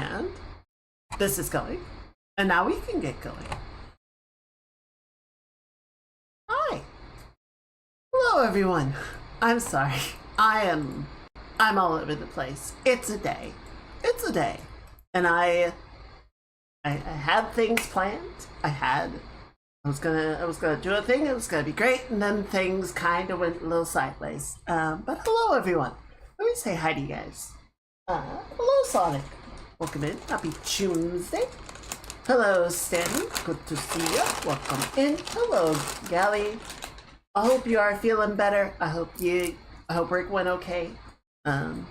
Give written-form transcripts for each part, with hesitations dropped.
And this is going. And now we can get going. Hi. Hello, everyone. I'm sorry. I'm all over the place. It's a day. It's a day. And I had things planned. I was gonna do a thing. It was gonna be great, and then things kind of went a little sideways. But hello, everyone. Let me say hi to you guys. Hello, Sonic. Welcome in. Happy Choomsday. Hello, Stanley. Good to see you. Welcome in. Hello, Gally. I hope you are feeling better. I hope work went okay. And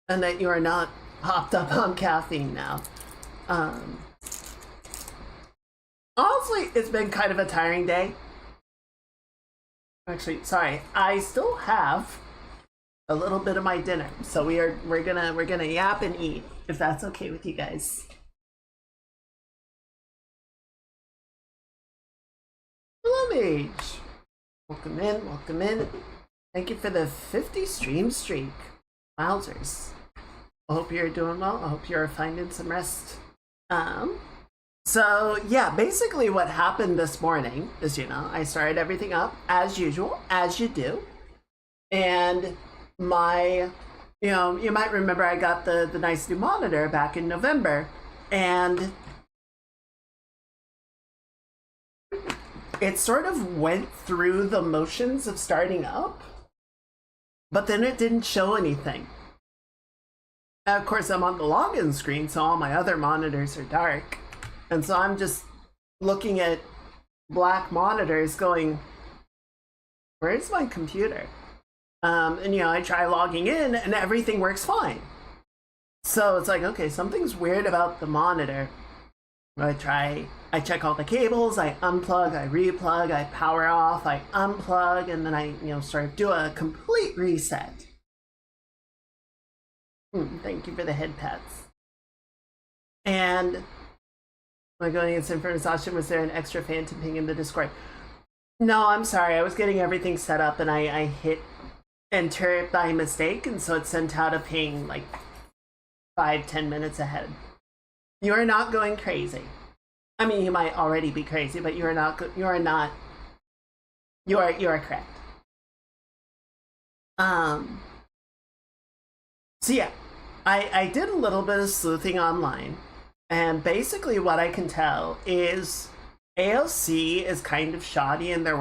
that you are not hopped up on caffeine now. Honestly, it's been kind of a tiring day. Actually, sorry, I still have a little bit of my dinner, so we're gonna yap and eat, if that's okay with you guys. Hello, Mage. Welcome in, welcome in. Thank you for the 50 stream streak. Wowzers. I hope you're doing well. I hope you're finding some rest. So yeah, basically what happened this morning is, I started everything up as usual, as you do. And my, you might remember I got the nice new monitor back in November, and it sort of went through the motions of starting up, but then it didn't show anything. And of course, I'm on the login screen, so all my other monitors are dark. And so I'm just looking at black monitors going, where's my computer? And I try logging in and everything works fine. So it's like, okay, something's weird about the monitor. I check all the cables, I unplug, I replug, I power off, I unplug, and then I, sort of do a complete reset. Thank you for the head pats. And am I going against Infernal Exhaustion? Was there an extra phantom ping in the Discord? No, I'm sorry. I was getting everything set up and I hit enter by mistake, and so it sent out a ping like 5-10 minutes ahead. You are not going crazy. I mean, you might already be crazy, but you are not. You are correct. So yeah, I did a little bit of sleuthing online, and basically what I can tell is AOC is kind of shoddy in their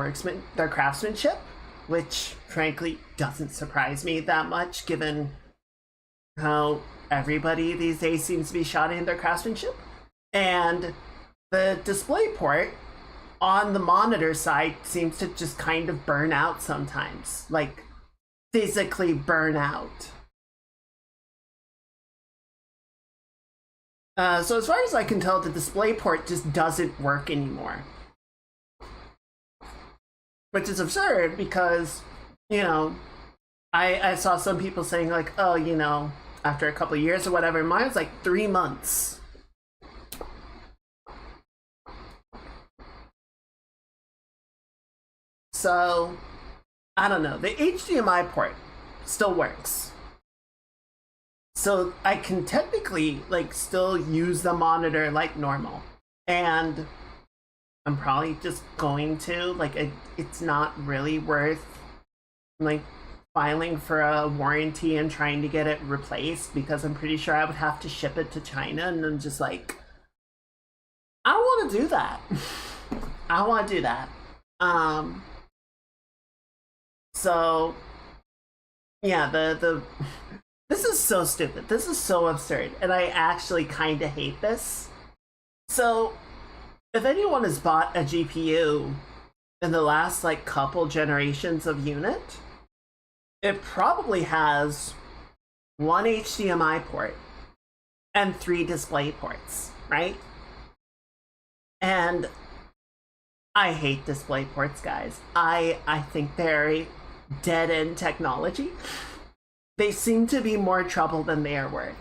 craftsmanship, which frankly doesn't surprise me that much given how everybody these days seems to be shoddy in their craftsmanship. And the display port on the monitor side seems to just kind of burn out sometimes, like physically burn out. So as far as I can tell, the display port just doesn't work anymore. Which is absurd because, I saw some people saying like, oh, after a couple of years or whatever, mine was like 3 months. So, I don't know. The HDMI port still works. So I can technically still use the monitor like normal. And I'm probably just going to, it's not really worth filing for a warranty and trying to get it replaced, because I'm pretty sure I would have to ship it to China, and I'm just like, I don't want to do that. I don't want to do that. So yeah, this is so stupid. This is so absurd, and I actually kind of hate this. So if anyone has bought a GPU in the last couple generations of unit, it probably has one HDMI port and 3 display ports, right? And I hate display ports, guys. I think they're dead-end technology. They seem to be more trouble than they are worth.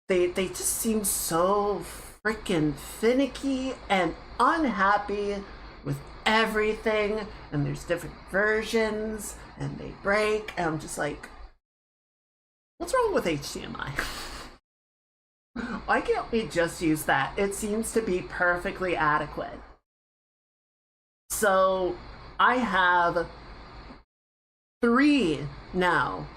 They just seem so freaking finicky and unhappy with everything, and there's different versions and they break, and I'm just like, What's wrong with HDMI? Why can't we just use that? It seems to be perfectly adequate. So I have 3 now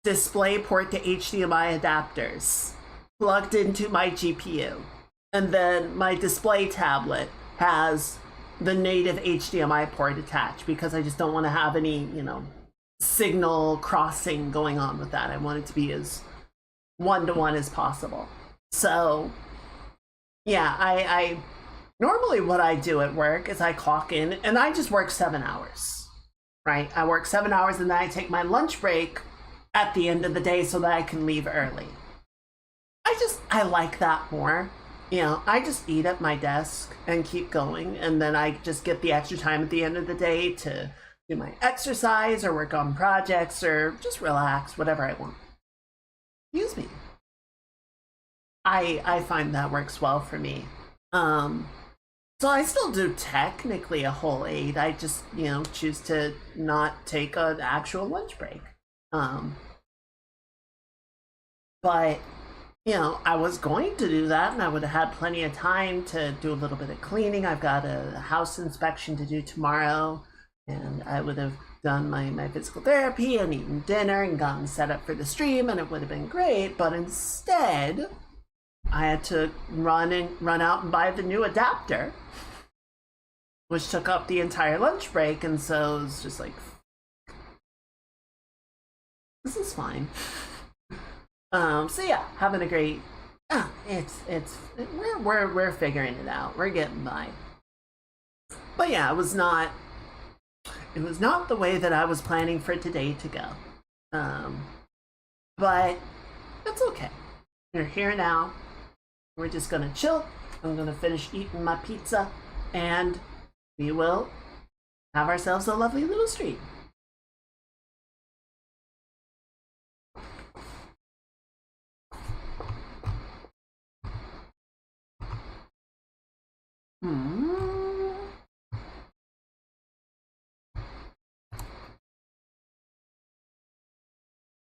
DisplayPort to HDMI adapters plugged into my GPU. And then my display tablet has the native HDMI port attached because I just don't want to have any, signal crossing going on with that. I want it to be as one-to-one as possible. So, yeah, I normally what I do at work is I clock in and I just work 7 hours, right? I work 7 hours and then I take my lunch break at the end of the day so that I can leave early. I like that more. I just eat at my desk and keep going, and then I just get the extra time at the end of the day to do my exercise or work on projects or just relax, whatever I want. Excuse me. I find that works well for me. So I still do technically a whole 8. I just, choose to not take an actual lunch break. But I was going to do that and I would have had plenty of time to do a little bit of cleaning. I've got a house inspection to do tomorrow, and I would have done my physical therapy and eaten dinner and gotten set up for the stream, and it would have been great. But instead, I had to run out and buy the new adapter, which took up the entire lunch break, and so it was just like, this is fine. So yeah, having a great. We're figuring it out. We're getting by. But yeah, it was not the way that I was planning for today to go. But it's okay. We're here now. We're just gonna chill. I'm gonna finish eating my pizza, and we will have ourselves a lovely little stream.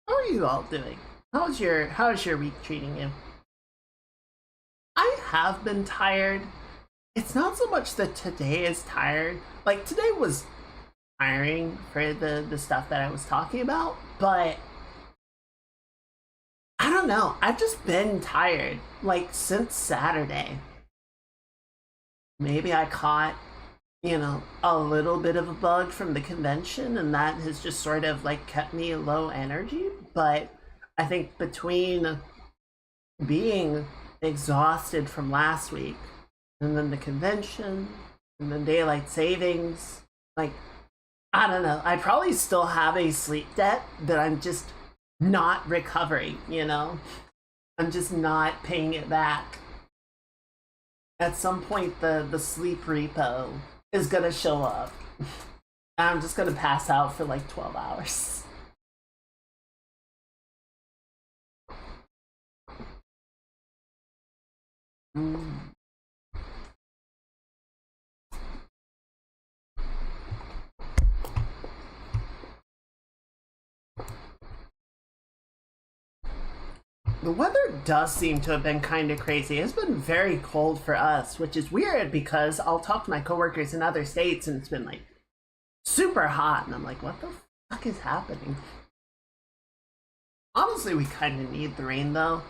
How are you all doing? How's your week treating you? I have been tired. It's not so much that today is tired. Like, today was tiring for the stuff that I was talking about, but I don't know. I've just been tired, like, since Saturday. Maybe I caught, a little bit of a bug from the convention, and that has just sort of like kept me low energy. But I think between being exhausted from last week and then the convention and then daylight savings, like, I don't know. I probably still have a sleep debt that I'm just not recovering, I'm just not paying it back. At some point, the sleep repo is gonna show up. And I'm just gonna pass out for like 12 hours. The weather does seem to have been kind of crazy. It's been very cold for us, which is weird because I'll talk to my coworkers in other states and it's been like super hot, and I'm like, what the fuck is happening? Honestly, we kind of need the rain though.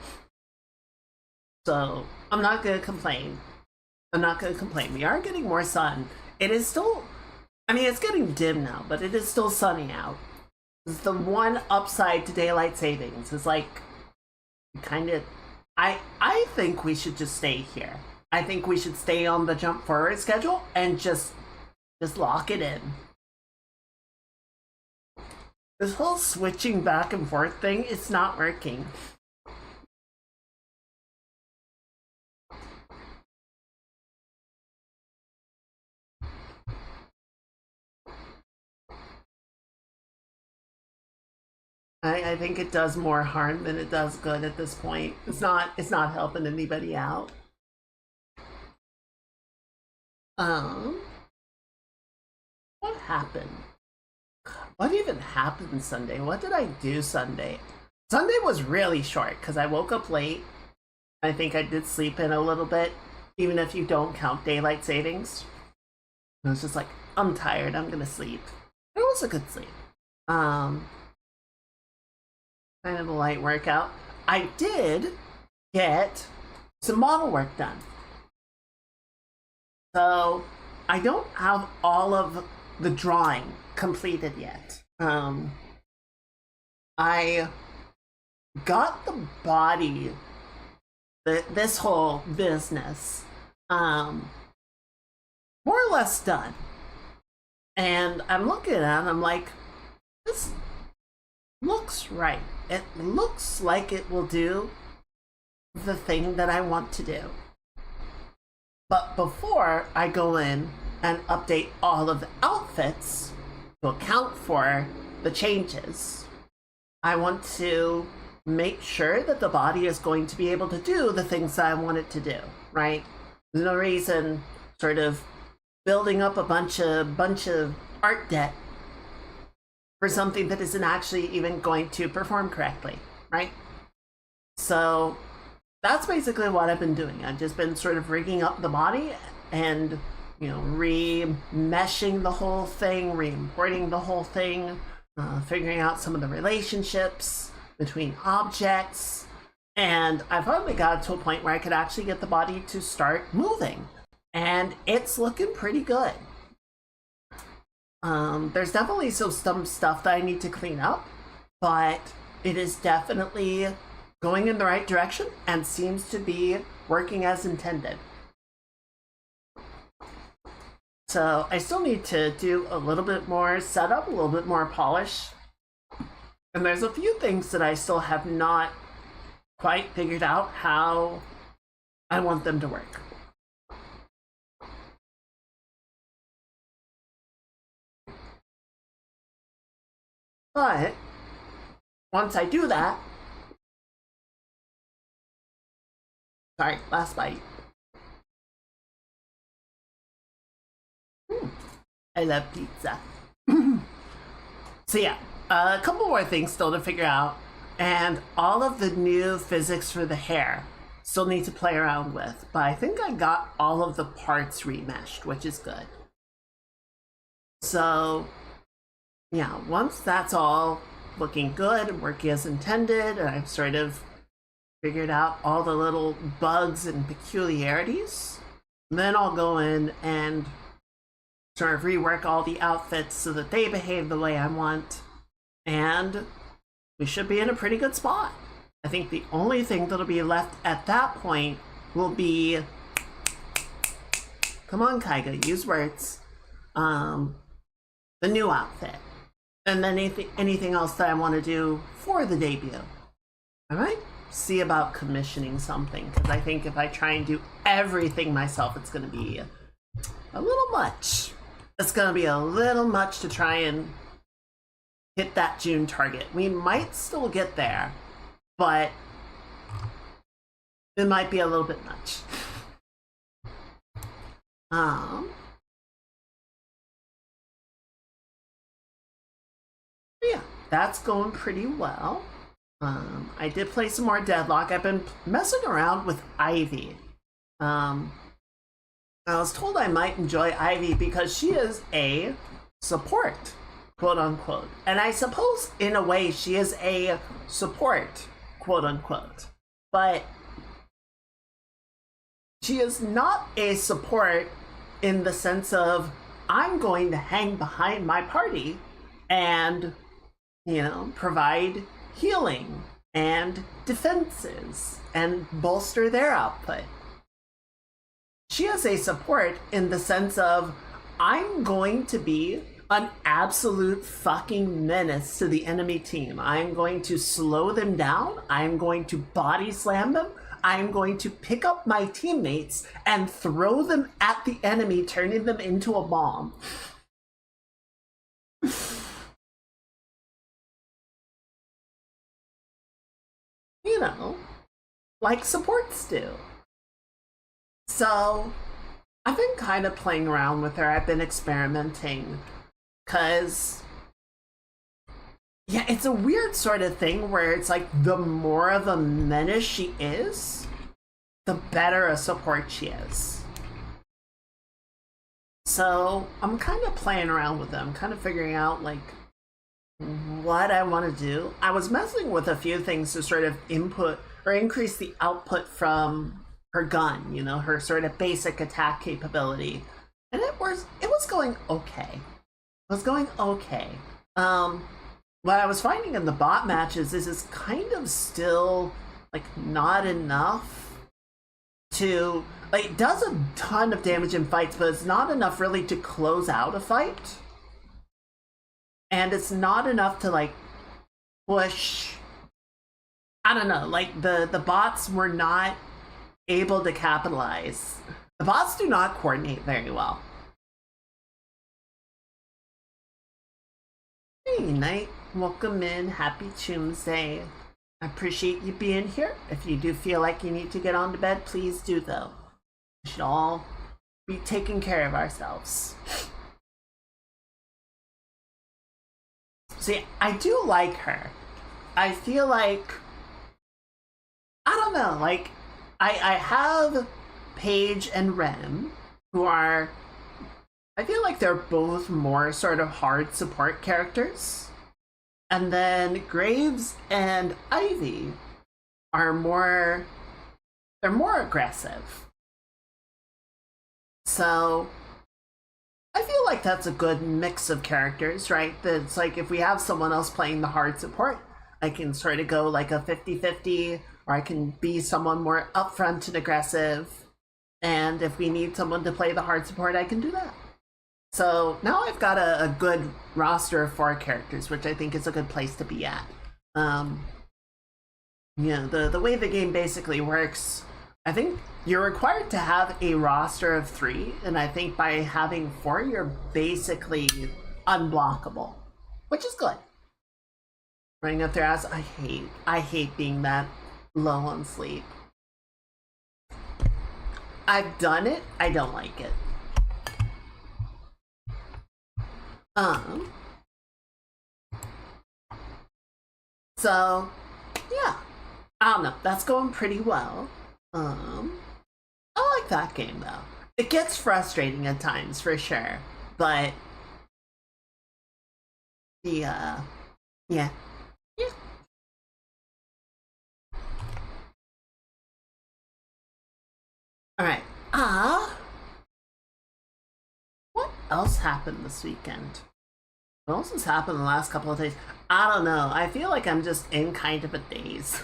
So I'm not gonna complain. We are getting more sun. It is still, it's getting dim now, but it is still sunny out. It's the one upside to daylight savings. Is like, kind of, I think we should just stay here. I think we should stay on the jump forward schedule and just lock it in. This whole switching back and forth thing, it's not working. I think it does more harm than it does good at this point. It's not helping anybody out. What happened? What even happened Sunday? What did I do Sunday? Sunday was really short because I woke up late. I think I did sleep in a little bit, even if you don't count daylight savings. I was just like, I'm tired, I'm gonna sleep. It was a good sleep. Kind of a light workout. I did get some model work done. So I don't have all of the drawing completed yet. I got the body, this whole business, more or less done. And I'm looking at it, I'm like, this looks right. It looks like it will do the thing that I want to do. But before I go in and update all of the outfits to account for the changes, I want to make sure that the body is going to be able to do the things that I want it to do, right? There's no reason sort of building up a bunch of art debt for something that isn't actually even going to perform correctly, right? So that's basically what I've been doing. I've just been sort of rigging up the body and, re-meshing the whole thing, re-importing the whole thing, figuring out some of the relationships between objects. And I finally got to a point where I could actually get the body to start moving. And it's looking pretty good. There's definitely some stuff that I need to clean up, but it is definitely going in the right direction and seems to be working as intended. So I still need to do a little bit more setup, a little bit more polish. And there's a few things that I still have not quite figured out how I want them to work. But once I do that, sorry, last bite. I love pizza. So yeah, a couple more things still to figure out, and all of the new physics for the hair still need to play around with, but I think I got all of the parts remeshed, which is good. So yeah, once that's all looking good and working as intended, and I've sort of figured out all the little bugs and peculiarities, then I'll go in and sort of rework all the outfits so that they behave the way I want, and we should be in a pretty good spot. I think the only thing that'll be left at that point will be, come on Kaiga, use words, the new outfit, and then anything else that I want to do for the debut. I might see about commissioning something, because I think if I try and do everything myself, it's going to be a little much. It's going to be a little much to try and hit that June target. We might still get there, but it might be a little bit much. Yeah, that's going pretty well. I did play some more Deadlock. I've been messing around with Ivy. I was told I might enjoy Ivy because she is a support, quote unquote. And I suppose in a way she is a support, quote unquote. But she is not a support in the sense of I'm going to hang behind my party and, provide healing and defenses and bolster their output. She is a support in the sense of I'm going to be an absolute fucking menace to the enemy team. I'm going to slow them down. I'm going to body slam them. I'm going to pick up my teammates and throw them at the enemy, turning them into a bomb. Like supports do. So I've been kind of playing around with her. I've been experimenting because Yeah, it's a weird sort of thing where it's like the more of a menace she is, the better a support she is. So I'm kind of playing around with them, kind of figuring out like what I want to do. I was messing with a few things to sort of input or increase the output from her gun, you know, her sort of basic attack capability. And it was going okay. It was going okay. What I was finding in the bot matches is it's kind of still like not enough to like it does a ton of damage in fights, but it's not enough really to close out a fight. And it's not enough to like push. I don't know, like the bots were not able to capitalize. The bots do not coordinate very well. Hey, Knight, welcome in. Happy Choomsday. I appreciate you being here. If you do feel like you need to get on to bed, please do though. We should all be taking care of ourselves. See, I do like her. I feel like I don't know, like I have Paige and Rem, who are I feel like they're both more sort of hard support characters. And then Graves and Ivy are they're more aggressive. So I feel like that's a good mix of characters, right? That's like if we have someone else playing the hard support, I can sort of go like a 50-50, or I can be someone more upfront and aggressive. And if we need someone to play the hard support, I can do that. So now I've got a good roster of 4 characters, which I think is a good place to be at. Yeah, the way the game basically works, I think you're required to have a roster of 3, and I think by having 4, you're basically unblockable, which is good. Running up their ass, I hate being that low on sleep. I've done it, I don't like it. So yeah, I don't know, that's going pretty well. I like that game though. It gets frustrating at times for sure, but the yeah. All right. What else happened this weekend? What else has happened the last couple of days? I don't know. I feel like I'm just in kind of a daze.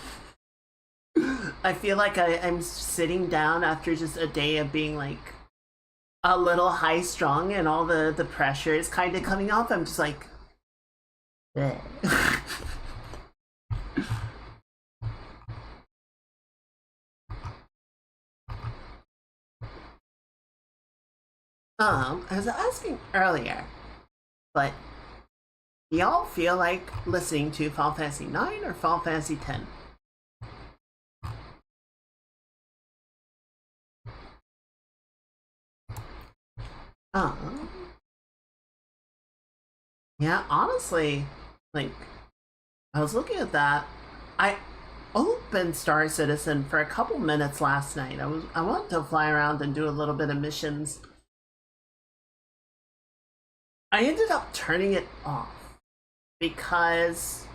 I feel like I'm sitting down after just a day of being like a little high strung and all the pressure is kind of coming off. I'm just like, bleh. I was asking earlier, but do y'all feel like listening to Final Fantasy 9 or Final Fantasy 10? Yeah, honestly, like, I was looking at that. I opened Star Citizen for a couple minutes last night. I wanted to fly around and do a little bit of missions. I ended up turning it off because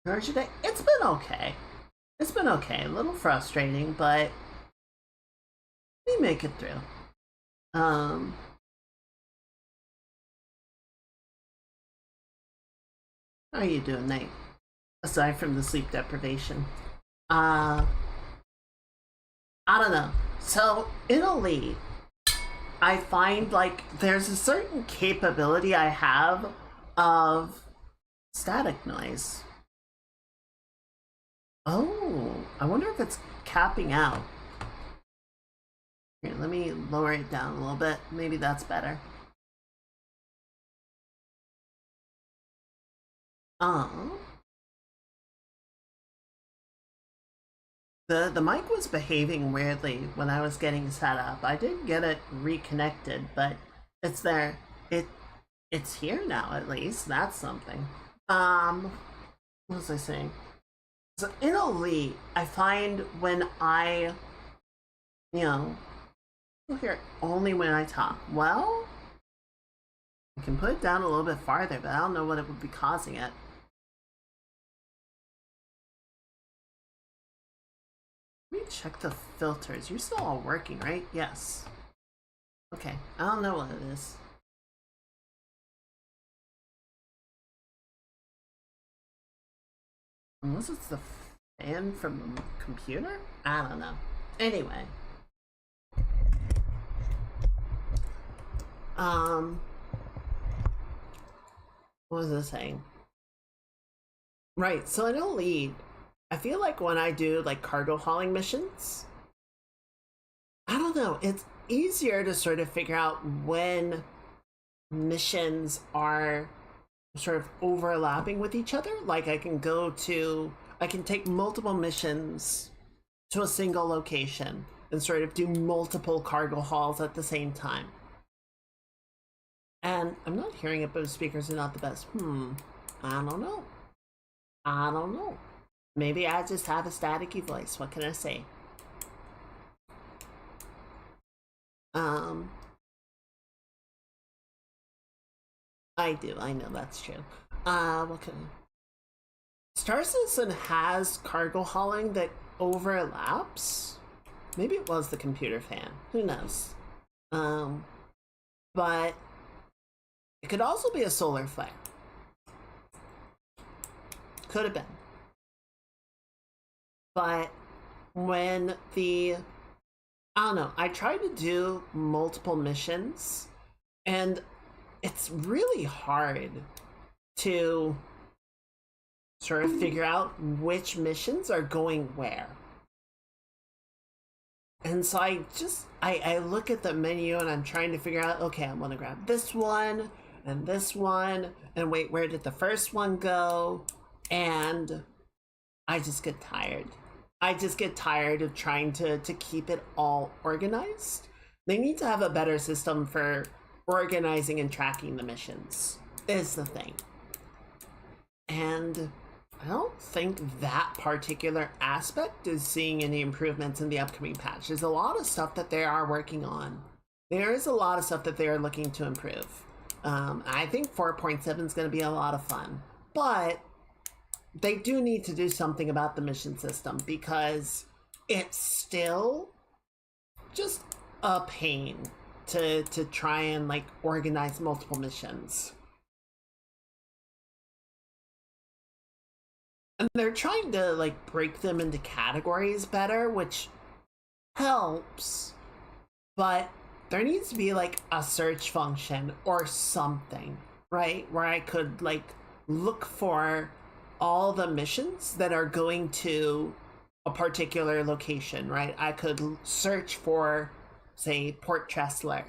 it's been okay. It's been okay. A little frustrating, but we make it through. How are you doing, Nate? Aside from the sleep deprivation. I don't know. So in Elite, I find like there's a certain capability I have of static noise. Oh, I wonder if it's capping out. Here, let me lower it down a little bit. Maybe that's better. Oh. The mic was behaving weirdly when I was getting set up. I did get it reconnected, but it's there. It's here now at least. That's something. Um, what was I saying? So in Elite, I find when you know, you'll hear it only when I talk. Well, I can put it down a little bit farther, but I don't know what it would be causing it. Let me check the filters. You're still all working, right? Yes. Okay, I don't know what it is. Unless it's the fan from the computer? I don't know. Anyway. Um, what was I saying? Right, so in Elite, I feel like when I do like cargo hauling missions, I don't know, it's easier to sort of figure out when missions are sort of overlapping with each other. Like I can take multiple missions to a single location and sort of do multiple cargo hauls at the same time. And I'm not hearing it, but the speakers are not the best. I don't know. I don't know. Maybe I just have a staticky voice. What can I say? I do. I know that's true. What can Star Citizen has cargo hauling that overlaps? Maybe it was the computer fan. Who knows? But it could also be a solar flare. Could have been. But when I don't know, I tried to do multiple missions and it's really hard to sort of figure out which missions are going where. And so I look at the menu and I'm trying to figure out, okay, I want to grab this one, and wait, where did the first one go? And I just get tired. I just get tired of trying to keep it all organized. They need to have a better system for organizing and tracking the missions, is the thing. And I don't think that particular aspect is seeing any improvements in the upcoming patch. There's a lot of stuff that they are working on. There is a lot of stuff that they are looking to improve. I think 4.7 is going to be a lot of fun, but they do need to do something about the mission system because it's still just a pain to try and like organize multiple missions. And they're trying to like break them into categories better, which helps, but there needs to be like a search function or something, right? Where I could like look for all the missions that are going to a particular location, right? I could search for, say, Port Tressler,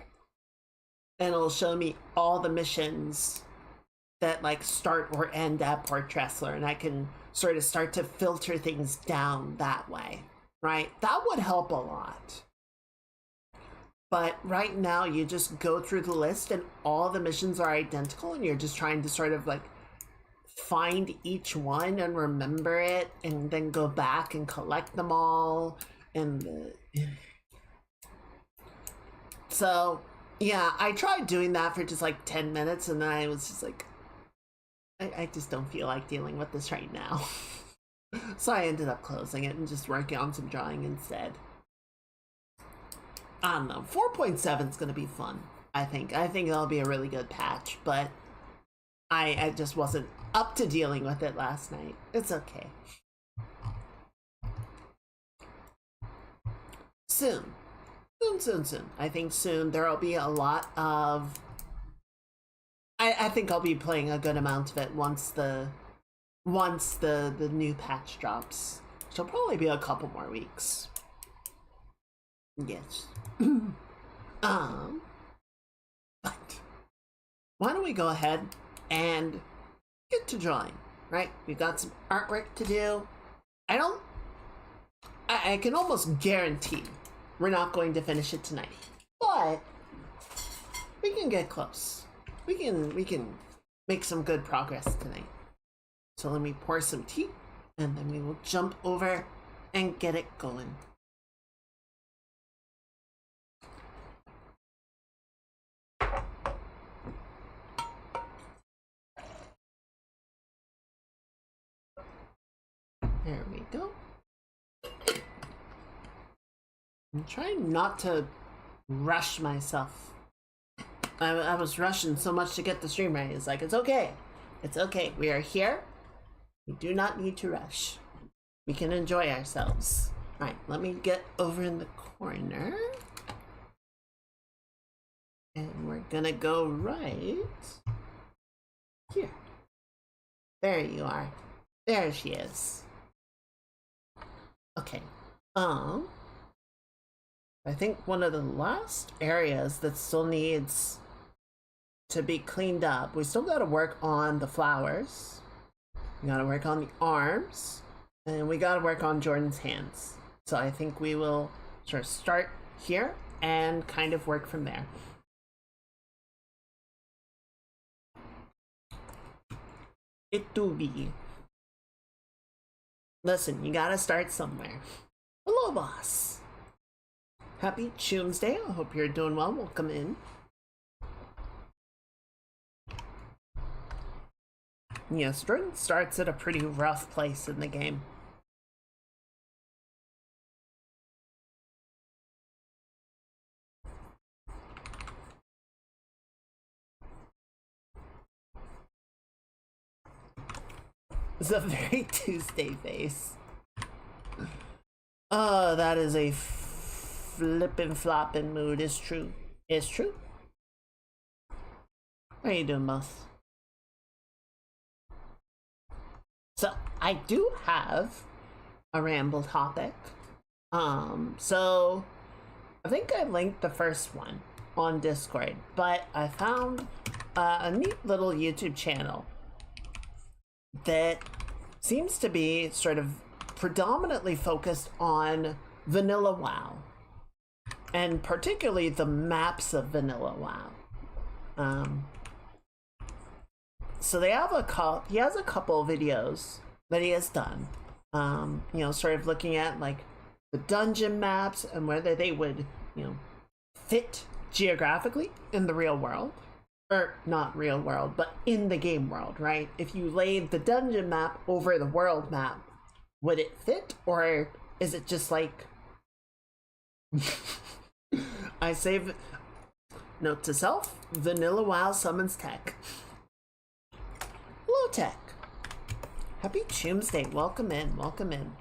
and it'll show me all the missions that like start or end at Port Tressler, and I can sort of start to filter things down that way, right? That would help a lot. But right now, you just go through the list and all the missions are identical, and you're just trying to sort of like find each one and remember it, and then go back and collect them all. And so, yeah, I tried doing that for just like 10 minutes, and then I was just like, I just don't feel like dealing with this right now. So I ended up closing it and just working on some drawing instead. I don't know. 4.7 is going to be fun, I think. I think it'll be a really good patch, but I just wasn't up to dealing with it last night. It's okay. Soon. Soon. I think soon there'll be a lot of... I think I'll be playing a good amount of it once the new patch drops. Which will probably be a couple more weeks. Yes. But why don't we go ahead and get to drawing, right? We've got some artwork to do. I can almost guarantee we're not going to finish it tonight, but we can get close. We can make some good progress tonight. So let me pour some tea, and then we will jump over and get it going. There we go. I'm trying not to rush myself. I was rushing so much to get the stream ready. It's like, it's okay. It's okay. We are here. We do not need to rush. We can enjoy ourselves. All right, let me get over in the corner. And we're gonna go right here. There you are. There she is. Okay. I think one of the last areas that still needs to be cleaned up, we still gotta work on the flowers. We gotta work on the arms, and we gotta work on Jordan's hands. So I think we will sort of start here and kind of work from there. It do be. Listen, you gotta start somewhere. Hello, boss. Happy Choomsday. I hope you're doing well. Welcome in. Yes, Jordan starts at a pretty rough place in the game. It's a very Tuesday face. Oh, that is a flippin' floppin' mood. It's true. It's true. How you doing, boss? So I do have a ramble topic. So I think I linked the first one on Discord, but I found a neat little YouTube channel that seems to be sort of predominantly focused on vanilla WoW, and particularly the maps of vanilla WoW. So they have he has a couple of videos that he has done, you know, sort of looking at like the dungeon maps and whether they would, you know, fit geographically in the real world. Or not real world, but in the game world, right? If you laid the dungeon map over the world map, would it fit? Or is it just like... I save... Note to self, vanilla WoW summons tech. Hello, tech. Happy Choomsday. Welcome in, welcome in.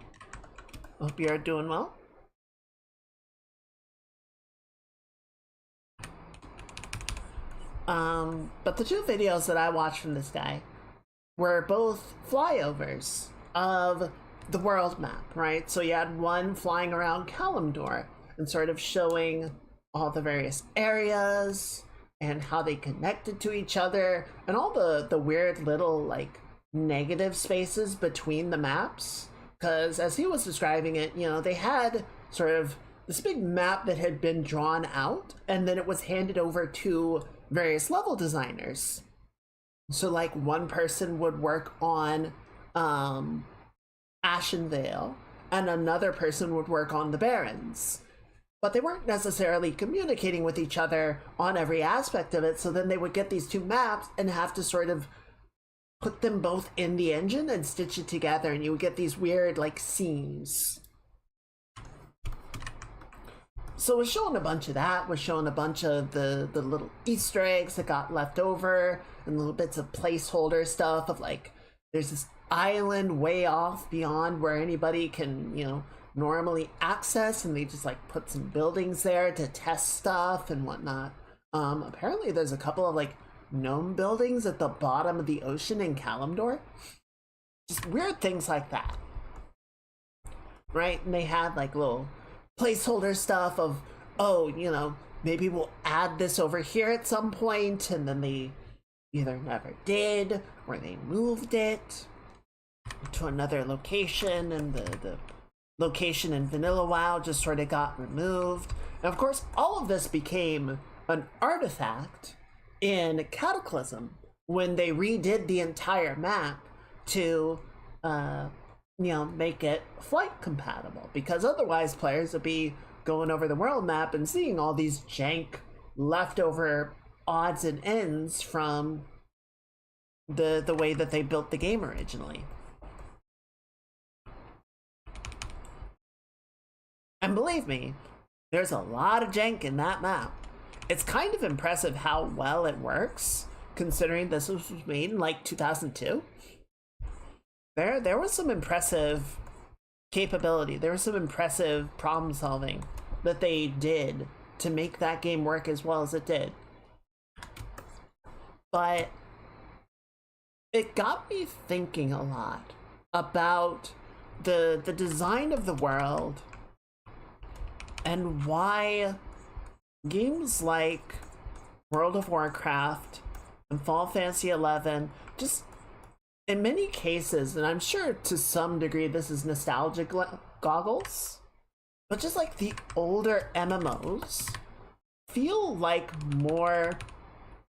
Hope you're doing well. But the two videos that I watched from this guy were both flyovers of the world map, right? So you had one flying around Kalimdor and sort of showing all the various areas and how they connected to each other and all the weird little like negative spaces between the maps. Because as he was describing it, you know, they had sort of this big map that had been drawn out and then it was handed over to various level designers. So like one person would work on Ashenvale and another person would work on the Barrens, but they weren't necessarily communicating with each other on every aspect of it. So then they would get these two maps and have to sort of put them both in the engine and stitch it together, and you would get these weird like seams. So we're showing a bunch of that. We're showing a bunch of the little Easter eggs that got left over and little bits of placeholder stuff of like, there's this island way off beyond where anybody can, you know, normally access, and they just like put some buildings there to test stuff and whatnot. Apparently there's a couple of like gnome buildings at the bottom of the ocean in Kalimdor. Just weird things like that. Right? And they had like little placeholder stuff of, oh, you know, maybe we'll add this over here at some point, and then they either never did or they moved it to another location, and the location in vanilla WoW just sort of got removed. And of course all of this became an artifact in Cataclysm when they redid the entire map to make it flight compatible, because otherwise players would be going over the world map and seeing all these jank leftover odds and ends from the way that they built the game originally. And believe me, there's a lot of jank in that map. It's kind of impressive how well it works, considering this was made in like 2002. There was some impressive capability. There was some impressive problem solving that they did to make that game work as well as it did. But it got me thinking a lot about the design of the world and why games like World of Warcraft and Final Fantasy XI, just in many cases, and I'm sure to some degree this is nostalgic goggles, but just like the older MMOs feel like more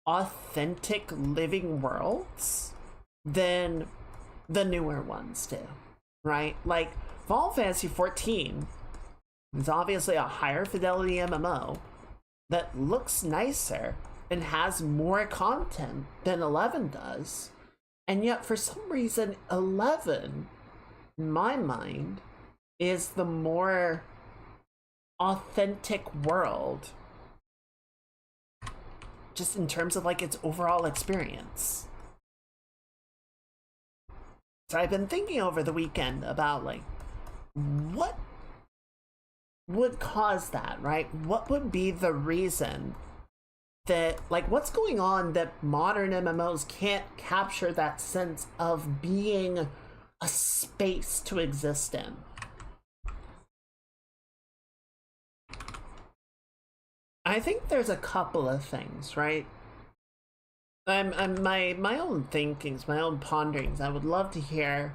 authentic living worlds than the newer ones do, right? Like Final Fantasy XIV is obviously a higher fidelity MMO that looks nicer and has more content than 11 does. And yet, for some reason, 11, in my mind, is the more authentic world, just in terms of like its overall experience. So I've been thinking over the weekend about like, what would cause that, right? What would be the reason that, like, what's going on that modern MMOs can't capture that sense of being a space to exist in? I think there's a couple of things, right? I'm my own thinkings, my own ponderings. I would love to hear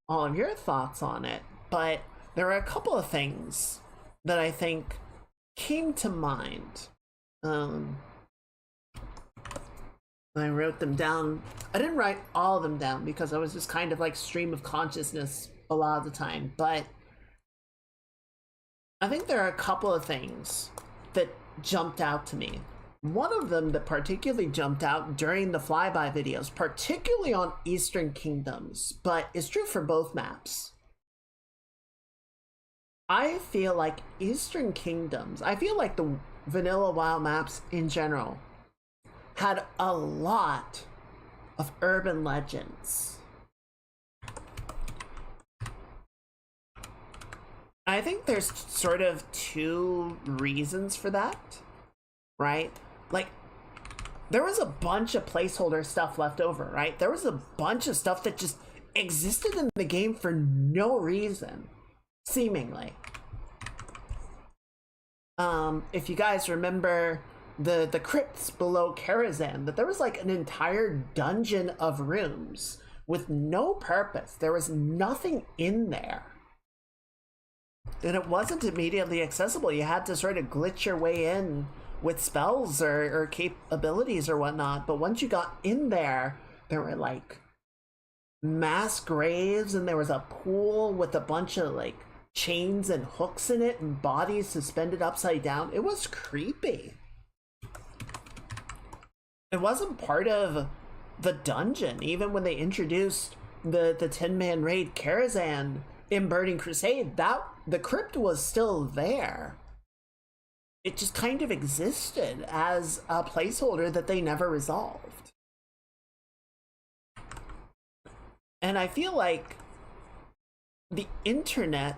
all of your thoughts on it, but there are a couple of things that I think came to mind. I wrote them down. I didn't write all of them down because I was just kind of like stream of consciousness a lot of the time, but I think there are a couple of things that jumped out to me. One of them that particularly jumped out during the flyby videos, particularly on Eastern Kingdoms, but it's true for both maps. I feel like Eastern Kingdoms, I feel like the vanilla WoW maps in general had a lot of urban legends. I think there's sort of two reasons for that, right? Like, there was a bunch of placeholder stuff left over, right? There was a bunch of stuff that just existed in the game for no reason, seemingly. If you guys remember the crypts below Karazhan, that there was like an entire dungeon of rooms with no purpose. There was nothing in there. And it wasn't immediately accessible. You had to sort of glitch your way in with spells or capabilities or whatnot. But once you got in there, there were like mass graves, and there was a pool with a bunch of like chains and hooks in it and bodies suspended upside down. It was creepy. It wasn't part of the dungeon. Even when they introduced the 10-man raid Karazhan in Burning Crusade, that the crypt was still there. It just kind of existed as a placeholder that they never resolved. And I feel like the internet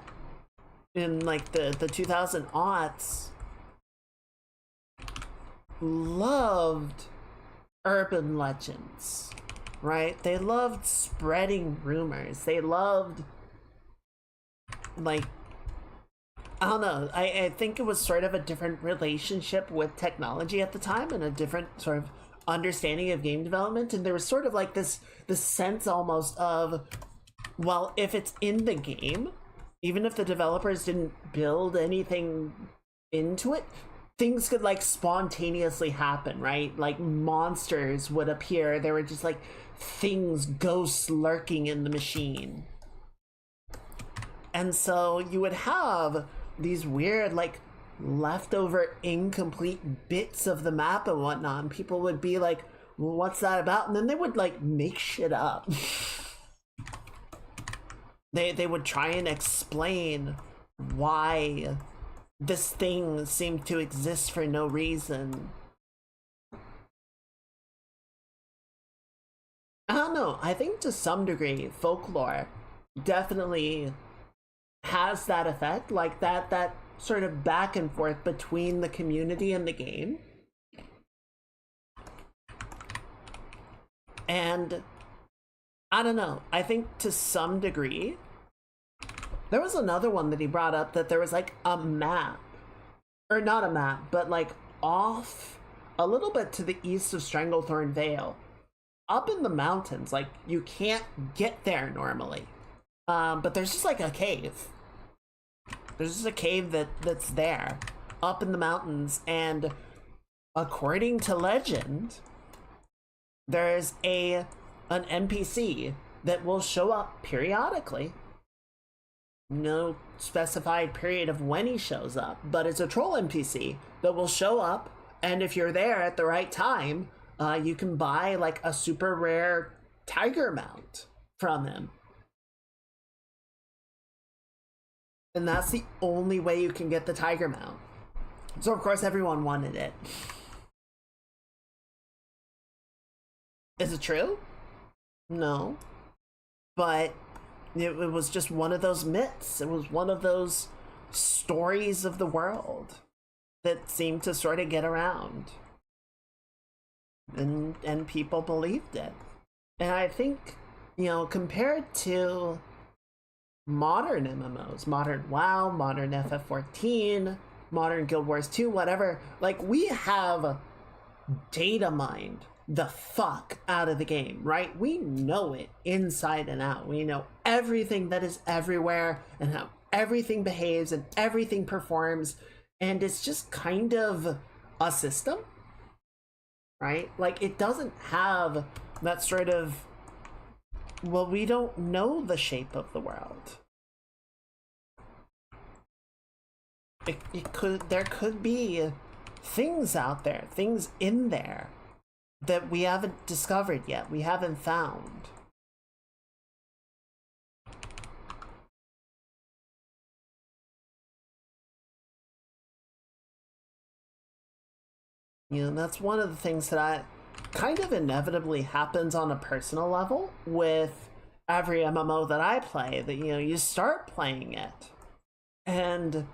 in like the 2000 aughts loved urban legends, right? They loved spreading rumors. They loved, like, I don't know, I think it was sort of a different relationship with technology at the time and a different sort of understanding of game development. And there was sort of like this sense almost of, well, if it's in the game, even if the developers didn't build anything into it, things could like spontaneously happen, right? Like monsters would appear. There were just like things, ghosts lurking in the machine. And so you would have these weird, like, leftover incomplete bits of the map and whatnot. And people would be like, well, what's that about? And then they would, like, make shit up. They would try and explain why this thing seemed to exist for no reason. I don't know. I think to some degree, folklore definitely has that effect, like that sort of back and forth between the community and the game. And I don't know, I think to some degree there was another one that he brought up, that there was like a map, or not a map, but like off a little bit to the east of Stranglethorn Vale, up in the mountains. Like you can't get there normally, but there's just like a cave. There's just a cave that's there, up in the mountains, and according to legend, there's an NPC that will show up periodically. No specified period of when he shows up, but it's a troll NPC that will show up, and if you're there at the right time, you can buy like a super rare tiger mount from him. And that's the only way you can get the tiger mount. So of course everyone wanted it. Is it true? No. But it was just one of those myths. It was one of those stories of the world that seemed to sort of get around. And people believed it. And I think, you know, compared to modern MMOs, modern WoW, modern FF14, modern Guild Wars 2, whatever, like we have data mined the fuck out of the game, right? We know it inside and out. We know everything that is everywhere and how everything behaves and everything performs, and it's just kind of a system, right? Like it doesn't have that sort of, well, we don't know the shape of the world. There could be things out there, things in there that we haven't discovered yet, we haven't found. You know, that's one of the things that I kind of inevitably happens on a personal level with every MMO that I play, that, you know, you start playing it and,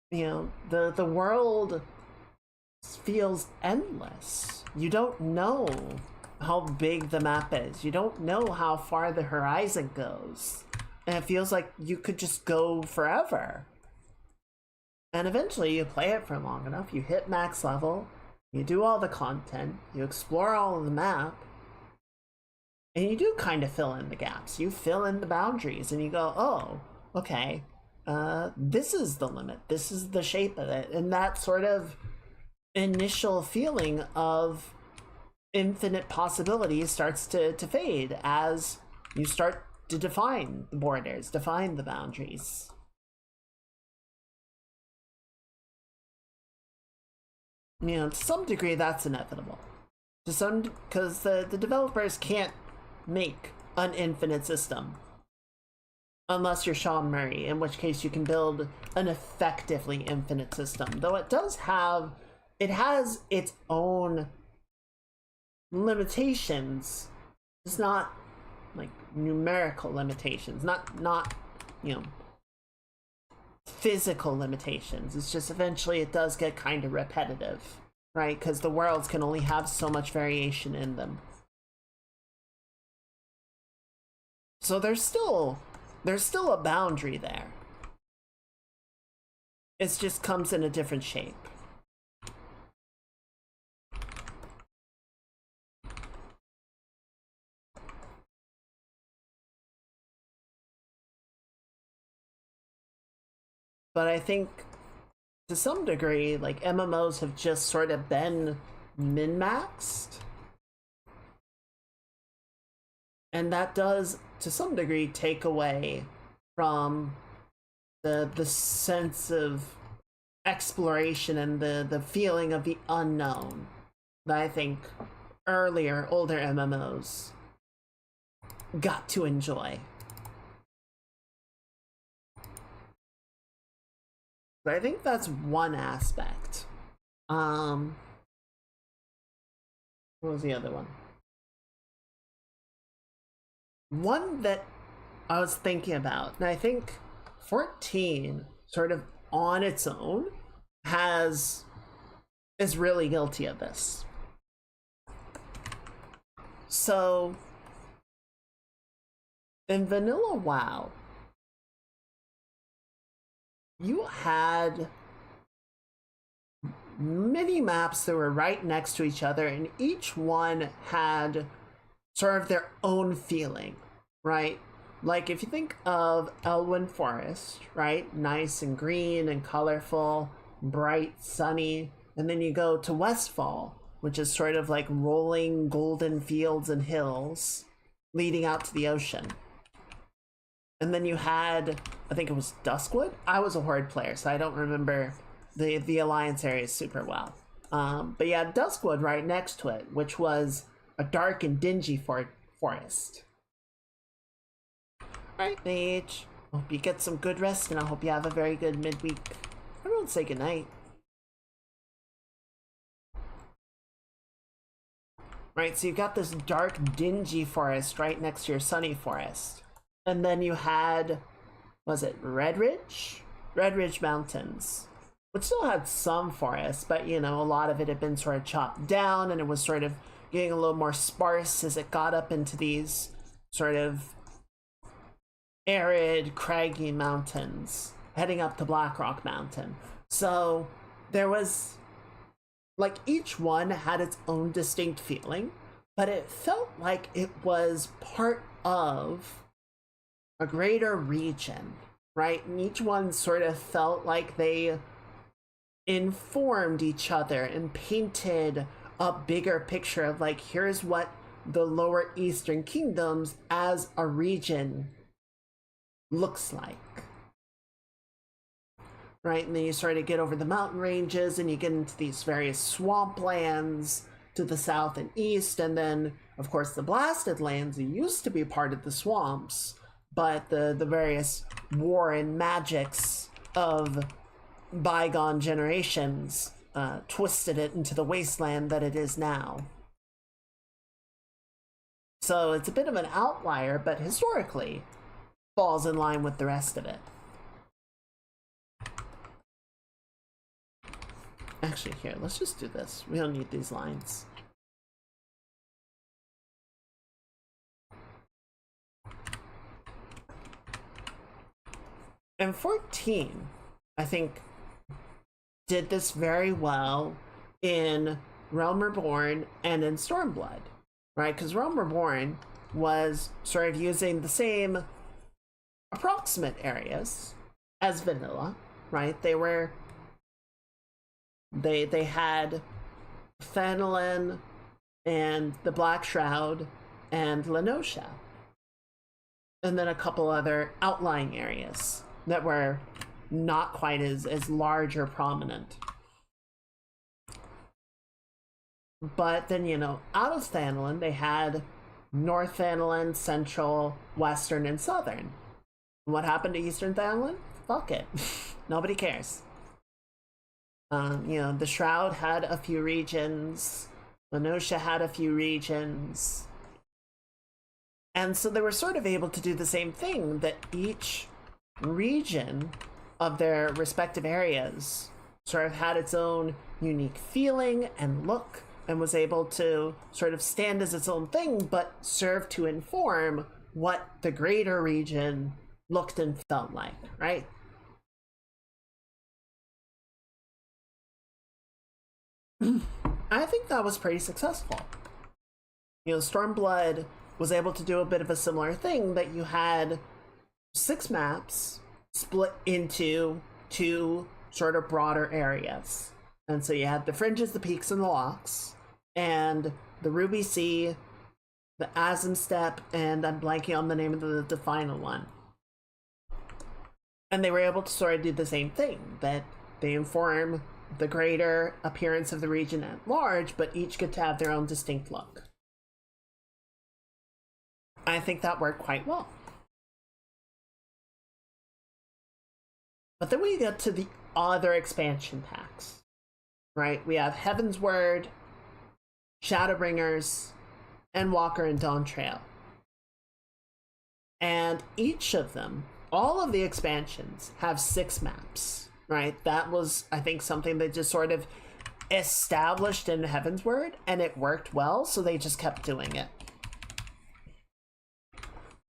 you know, the world feels endless. You don't know how big the map is. You don't know how far the horizon goes. And it feels like you could just go forever. And eventually you play it for long enough, you hit max level, you do all the content, you explore all of the map, and you do kind of fill in the gaps. You fill in the boundaries and you go, oh, okay, this is the limit. This is the shape of it. And that sort of initial feeling of infinite possibilities starts to fade as you start to define the borders, define the boundaries. You know, to some degree that's inevitable. To some, because the developers can't make an infinite system. Unless you're Sean Murray, in which case you can build an effectively infinite system. Though it does have, it has its own limitations. It's not like numerical limitations, not you know, physical limitations. It's just eventually it does get kind of repetitive, right? Because the worlds can only have so much variation in them. So there's still a boundary there. It just comes in a different shape. But I think to some degree, like MMOs have just sort of been min-maxed. And that does, to some degree, take away from the sense of exploration and the feeling of the unknown that I think older MMOs got to enjoy. But I think that's one aspect. What was the other one? One that I was thinking about, and I think 14 sort of on its own is really guilty of this. So in vanilla WoW, you had mini maps that were right next to each other, and each one had sort of their own feeling, right? Like if you think of Elwyn Forest, right? Nice and green and colorful, bright, sunny. And then you go to Westfall, which is sort of like rolling golden fields and hills leading out to the ocean. And then you had, I think it was Duskwood. I was a Horde player, so I don't remember the Alliance areas super well. But yeah, Duskwood right next to it, which was a dark and dingy forest. Alright, Mage. Hope you get some good rest, and I hope you have a very good midweek. Everyone say goodnight. Right, so you've got this dark, dingy forest right next to your sunny forest. And then you had, was it Red Ridge? Red Ridge Mountains, which still had some forest, but you know, a lot of it had been sort of chopped down, and it was sort of getting a little more sparse as it got up into these sort of arid, craggy mountains, heading up to Blackrock Mountain. So there was, like, each one had its own distinct feeling, but it felt like it was part of a greater region, right? And each one sort of felt like they informed each other and painted a bigger picture of, like, here's what the lower Eastern Kingdoms as a region looks like. Right, and then you sort of get over the mountain ranges and you get into these various swamplands to the south and east, and then of course the blasted lands used to be part of the swamps, but the various war and magics of bygone generations twisted it into the wasteland that it is now. So it's a bit of an outlier, but historically falls in line with the rest of it. Actually, here, let's just do this. We don't need these lines. And 14, I think, did this very well in Realm Reborn and in Stormblood, right? Because Realm Reborn was sort of using the same approximate areas as vanilla, right? They had Phenolin and the Black Shroud and Lenosha, and then a couple other outlying areas that were not quite as large or prominent. But then, you know, out of Phenolin, they had North Phenolin, Central, Western, and Southern. What happened to Eastern Phenolin? Fuck it. Nobody cares. You know, the Shroud had a few regions, Lenosha had a few regions, and so they were sort of able to do the same thing, that each region of their respective areas sort of had its own unique feeling and look, and was able to sort of stand as its own thing, but serve to inform what the greater region looked and felt like, right? I think that was pretty successful. You know, Stormblood was able to do a bit of a similar thing, that you had 6 maps split into 2 sort of broader areas. And so you had the fringes, the peaks, and the locks, and the Ruby Sea, the Azim Step, and I'm blanking on the name of the final one. And they were able to sort of do the same thing, that they inform the greater appearance of the region at large, but each get to have their own distinct look. I think that worked quite well. But then we get to the other expansion packs, right? We have Heaven's Word, Shadowbringers, Endwalker, and Dawn Trail. And each of them, all of the expansions, have 6 maps, right? That was, I think, something that just sort of established in Heaven's Word, and it worked well, so they just kept doing it.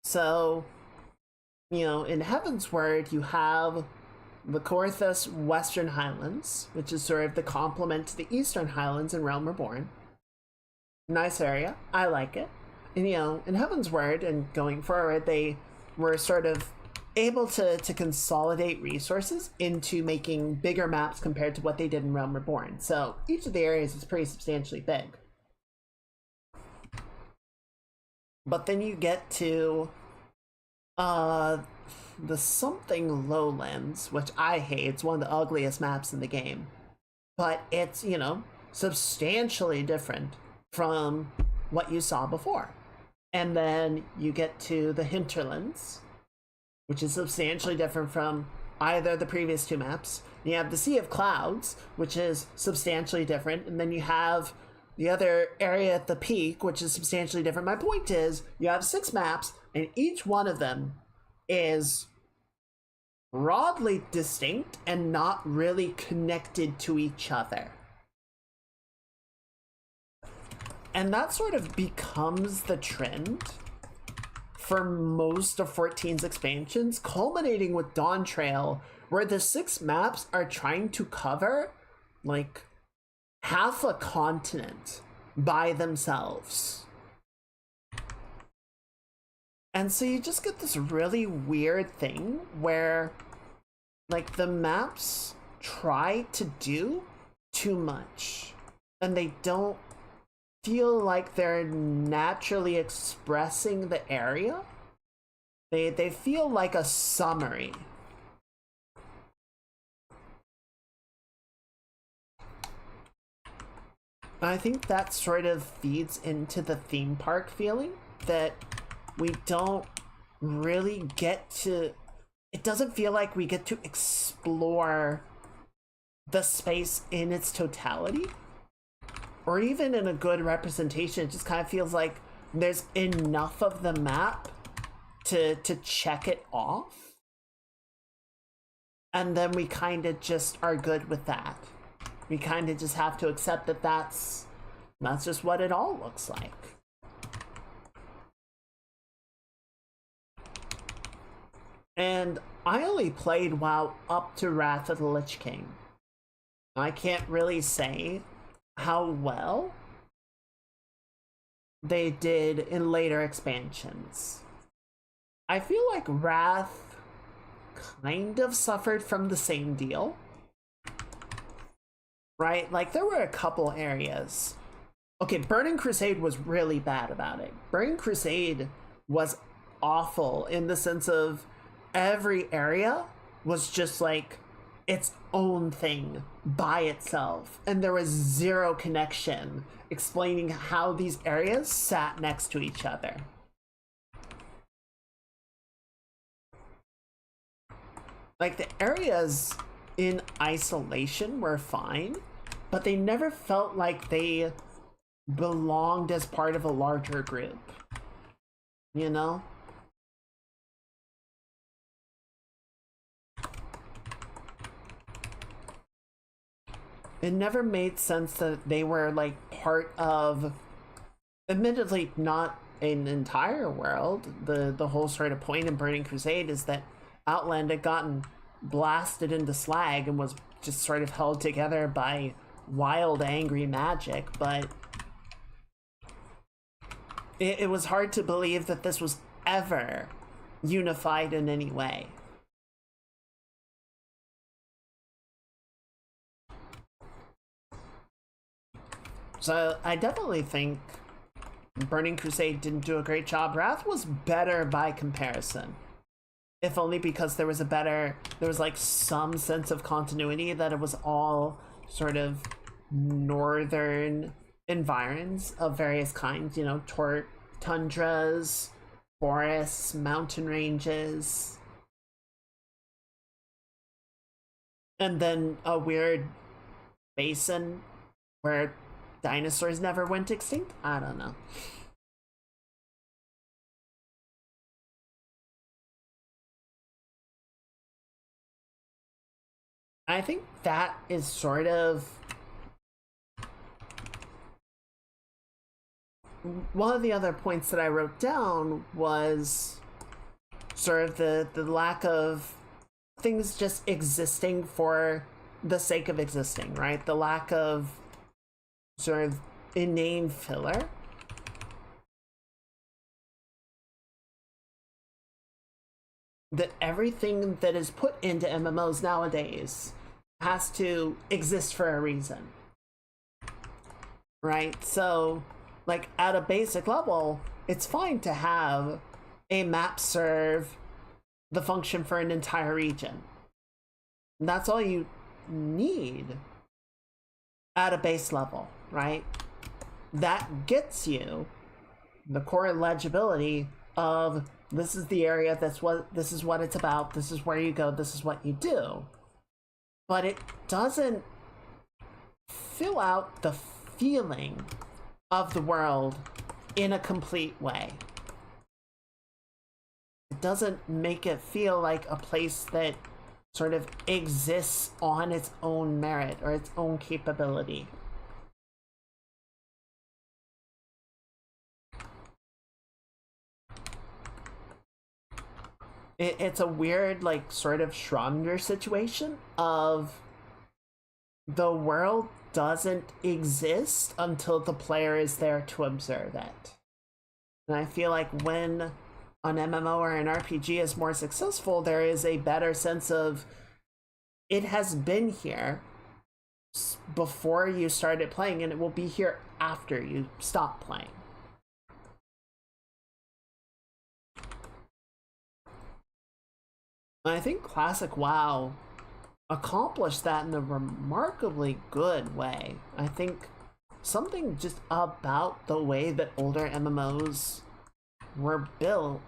So, you know, in Heaven's Word, you have the Korthus Western Highlands, which is sort of the complement to the Eastern Highlands in Realm Reborn. Nice area. I like it. And, you know, in Heaven's Word and going forward, they were sort of able to consolidate resources into making bigger maps compared to what they did in Realm Reborn. So each of the areas is pretty substantially big. But then you get to the something Lowlands, which I hate. It's one of the ugliest maps in the game. But it's, you know, substantially different from what you saw before. And then you get to the Hinterlands, which is substantially different from either the previous 2 maps. You have the Sea of Clouds, which is substantially different, and then you have the other area at the peak, which is substantially different. My point is, you have 6 maps, and each one of them is broadly distinct and not really connected to each other. And that sort of becomes the trend for most of 14's expansions, culminating with Dawn Trail, where the 6 maps are trying to cover like half a continent by themselves. And so you just get this really weird thing where like the maps try to do too much and they don't feel like they're naturally expressing the area. They feel like a summary. I think that sort of feeds into the theme park feeling that we don't really get to, it doesn't feel like we get to explore the space in its totality. Or even in a good representation, it just kind of feels like there's enough of the map to check it off. And then we kind of just are good with that. We kind of just have to accept that that's just what it all looks like. And I only played WoW up to Wrath of the Lich King. I can't really say how well they did in later expansions. I feel like Wrath kind of suffered from the same deal. Right? Like, there were a couple areas. Okay, Burning Crusade was really bad about it. Burning Crusade was awful in the sense of every area was just like its own thing by itself, and there was zero connection explaining how these areas sat next to each other. Like, the areas in isolation were fine, but they never felt like they belonged as part of a larger group, you know? It never made sense that they were like part of, admittedly not an entire world. The whole sort of point in Burning Crusade is that Outland had gotten blasted into slag and was just sort of held together by wild, angry magic, but it was hard to believe that this was ever unified in any way. So I definitely think Burning Crusade didn't do a great job. Wrath was better by comparison. If only because there was like some sense of continuity, that it was all sort of northern environs of various kinds, you know, tundras, forests, mountain ranges, and then a weird basin where dinosaurs never went extinct. I don't know. I think that is sort of one of the other points that I wrote down, was sort of the lack of things just existing for the sake of existing, right? The lack of sort of inane filler. That everything that is put into MMOs nowadays has to exist for a reason, right? So, like, at a basic level, it's fine to have a map serve the function for an entire region. And that's all you need at a base level, right? That gets you the core legibility of, this is the area, this is what it's about, this is where you go, this is what you do. But it doesn't fill out the feeling of the world in a complete way. It doesn't make it feel like a place that sort of exists on its own merit or its own capability. It's a weird, like, sort of Schrödinger situation of the world doesn't exist until the player is there to observe it. And I feel like when an MMO or an RPG is more successful, there is a better sense of, it has been here before you started playing, and it will be here after you stop playing. And I think Classic WoW accomplished that in a remarkably good way. I think something just about the way that older MMOs were built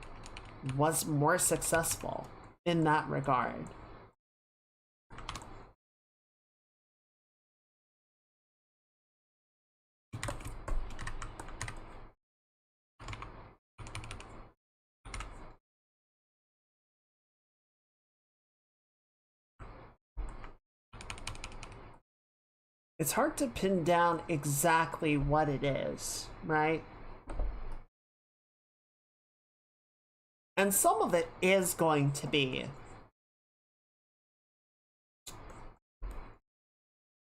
was more successful in that regard. It's hard to pin down exactly what it is, right? And some of it is going to be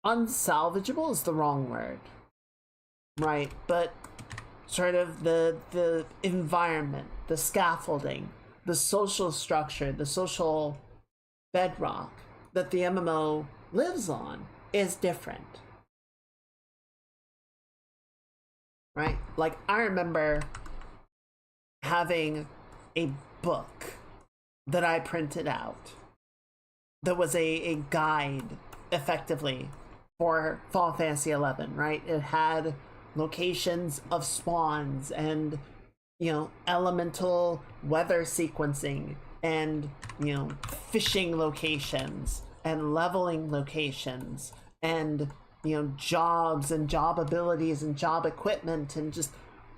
unsalvageable is the wrong word, right? But sort of the environment, the scaffolding, the social structure, the social bedrock that the MMO lives on is different. Right? Like, I remember having a book that I printed out that was a guide, effectively, for Final Fantasy XI, right? It had locations of spawns and, you know, elemental weather sequencing and, you know, fishing locations and leveling locations and, you know, jobs and job abilities and job equipment and just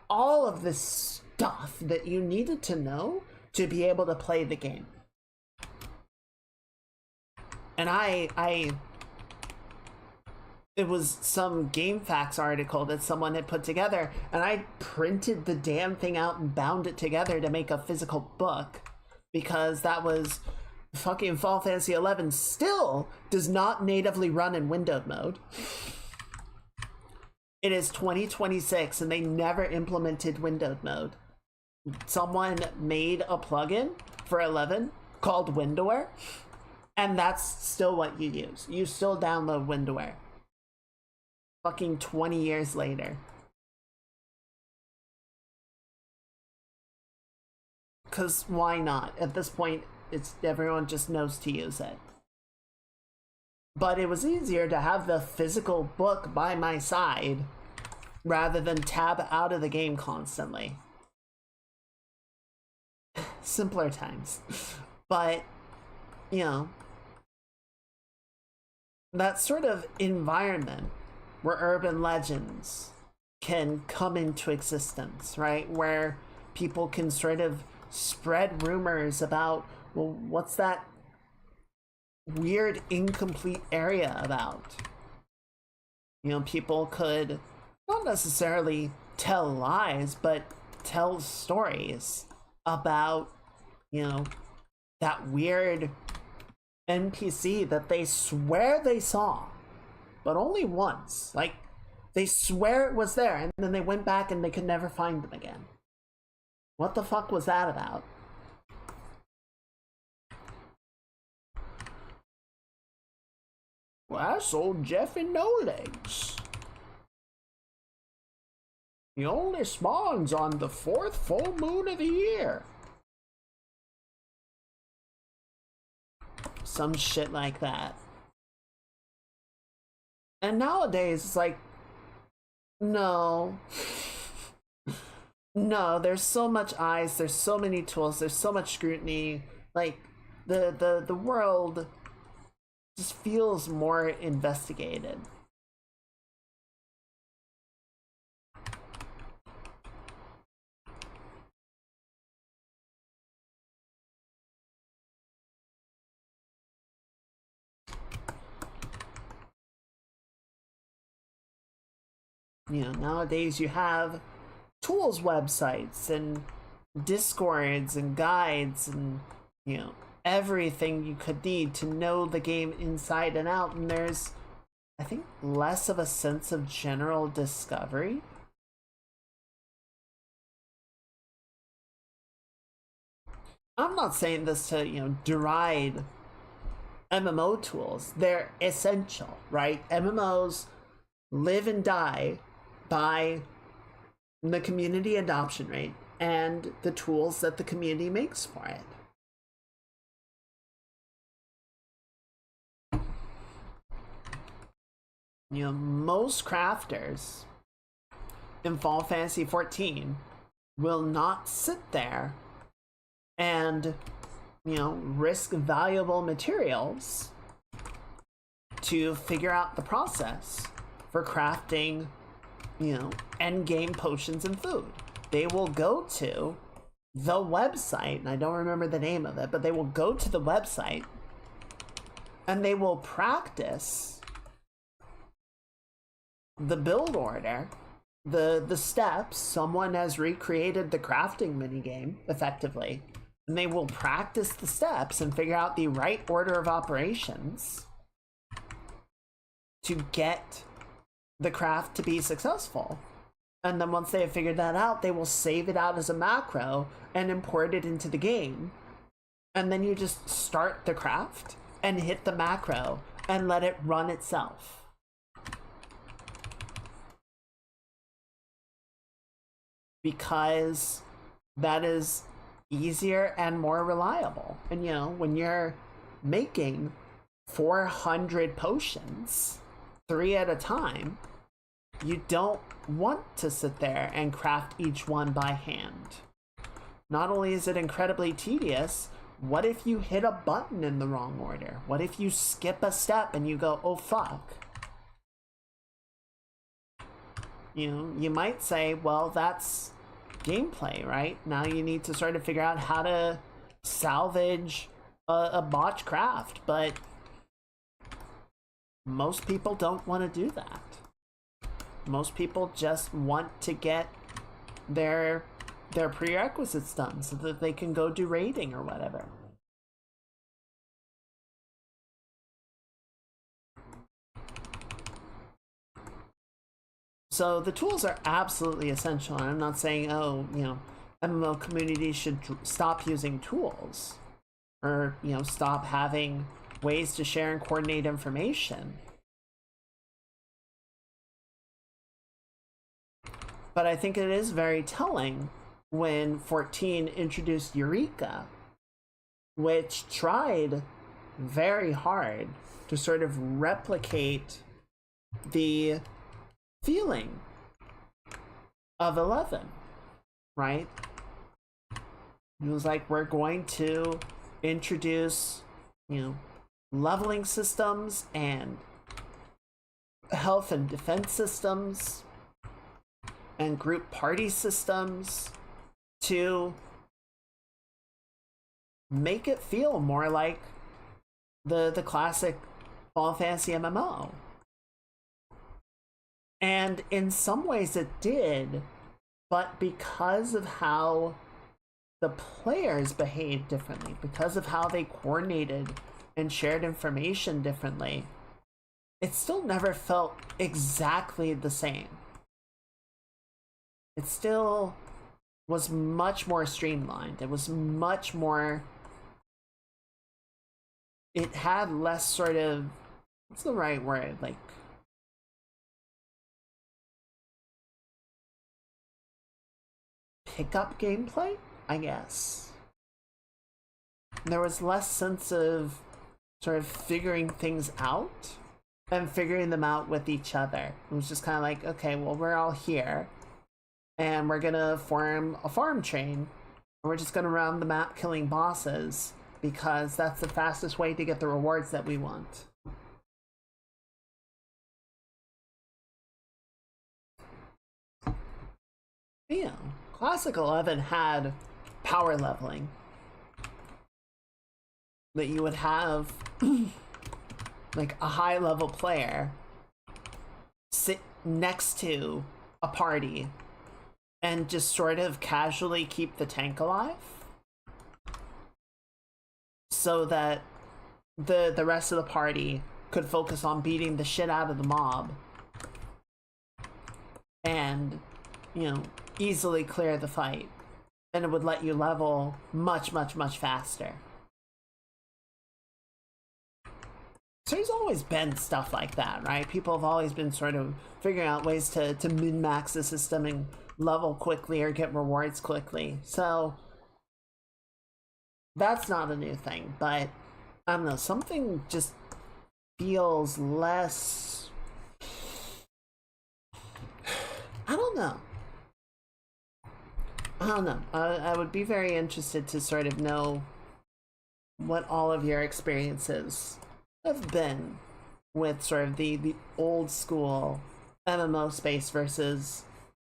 all of this stuff that you needed to know to be able to play the game. And it was some GameFAQs article that someone had put together, and I printed the damn thing out and bound it together to make a physical book, because that was fucking Final Fantasy XI still does not natively run in windowed mode. It is 2026 and they never implemented windowed mode. Someone made a plugin for 11 called Windowware, and that's still what you use. You still download Windowware. fucking 20 years later. Because why not? At this point, it's everyone just knows to use it. But it was easier to have the physical book by my side rather than tab out of the game constantly. Simpler times. But, you know, that sort of environment where urban legends can come into existence, right? Where people can sort of spread rumors about, well, what's that weird incomplete area about? You know, people could not necessarily tell lies, but tell stories about, you know, that weird NPC that they swear they saw, but only once. Like, they swear it was there, and then they went back and they could never find them again. What the fuck was that about? Well, I sold Jeffy no legs. He only spawns on the 4th full moon of the year. Some shit like that. And nowadays, it's like, no. No, there's so much eyes, there's so many tools, there's so much scrutiny. Like, the world just feels more investigated. You know, nowadays you have tools websites and discords and guides and, you know, everything you could need to know the game inside and out, and there's, I think, less of a sense of general discovery. I'm not saying this to, you know, deride MMO tools. They're essential, right? MMOs live and die by the community adoption rate and the tools that the community makes for it. You know, most crafters in Final Fantasy XIV will not sit there and, you know, risk valuable materials to figure out the process for crafting, you know, end game potions and food. They will go to the website, and I don't remember the name of it, but they will go to the website and they will practice the build order, the steps. Someone has recreated the crafting minigame effectively, and they will practice the steps and figure out the right order of operations to get the craft to be successful. And then once they have figured that out, they will save it out as a macro and import it into the game. And then you just start the craft and hit the macro and let it run itself. Because that is easier and more reliable. And, you know, when you're making 400 potions, 3 at a time, you don't want to sit there and craft each one by hand. Not only is it incredibly tedious, what if you hit a button in the wrong order? What if you skip a step and you go, oh fuck? You know, you might say, well, that's gameplay, right? Now you need to sort of figure out how to salvage a botch craft, but most people don't want to do that. Most people just want to get their prerequisites done so that they can go do raiding or whatever. So the tools are absolutely essential, and I'm not saying, oh, you know, MMO communities should stop using tools or, you know, stop having ways to share and coordinate information. But I think it is very telling when 14 introduced Eureka, which tried very hard to sort of replicate the feeling of 11, right? It was like, we're going to introduce, leveling systems and health and defense systems and group party systems to make it feel more like the classic Final Fantasy MMO. And in some ways it did, but because of how the players behaved differently, because of how they coordinated and shared information differently, it still never felt exactly the same. It still was much more streamlined. It was much more... It had less sort of... What's the right word? Like... pickup gameplay, I guess. There was less sense of sort of figuring things out and figuring them out with each other. It was just kind of like, okay, well, we're all here and we're gonna form a farm chain and we're just gonna round the map killing bosses because that's the fastest way to get the rewards that we want. Yeah, Classic 11 had power leveling. That you would have like a high level player sit next to a party and just sort of casually keep the tank alive so that the rest of the party could focus on beating the shit out of the mob and, easily clear the fight. And it would let you level much, much, much faster. So there's always been stuff like that, right? People have always been sort of figuring out ways to min-max the system and level quickly or get rewards quickly. So that's not a new thing, but I don't know, something just feels less... I don't know. I would be very interested to sort of know what all of your experiences have been with sort of the old school MMO space versus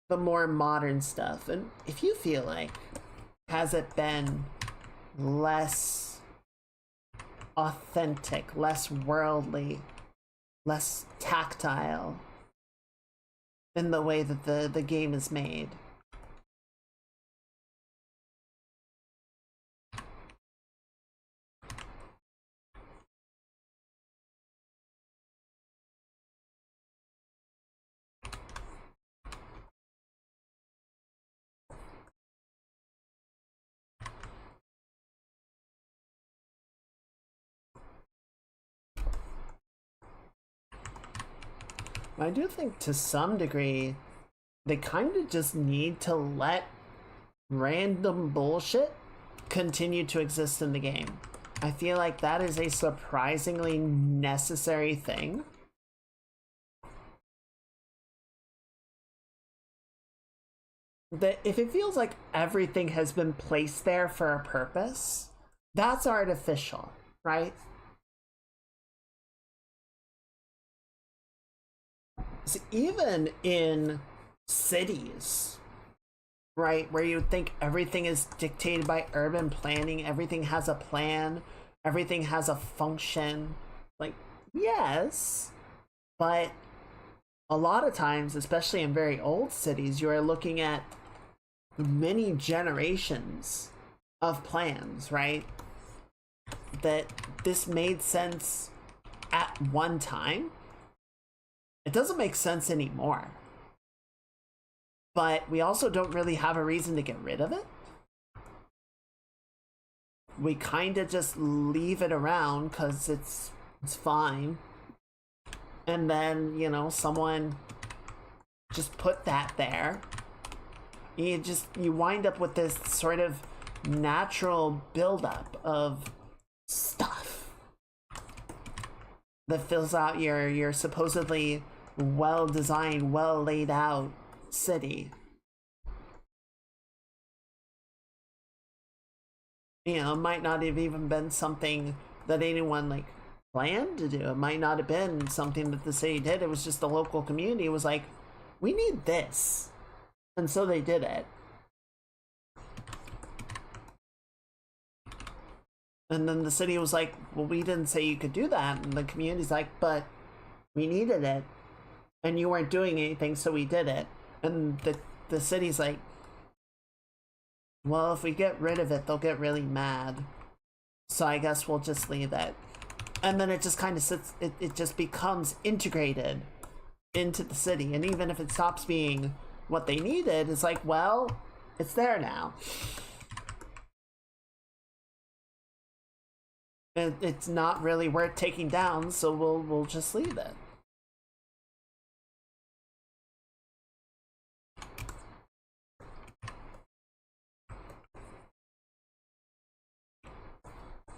the more modern stuff. And if you feel like, has it been less authentic, less worldly, less tactile in the way that the game is made? I do think to some degree they kind of just need to let random bullshit continue to exist in the game. I feel like that is a surprisingly necessary thing. That if it feels like everything has been placed there for a purpose, that's artificial, right? So even in cities, right, where you would think everything is dictated by urban planning, everything has a plan, everything has a function, like, yes, but a lot of times, especially in very old cities, you are looking at many generations of plans, right? That this made sense at one time. It doesn't make sense anymore. But we also don't really have a reason to get rid of it. We kind of just leave it around because it's fine. And then, someone just put that there you wind up with this sort of natural buildup of stuff that fills out your supposedly well designed, well laid out city. You know, it might not have even been something that anyone like planned to do. It might not have been something that the city did. It was just the local community was like, we need this. And so they did it. And then the city was like, well, we didn't say you could do that. And the community's like, but we needed it. And you weren't doing anything, so we did it. And the city's like, well, if we get rid of it, they'll get really mad. So I guess we'll just leave it. And then it just kind of sits, it just becomes integrated into the city. And even if it stops being what they needed, it's like, well, it's there now. It's not really worth taking down, so we'll just leave it.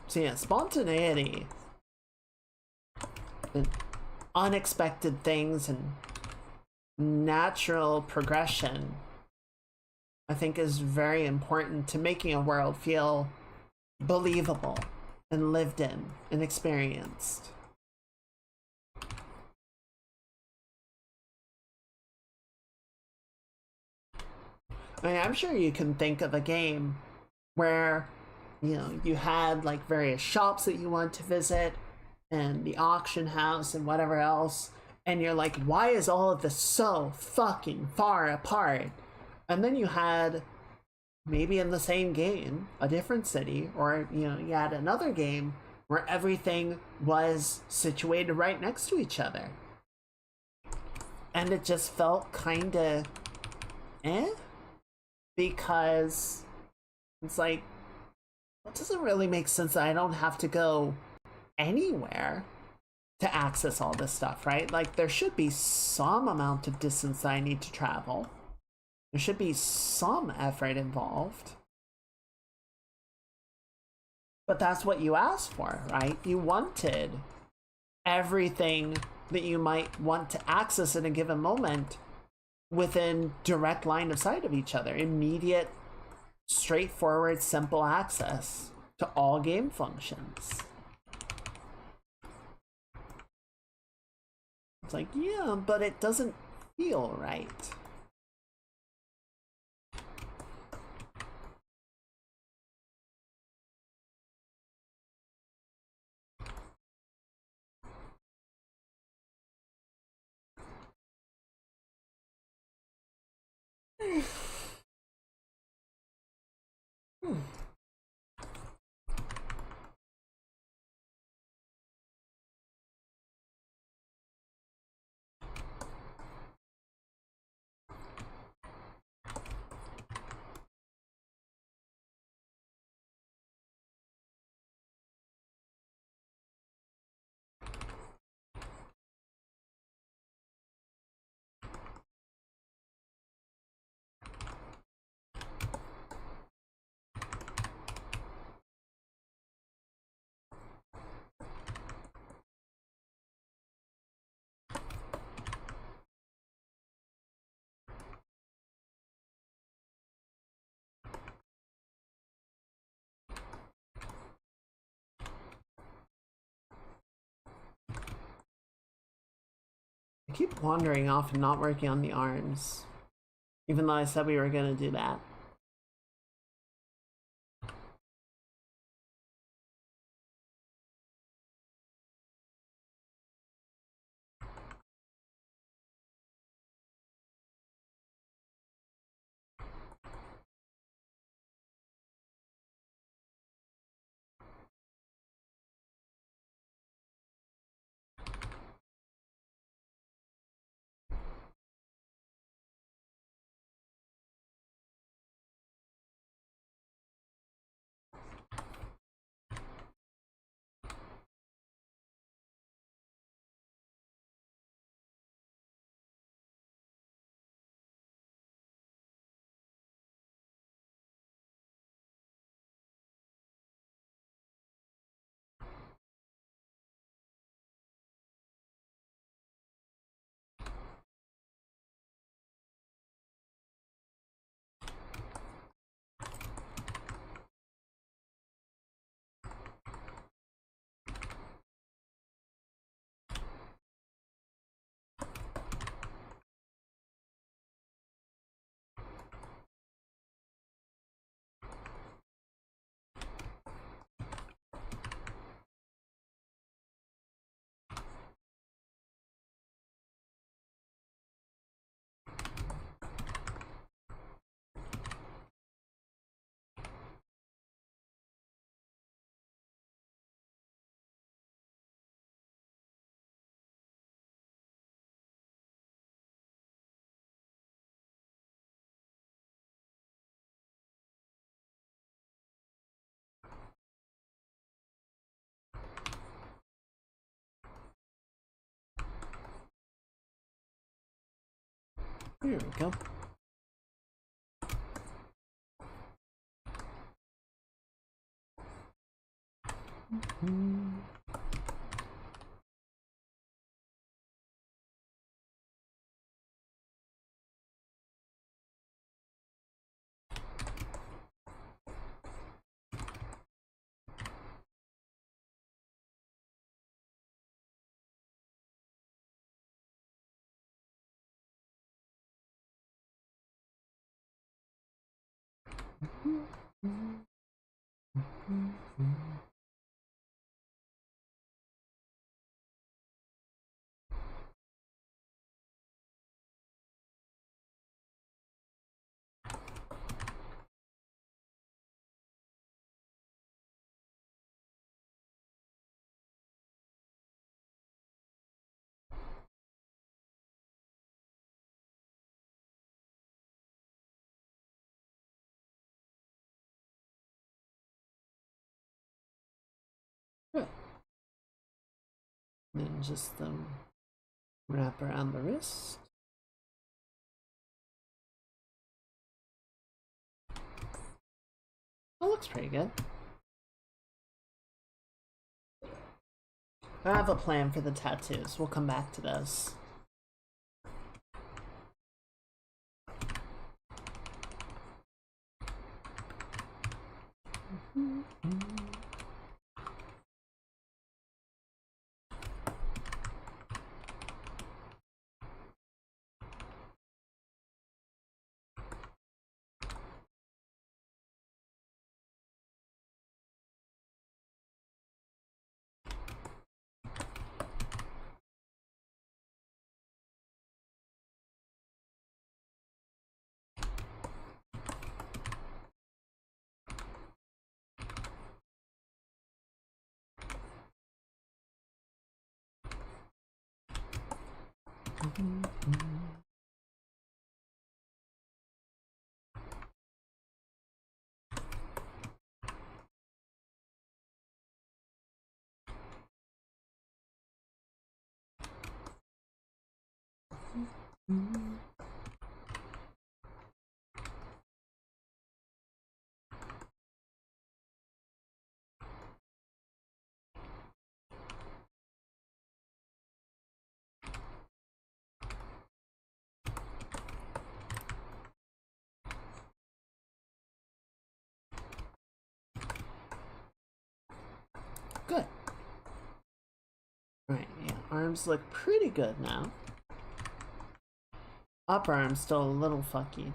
So yeah, spontaneity and unexpected things and natural progression, I think, is very important to making a world feel believable and lived in and experienced. I mean, I'm sure you can think of a game where, you know, you had like various shops that you want to visit and the auction house and whatever else, and you're like, why is all of this so fucking far apart? And then you had, maybe in the same game, a different city, or you know, you had another game where everything was situated right next to each other. And it just felt kind of eh, because it's like, it doesn't really make sense that I don't have to go anywhere to access all this stuff, right? Like, there should be some amount of distance that I need to travel. There should be some effort involved. But that's what you asked for, right? You wanted everything that you might want to access in a given moment within direct line of sight of each other. Immediate, straightforward, simple access to all game functions. It's like, yeah, but it doesn't feel right. I keep wandering off and not working on the arms, even though I said we were going to do that. Here we go. Good. Then just wrap around the wrist. That looks pretty good. I have a plan for the tattoos. We'll come back to those. Good. Right, yeah, arms look pretty good now. Upper arm's still a little fucky.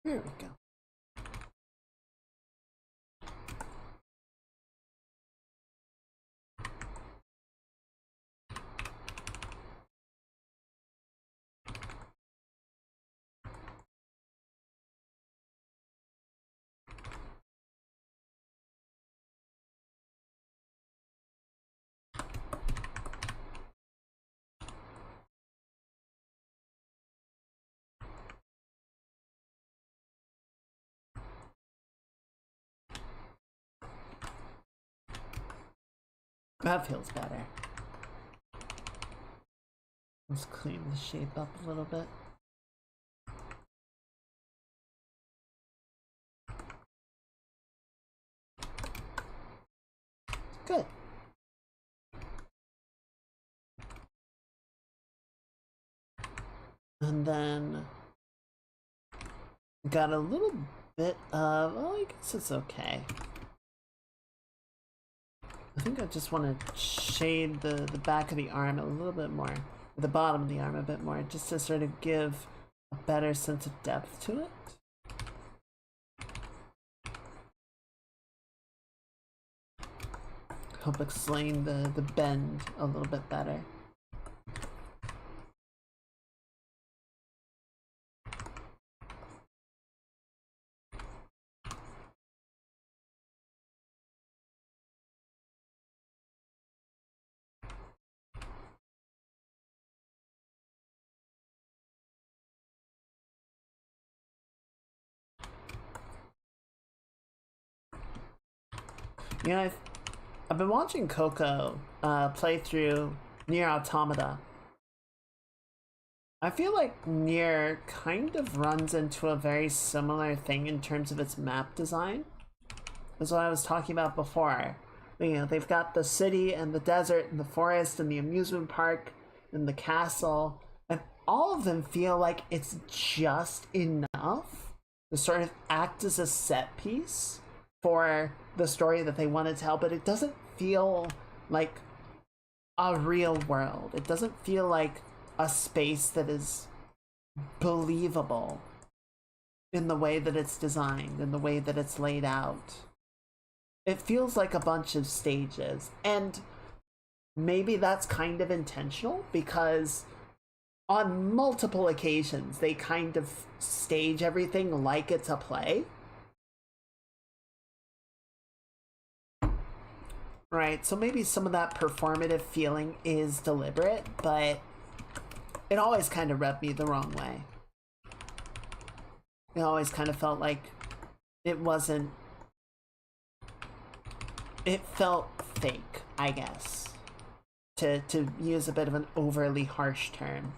There we go. That feels better. Let's clean the shape up a little bit. Good. And then got a little bit of, well, I guess it's okay. I think I just want to shade the back of the arm a little bit more, the bottom of the arm a bit more, just to sort of give a better sense of depth to it. Help explain the bend a little bit better. You know, I've been watching Coco play through Nier Automata. I feel like Nier kind of runs into a very similar thing in terms of its map design. That's what I was talking about before. You know, they've got the city and the desert and the forest and the amusement park and the castle, and all of them feel like it's just enough to sort of act as a set piece for the story that they wanted to tell, but it doesn't feel like a real world. It doesn't feel like a space that is believable in the way that it's designed, in the way that it's laid out. It feels like a bunch of stages, and maybe that's kind of intentional because on multiple occasions they kind of stage everything like it's a play. Right, so maybe some of that performative feeling is deliberate, but it always kind of rubbed me the wrong way. It always kind of felt like it wasn't. It felt fake, I guess, to use a bit of an overly harsh term.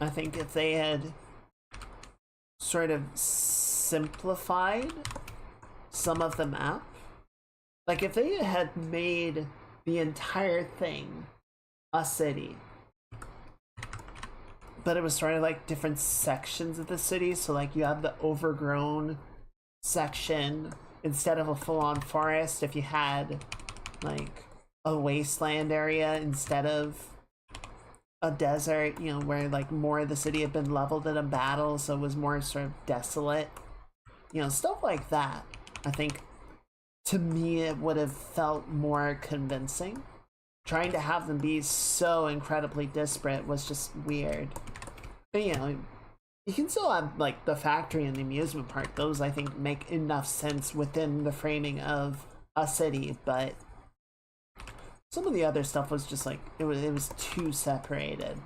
I think if they had sort of simplified some of the map, like if they had made the entire thing a city, but it was sort of like different sections of the city, so like you have the overgrown section instead of a full-on forest, if you had like a wasteland area instead of a desert, you know, where like more of the city had been leveled in a battle, so it was more sort of desolate, you know, stuff like that. I think to me it would have felt more convincing. Trying to have them be so incredibly disparate was just weird. But you know, you can still have like the factory and the amusement park. Those I think make enough sense within the framing of a city, but some of the other stuff was just like it was too separated.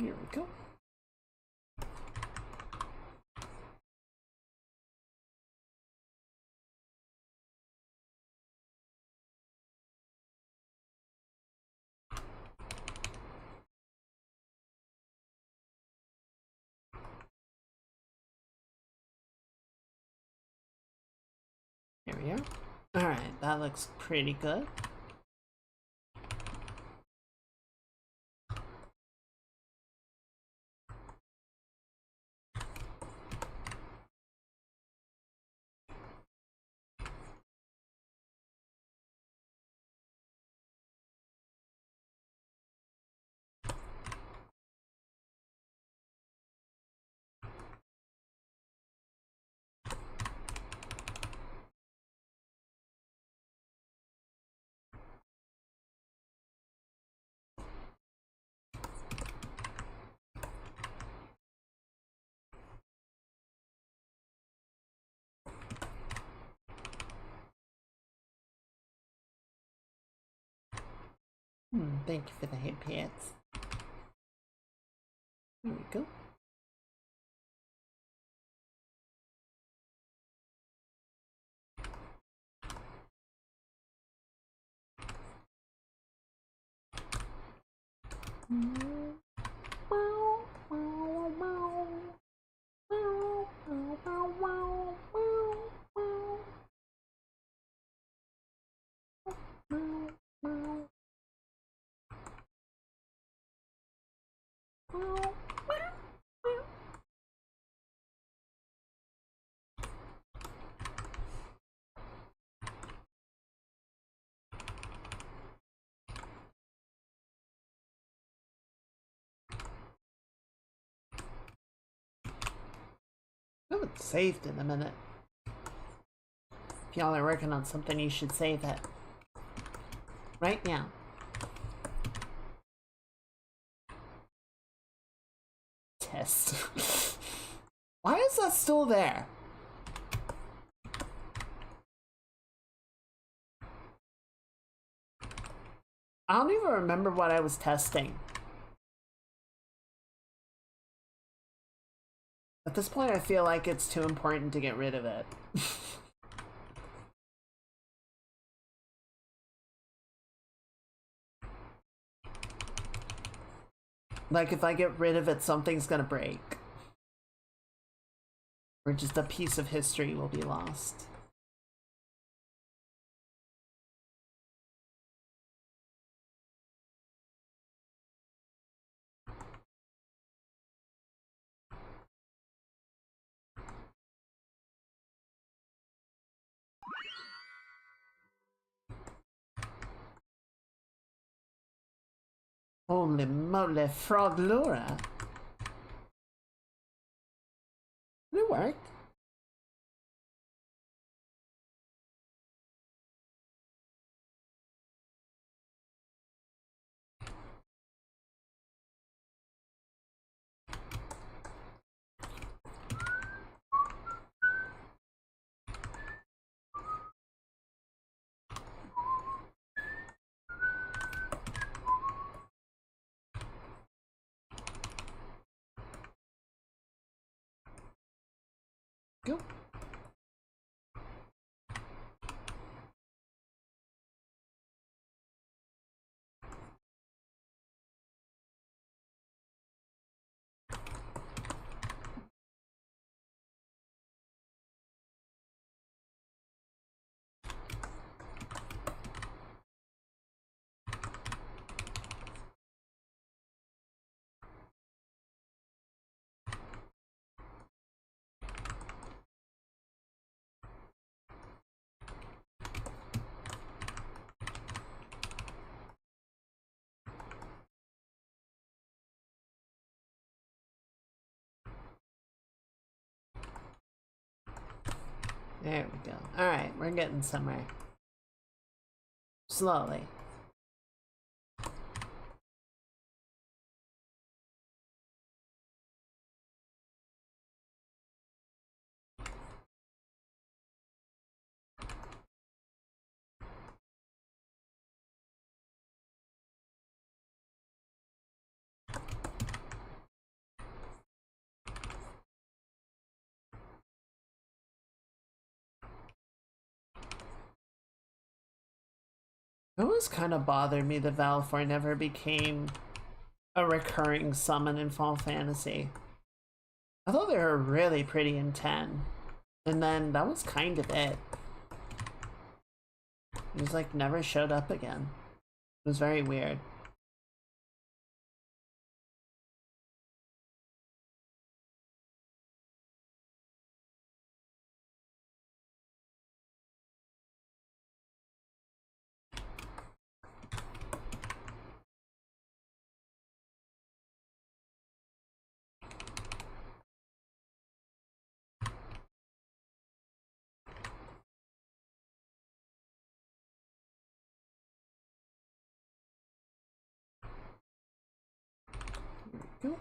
Here we go. Here we are. Alright, that looks pretty good. Thank you for the hit pits. Here we go. I haven't saved in a minute. If y'all are working on something, you should save it. Right now. Test. Why is that still there? I don't even remember what I was testing. At this point, I feel like it's too important to get rid of it. Like, if I get rid of it, something's gonna break. Or just a piece of history will be lost. Holy moly, frog Laura. Did it work? Go. There we go. Alright, we're getting somewhere. Slowly. It always kind of bothered me that Valefor never became a recurring summon in Final Fantasy. I thought they were really pretty in 10. And then that was kind of it. He was like never showed up again. It was very weird. Cool.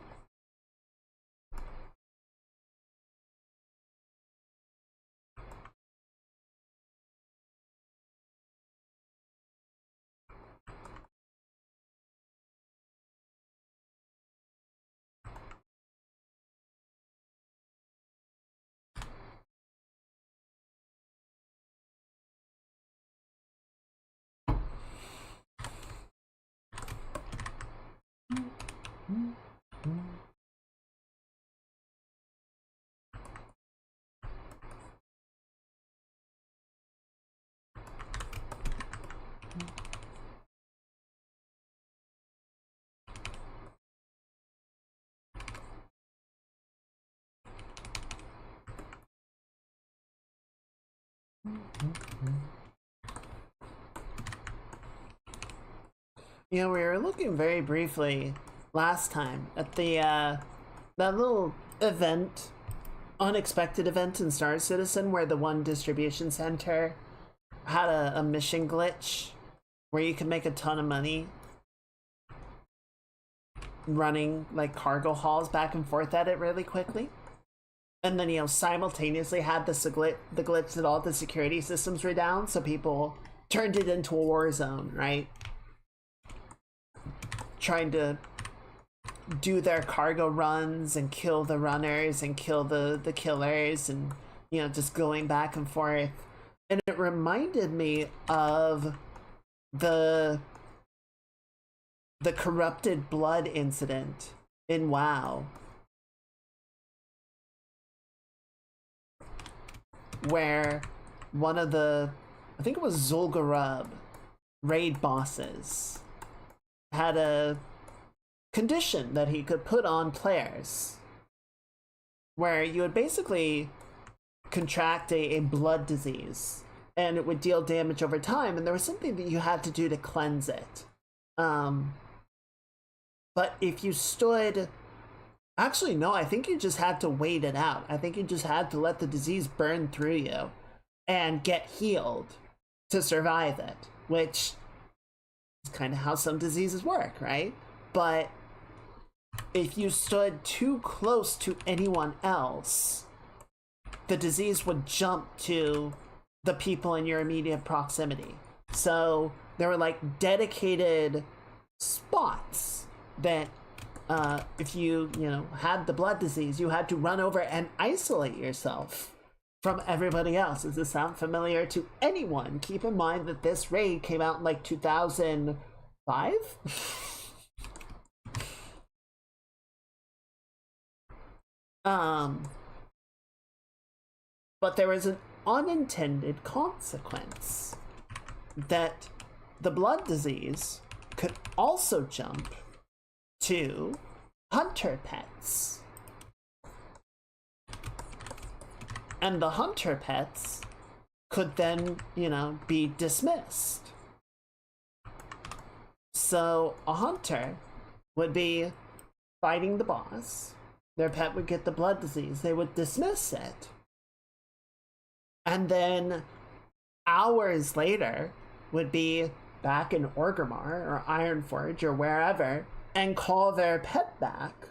You know, we were looking very briefly last time at the that little event, unexpected event in Star Citizen where the one distribution center had a mission glitch where you could make a ton of money running like cargo hauls back and forth at it really quickly. And then, you know, simultaneously had the glitch that all the security systems were down, so people turned it into a war zone, right? Trying to do their cargo runs and kill the runners and kill the killers, and, you know, just going back and forth. And it reminded me of the corrupted blood incident in WoW, where one of the, I think it was Zul'Gurub raid bosses had a condition that he could put on players where you would basically contract a blood disease and it would deal damage over time, and there was something that you had to do to cleanse it. But if you stood, actually no, I think you just had to wait it out. I think you just had to let the disease burn through you and get healed to survive it, which is kind of how some diseases work, right? But if you stood too close to anyone else, the disease would jump to the people in your immediate proximity. So there were like dedicated spots that if you had the blood disease, you had to run over and isolate yourself from everybody else. Does this sound familiar to anyone? Keep in mind that this raid came out in like 2005. But there was an unintended consequence that the blood disease could also jump to hunter pets. And the hunter pets could then, be dismissed. So a hunter would be fighting the boss. Their pet would get the blood disease. They would dismiss it. And then hours later would be back in Orgrimmar or Ironforge or wherever and call their pet back.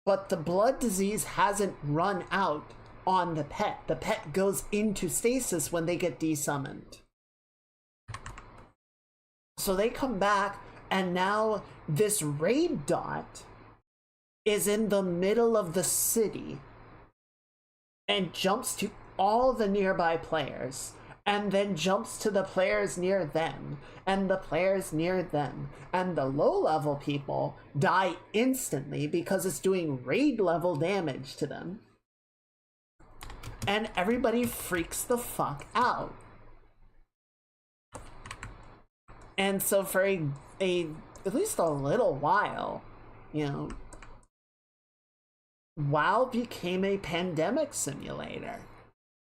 But the blood disease hasn't run out on the pet. The pet goes into stasis when they get desummoned. So they come back, and now this raid dot is in the middle of the city and jumps to all the nearby players and then jumps to the players near them, and the players near them, and the low-level people die instantly because it's doing raid-level damage to them. And everybody freaks the fuck out. And so for at least a little while, you know, WoW became a pandemic simulator.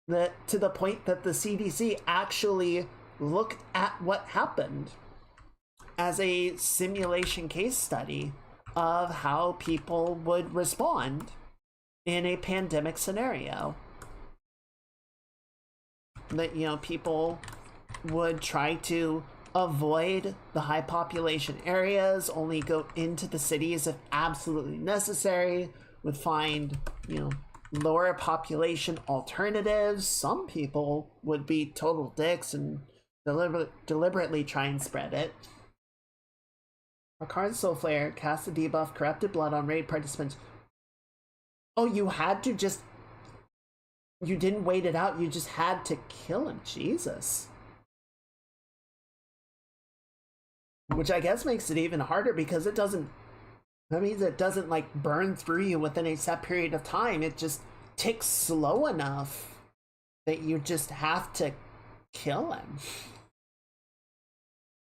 To the point that the CDC actually looked at what happened as a simulation case study of how people would respond in a pandemic scenario. That, you know, people would try to avoid the high population areas, only go into the cities if absolutely necessary, would find, you know, lower population alternatives. Some people would be total dicks and deliberately try and spread it. A card Soul Flare cast a debuff, corrupted blood on raid participants. Oh, you had to just... You didn't wait it out, you just had to kill him. Jesus. Which I guess makes it even harder because it doesn't... That means it doesn't, like, burn through you within a set period of time. It just ticks slow enough that you just have to kill him.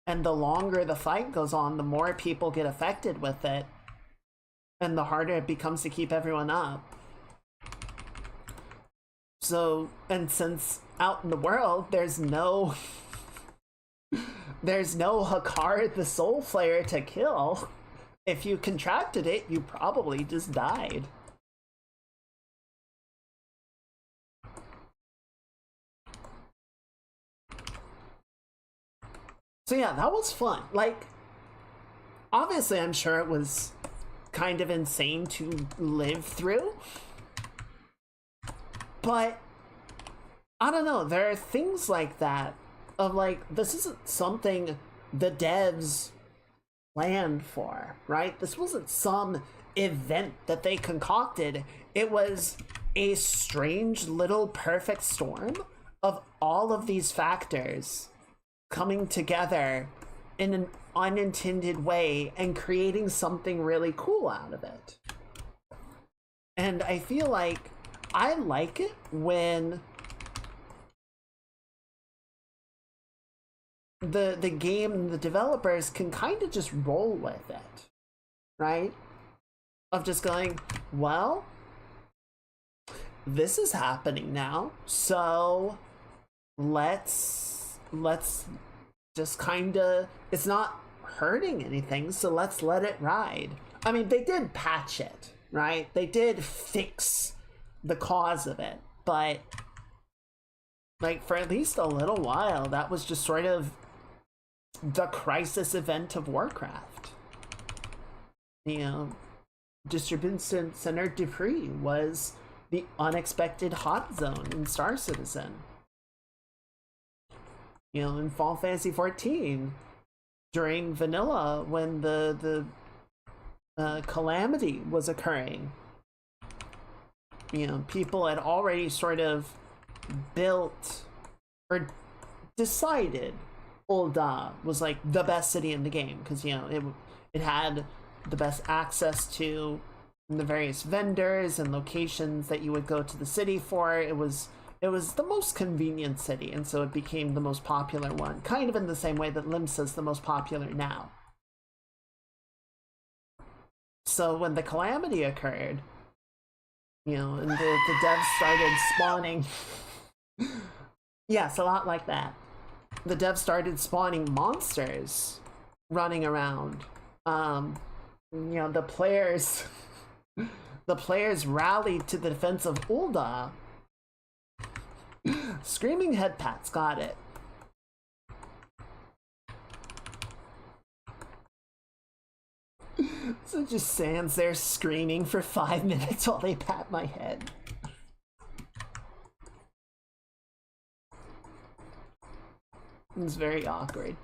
And the longer the fight goes on, the more people get affected with it, and the harder it becomes to keep everyone up. So, and since out in the world, there's no Hakar the Soul Flare to kill, if you contracted it, you probably just died. So yeah, that was fun. Like, obviously I'm sure it was kind of insane to live through, but I don't know, there are things like that of like, this isn't something the devs planned for, right? This wasn't some event that they concocted. It was a strange little perfect storm of all of these factors coming together in an unintended way and creating something really cool out of it. And I feel like I like it when the game and the developers can kind of just roll with it, right? Of just going, well, this is happening now, so let's just kind of, it's not hurting anything, so let's let it ride. I mean, they did patch it, right? They did fix the cause of it, but like for at least a little while, that was just sort of the crisis event of Warcraft. You know, Distribution Center Dupree was the unexpected hot zone in Star Citizen. You know, in Final Fantasy XIV, during vanilla, when the calamity was occurring, you know, people had already sort of built or decided Ul'dah was like the best city in the game because, you know, it had the best access to the various vendors and locations that you would go to the city for. It was the most convenient city, and so it became the most popular one, kind of in the same way that Limsa's the most popular now. So when the calamity occurred, you know, and the devs started spawning yes, a lot like that. The devs started spawning monsters running around. You know, the players rallied to the defense of Ul'dah. Screaming Head Pats got it. So it just stands there screaming for 5 minutes while they pat my head. It's very awkward.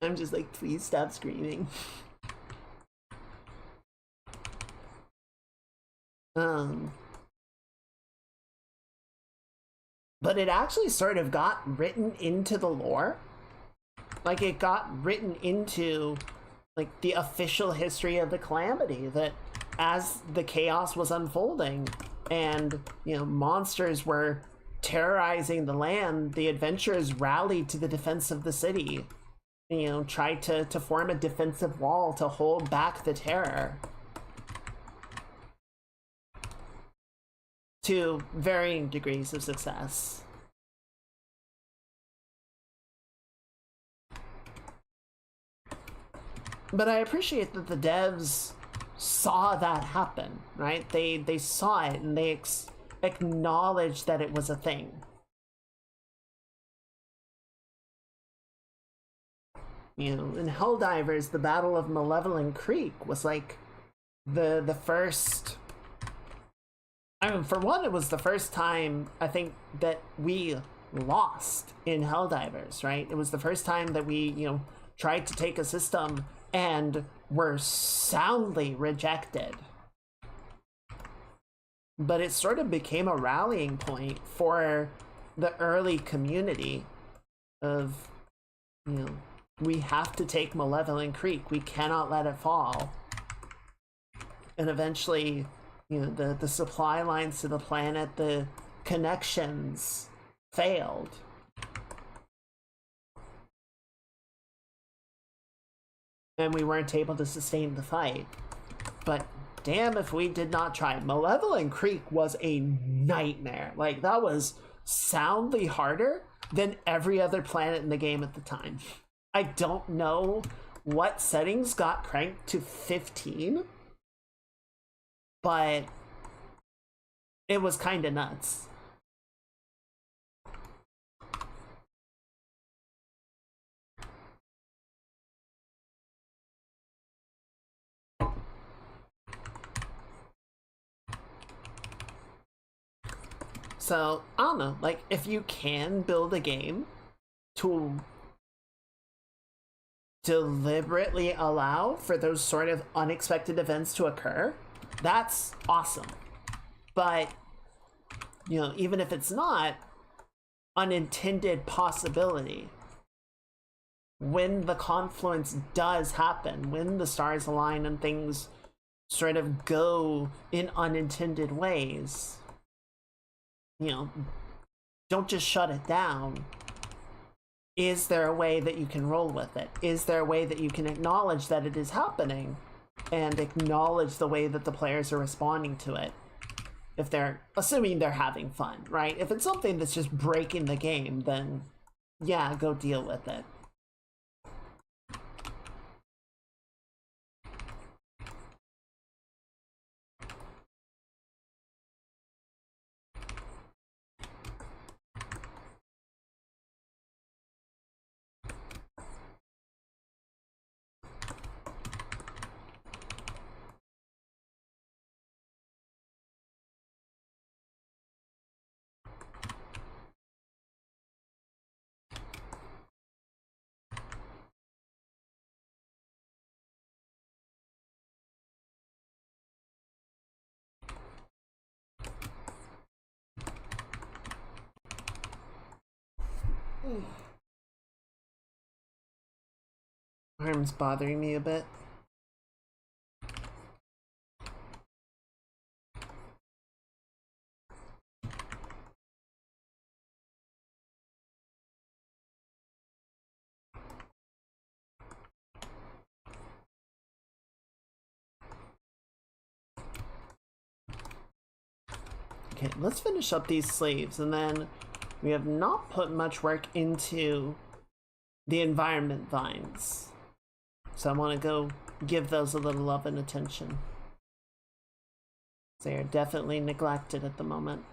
I'm just like, please stop screaming. Um, but it actually sort of got written into the lore. Like, it got written into like the official history of the calamity, that as the chaos was unfolding and monsters were terrorizing the land, the adventurers rallied to the defense of the city, tried to form a defensive wall to hold back the terror, to varying degrees of success. But I appreciate that the devs saw that happen, right? They saw it and they acknowledged that it was a thing. In Helldivers, the Battle of Malevolent Creek was like the first. I mean, for one, it was the first time I think that we lost in Helldivers, right? It was the first time that we, tried to take a system and were soundly rejected. But it sort of became a rallying point for the early community of, we have to take Malevolent Creek. We cannot let it fall. And eventually, the supply lines to the planet, the connections failed. And we weren't able to sustain the fight. But damn if we did not try. Malevolent Creek was a nightmare. Like, that was soundly harder than every other planet in the game at the time. I don't know what settings got cranked to 15, but it was kind of nuts. So, I don't know, like, if you can build a game to deliberately allow for those sort of unexpected events to occur, that's awesome. But, even if it's not, unintended possibility, when the confluence does happen, when the stars align and things sort of go in unintended ways, don't just shut it down. Is there a way that you can roll with it? Is there a way that you can acknowledge that it is happening and acknowledge the way that the players are responding to it? If they're assuming they're having fun, right? If it's something that's just breaking the game, then yeah, go deal with it. Arm's bothering me a bit. Okay, let's finish up these sleeves, and then we have not put much work into the environment vines. So I want to go give those a little love and attention. They are definitely neglected at the moment.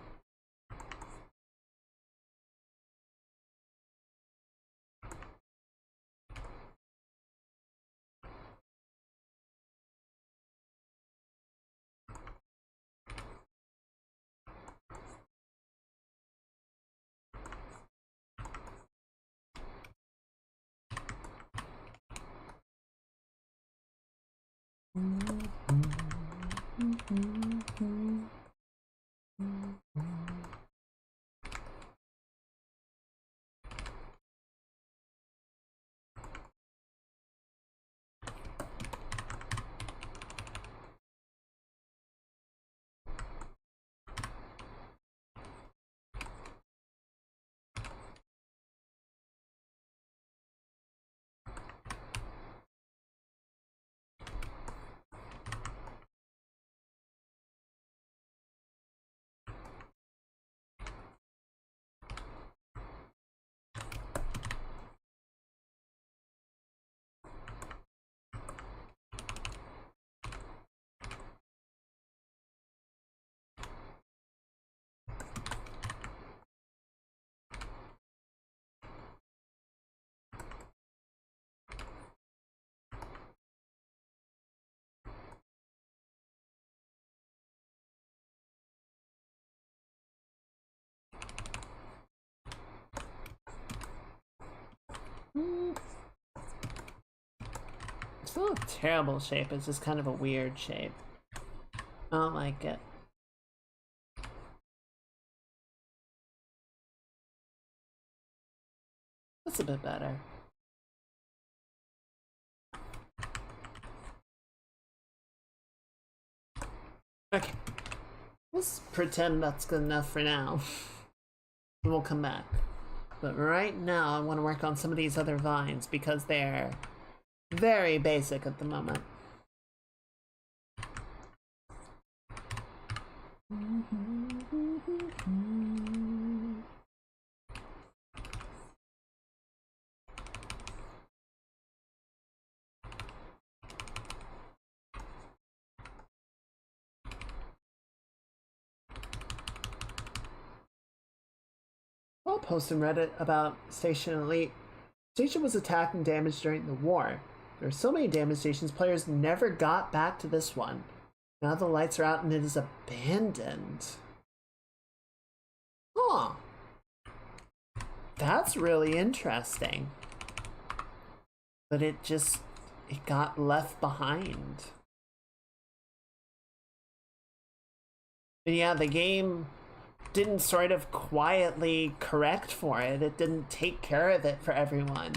It's not a terrible shape, it's just kind of a weird shape. I don't like it. That's a bit better. Okay. Let's pretend that's good enough for now. We'll come back. But right now, I want to work on some of these other vines because they're very basic at the moment. I'll post in Reddit about Station Elite. Station was attacked and damaged during the war. There are so many damaged stations, players never got back to this one. Now the lights are out and it is abandoned. Huh. That's really interesting. But it got left behind. But yeah, the game didn't sort of quietly correct for it. It didn't take care of it for everyone.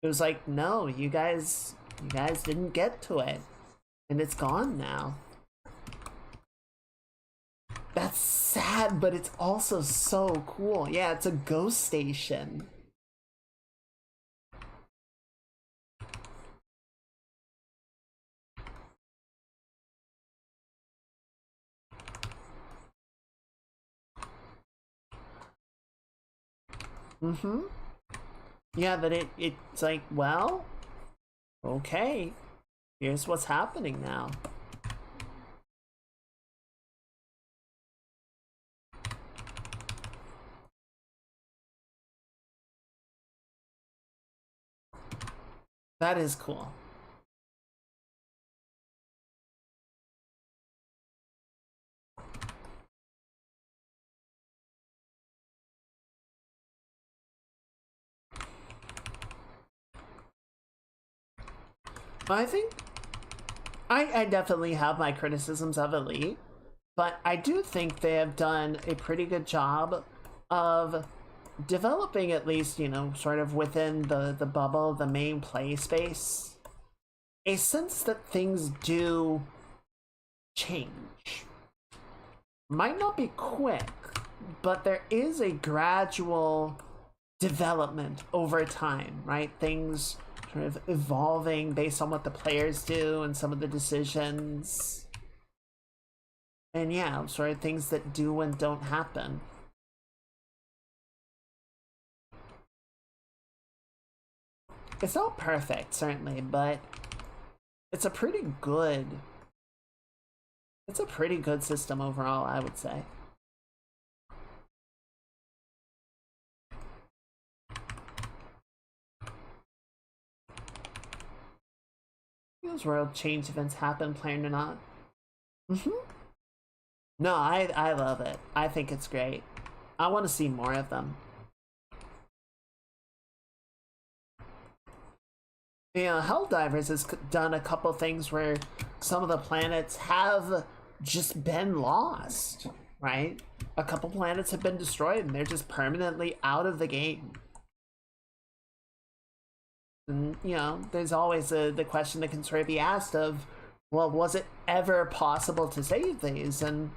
It was like, no, you guys didn't get to it. And it's gone now. That's sad, but it's also so cool. Yeah, it's a ghost station. Mm-hmm. Yeah, but it's like, well, okay. Here's what's happening now. That is cool. I think I definitely have my criticisms of Elite, but I do think they have done a pretty good job of developing, at least, you know, sort of within the bubble, the main play space, a sense that things do change. Might not be quick, but there is a gradual development over time, right? Things sort of evolving based on what the players do and some of the decisions. And yeah, sort of things that do and don't happen. It's not perfect, certainly, but it's a pretty good system overall, I would say. Those world change events happen, planned or not. No, I love it. I think it's great. I want to see more of them. You know, Helldivers has done a couple things where some of the planets have just been lost, right? A couple planets have been destroyed and they're just permanently out of the game. And, you know, there's always the question that can sort of be asked of, well, was it ever possible to save these? And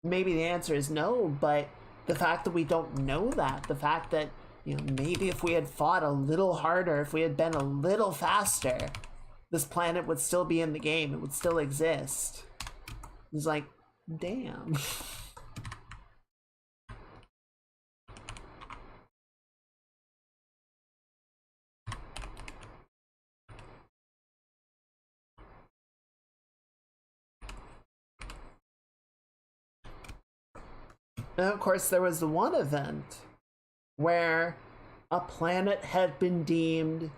maybe the answer is no, but the fact that we don't know that, the fact that, you know, maybe if we had fought a little harder, if we had been a little faster, this planet would still be in the game. It would still exist. It's like, damn. And of course, there was the one event where a planet had been deemed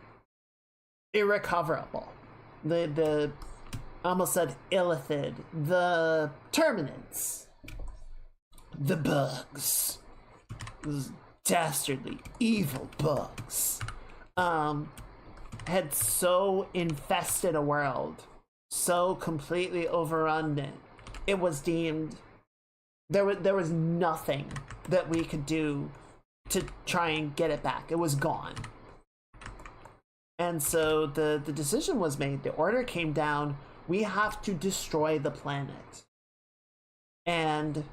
irrecoverable. The I almost said illithid. The Terminants. The bugs. Those dastardly, evil bugs. had so infested a world, so completely overrun it, it was deemed there was nothing that we could do to try and get it back. It was gone. And so the decision was made, the order came down, we have to destroy the planet. And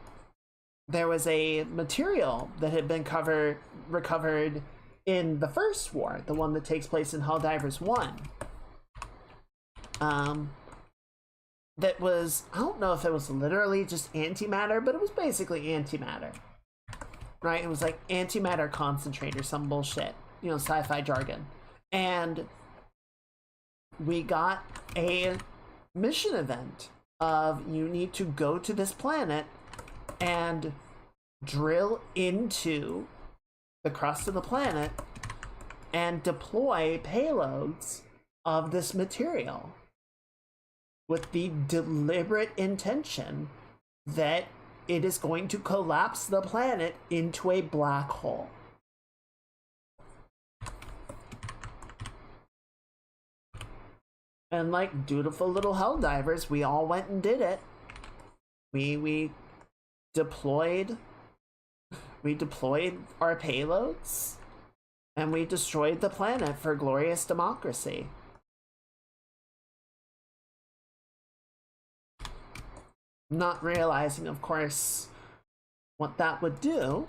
there was a material that had been recovered in the first war, the one that takes place in Helldivers 1. That was, I don't know if it was literally just antimatter, but it was basically antimatter. Right? It was like antimatter concentrate or some bullshit, you know, sci-fi jargon. And we got a mission event of you need to go to this planet and drill into the crust of the planet and deploy payloads of this material with the deliberate intention that it is going to collapse the planet into a black hole. And like dutiful little Helldivers, we all went and did it. We deployed our payloads and we destroyed the planet for glorious democracy. Not realizing, of course, what that would do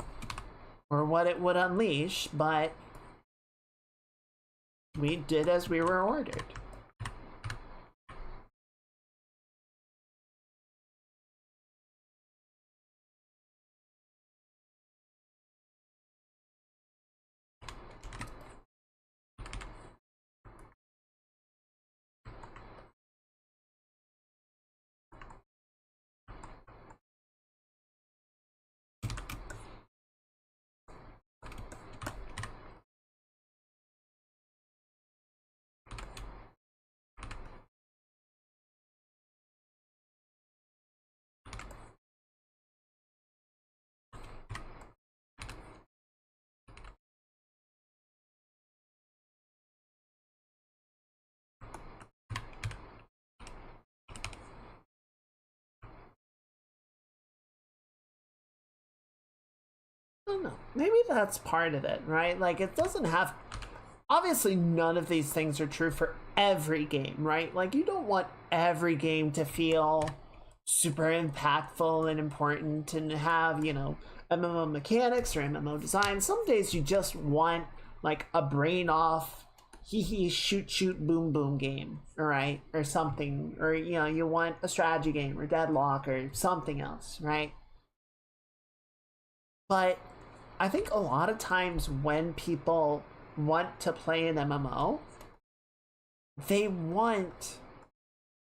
or what it would unleash, but we did as we were ordered. I don't know. Maybe that's part of it, right? Like, it doesn't have. Obviously, none of these things are true for every game, right? Like, you don't want every game to feel super impactful and important and have, you know, MMO mechanics or MMO design. Some days you just want, like, a brain off, hee hee, shoot, shoot, boom, boom game, all right? Or something. Or, you know, you want a strategy game or Deadlock or something else, right? But I think a lot of times when people want to play an MMO, they want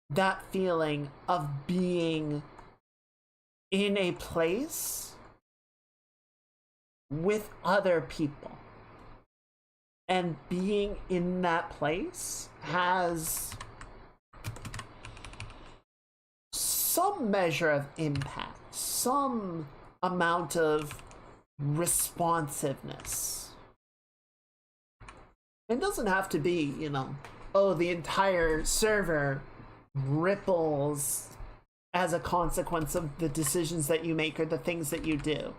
that feeling of being in a place with other people. And being in that place has some measure of impact, some amount of responsiveness. It doesn't have to be, you know, oh, the entire server ripples as a consequence of the decisions that you make or the things that you do.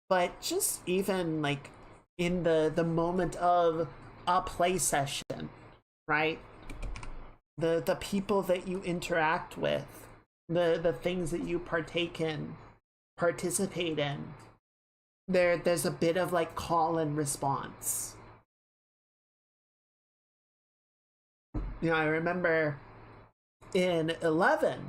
But just even like in the moment of a play session, right? The people that you interact with, the things that you participate in, there's a bit of like call and response. You know, I remember in 11,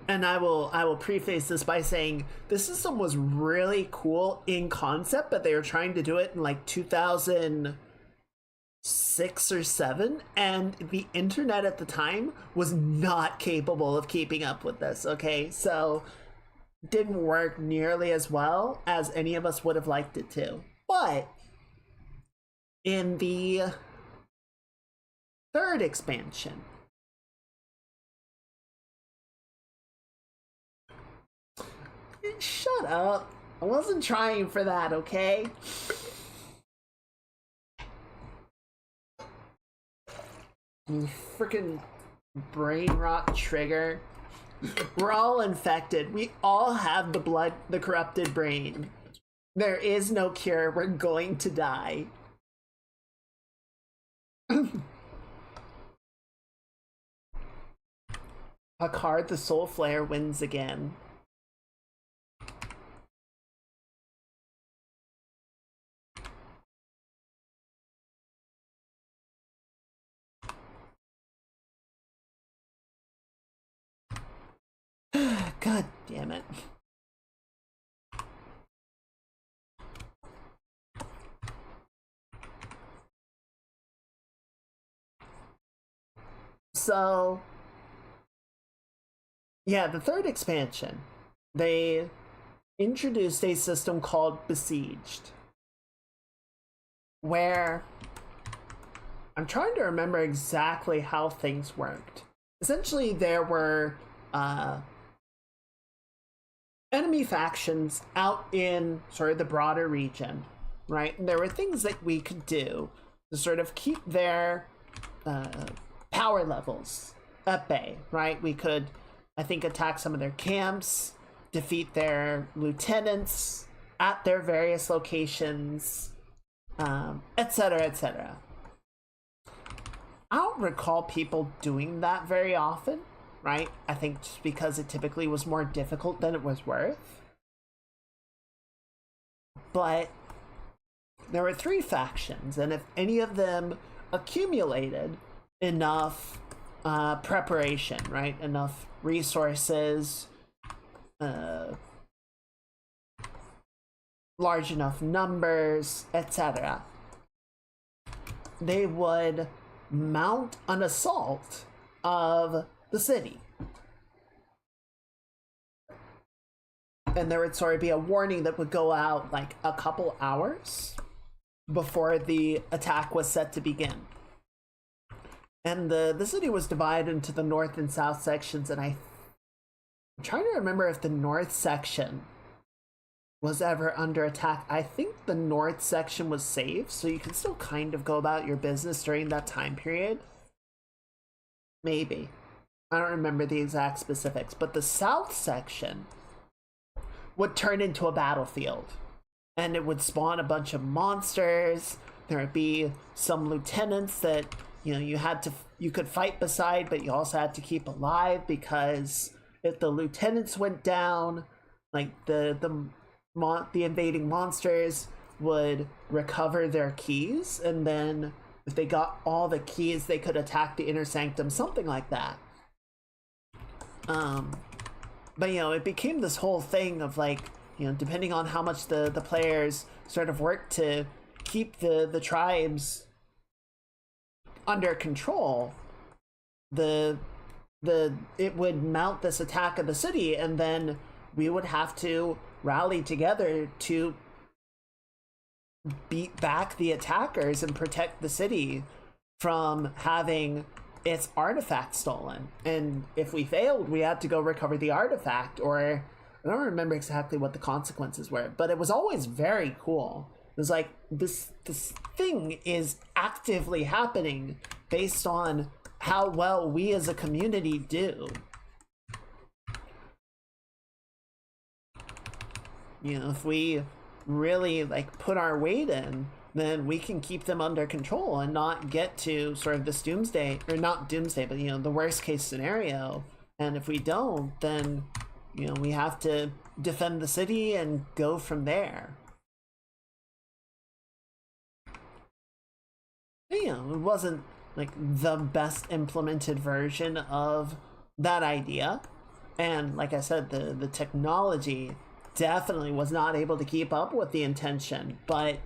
and I will preface this by saying this system was really cool in concept, but they were trying to do it in like 2006 or 7, and the internet at the time was not capable of keeping up with this, okay? So didn't work nearly as well as any of us would have liked it to. But in the third expansion, shut up. I wasn't trying for that, okay? Freaking brain rot trigger. We're all infected. We all have the corrupted brain. There is no cure. We're going to die. Picard the Soul Flare wins again. God damn it. So, yeah, the third expansion, they introduced a system called Besieged, where I'm trying to remember exactly how things worked. Essentially, there were enemy factions out in sort of the broader region, right? And there were things that we could do to sort of keep their power levels at bay, right? We could, I think, attack some of their camps, defeat their lieutenants at their various locations, etc., etc. I don't recall people doing that very often, right? I think just because it typically was more difficult than it was worth. But there were 3 factions, and if any of them accumulated enough preparation, right? Enough resources, large enough numbers, etc., they would mount an assault of the city. And there would sort of be a warning that would go out like a couple hours before the attack was set to begin. And the city was divided into the north and south sections, and I'm trying to remember if the north section was ever under attack. I think the north section was safe, so you can still kind of go about your business during that time period. Maybe. I don't remember the exact specifics, but the south section would turn into a battlefield, and it would spawn a bunch of monsters. There would be some lieutenants that you could fight beside, but you also had to keep alive, because if the lieutenants went down, like the invading monsters would recover their keys, and then if they got all the keys, they could attack the inner sanctum, something like that. But it became this whole thing of like, depending on how much the players sort of worked to keep the tribes under control, it would mount this attack of the city, and then we would have to rally together to beat back the attackers and protect the city from having its artifact stolen. And if we failed, we had to go recover the artifact, or I don't remember exactly what the consequences were, but it was always very cool. It was like this thing is actively happening based on how well we as a community do. If we really like put our weight in, then we can keep them under control and not get to sort of this doomsday, or not doomsday, but the worst case scenario. And if we don't, then we have to defend the city and go from there. It wasn't like the best implemented version of that idea, and like I said, the technology definitely was not able to keep up with the intention. But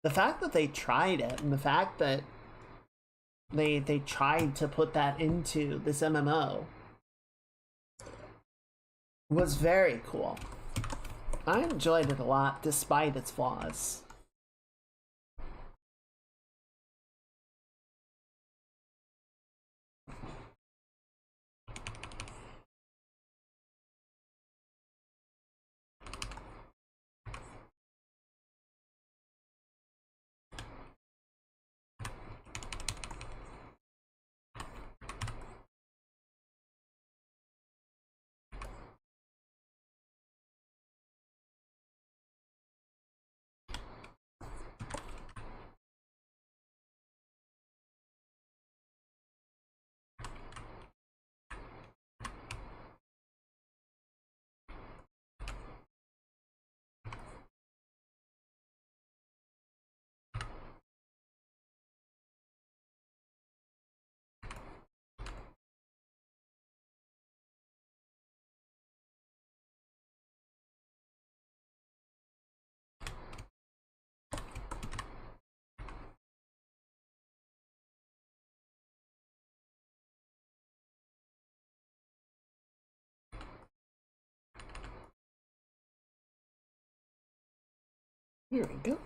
the fact that they tried it, and the fact that they tried to put that into this MMO was very cool. I enjoyed it a lot despite its flaws. Here we go.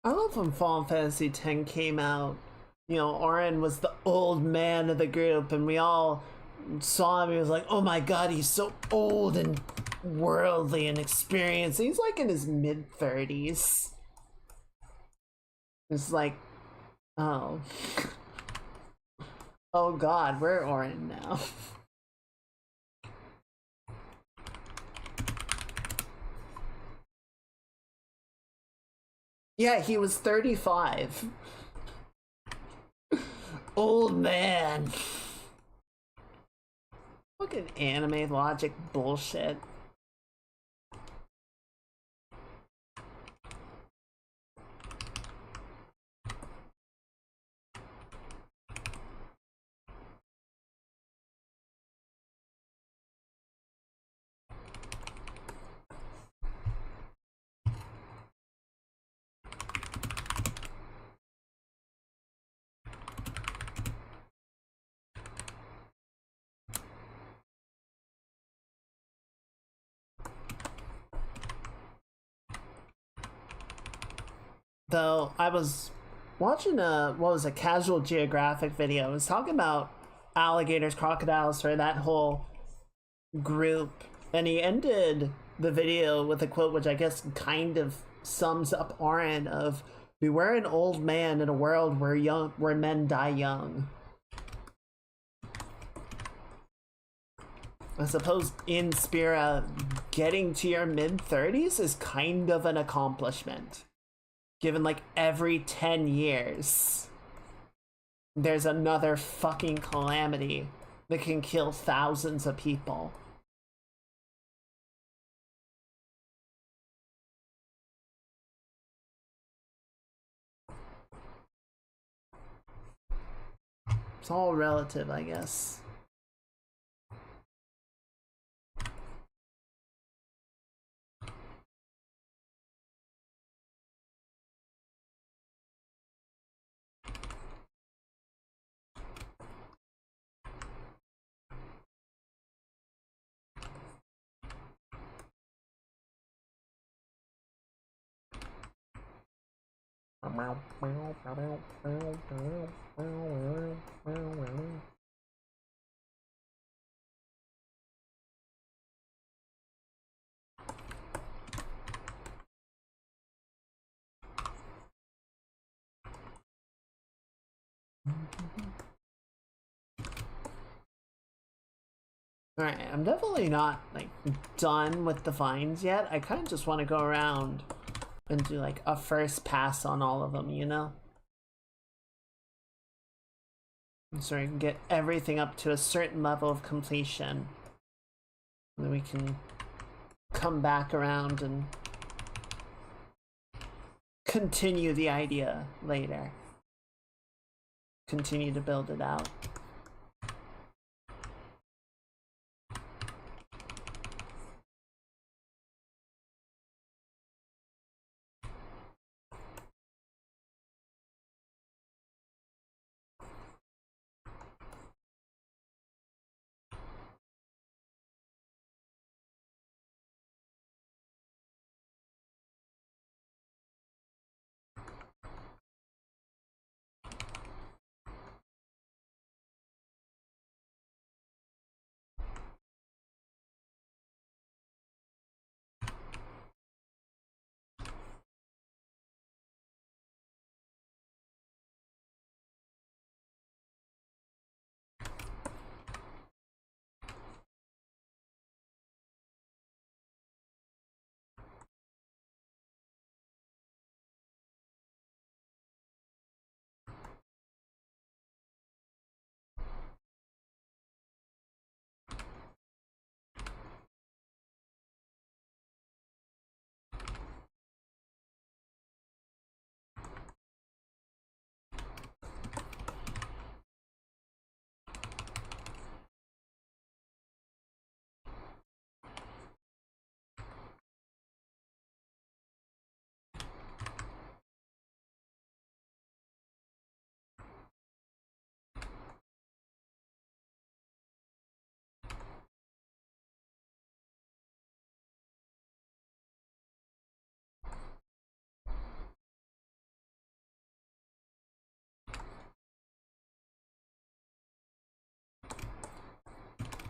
I love when Final Fantasy X came out. You know, Orin was the old man of the group, and we all saw him. He was like, "Oh my god, he's so old and worldly and experienced." He's like in his mid-30s. It's like, oh, oh god, we're Orin now. Yeah, he was 35. Old man. Fucking anime logic bullshit. Though I was watching a casual geographic video. It was talking about alligators, crocodiles, or that whole group, and he ended the video with a quote which I guess kind of sums up Orin of, "We were an old man in a world where men die young." I suppose in Spira, getting to your mid-30s is kind of an accomplishment, given like every 10 years there's another fucking calamity that can kill thousands of people. It's all relative, I guess. Alright, I'm definitely not like done with the finds yet. I kind of just want to go around and do like a first pass on all of them, you know? So I can get everything up to a certain level of completion. And then we can come back around and continue the idea later. Continue to build it out.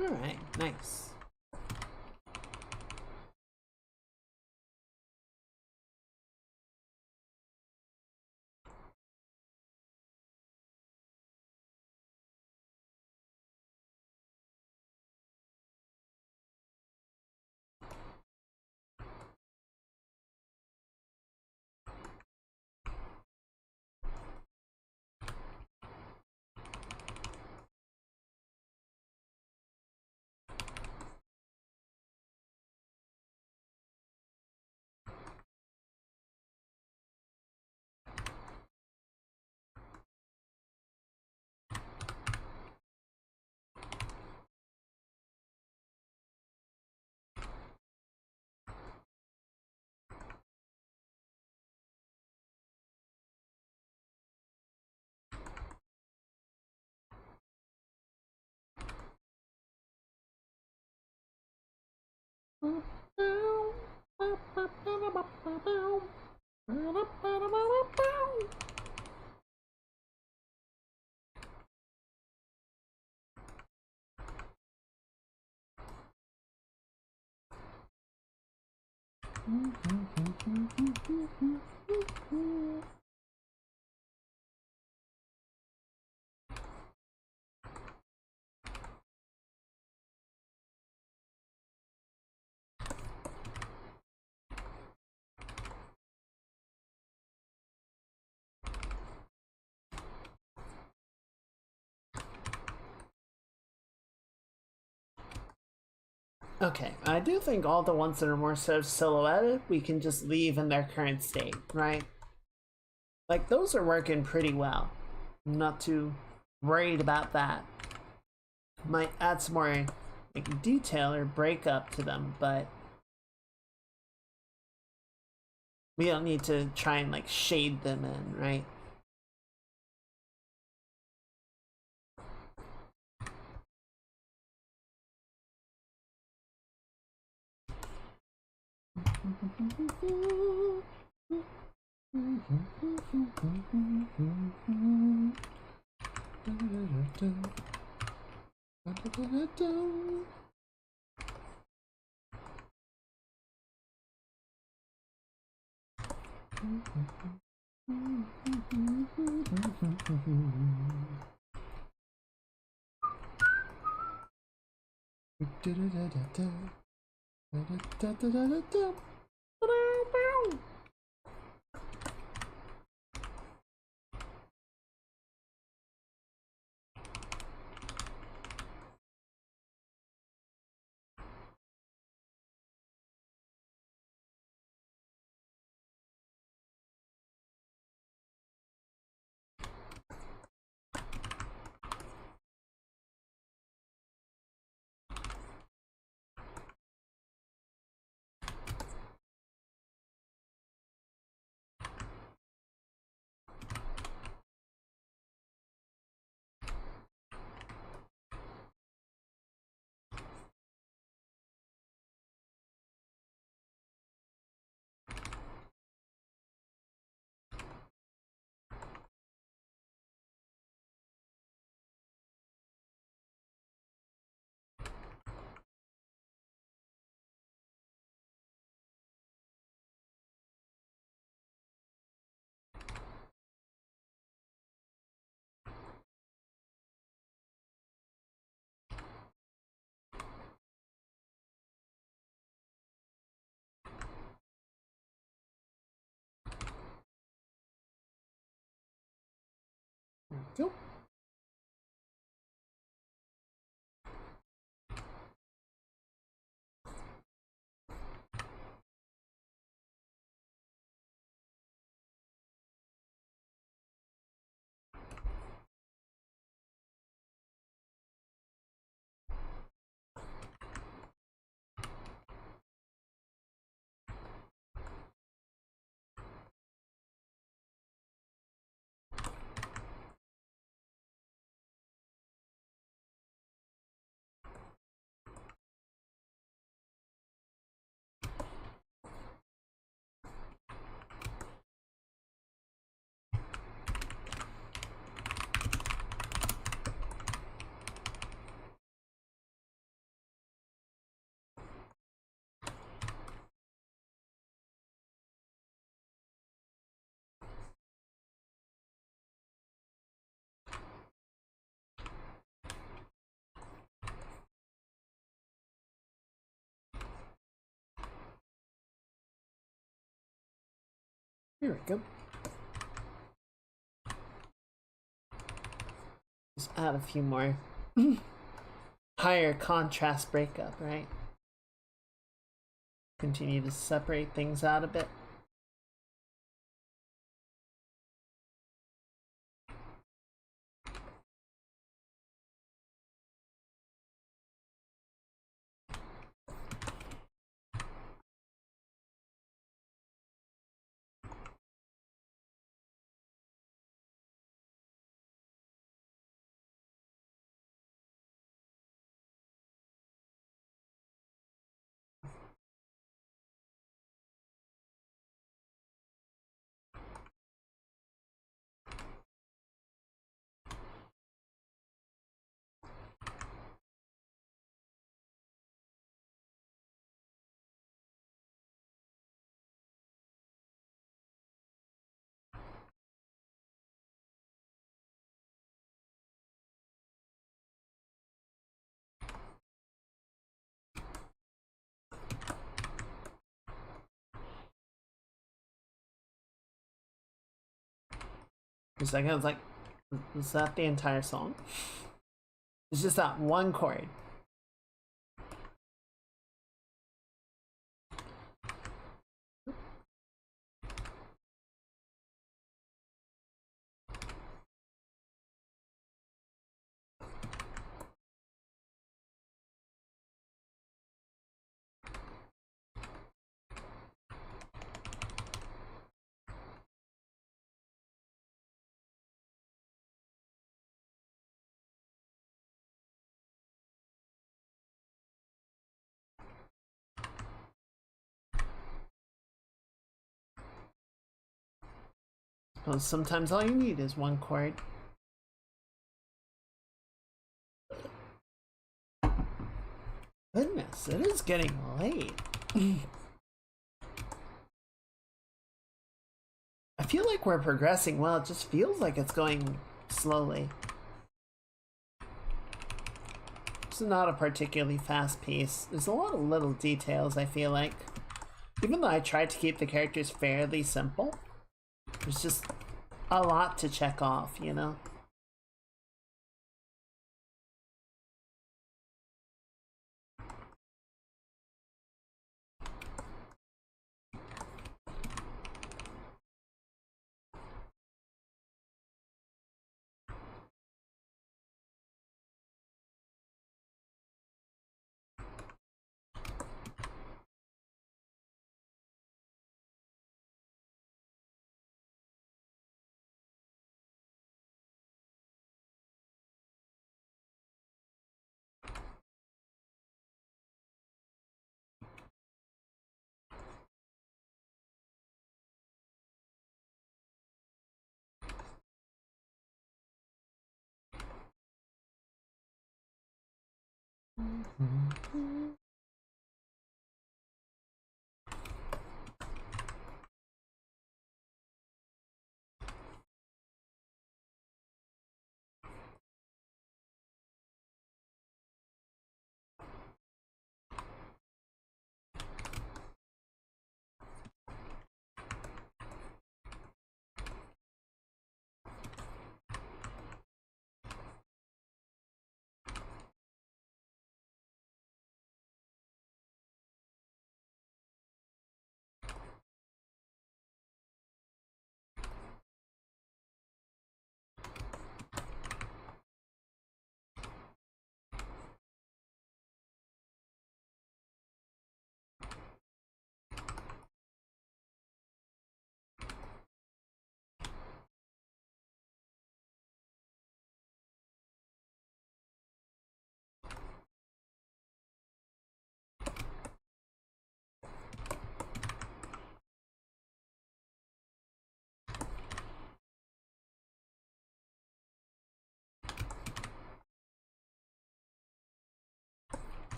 Alright, nice. Okay, I do think all the ones that are more sort of silhouetted, we can just leave in their current state, right? Like, those are working pretty well. I'm not too worried about that. Might add some more like detail or breakup to them, but we don't need to try and like shade them in, right? Here we go. Just add a few more. Higher contrast breakup, right? Continue to separate things out a bit. For a second, I was like, is that the entire song? It's just that one chord. Well, sometimes all you need is one chord. Goodness, it is getting late. I feel like we're progressing well, it just feels like it's going slowly. It's not a particularly fast piece. There's a lot of little details, I feel like. Even though I tried to keep the characters fairly simple, there's just a lot to check off, you know?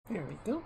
There we go.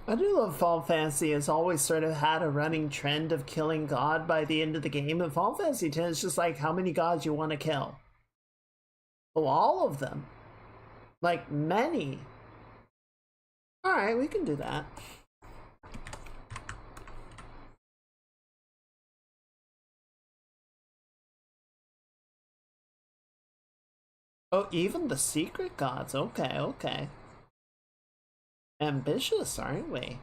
I do love Final Fantasy. Has always sort of had a running trend of killing God by the end of the game. And Final Fantasy 10 is just like how many gods you want to kill. Oh, all of them. Like many. Alright, we can do that. Oh, even the secret gods. Okay, okay. Ambitious, aren't we?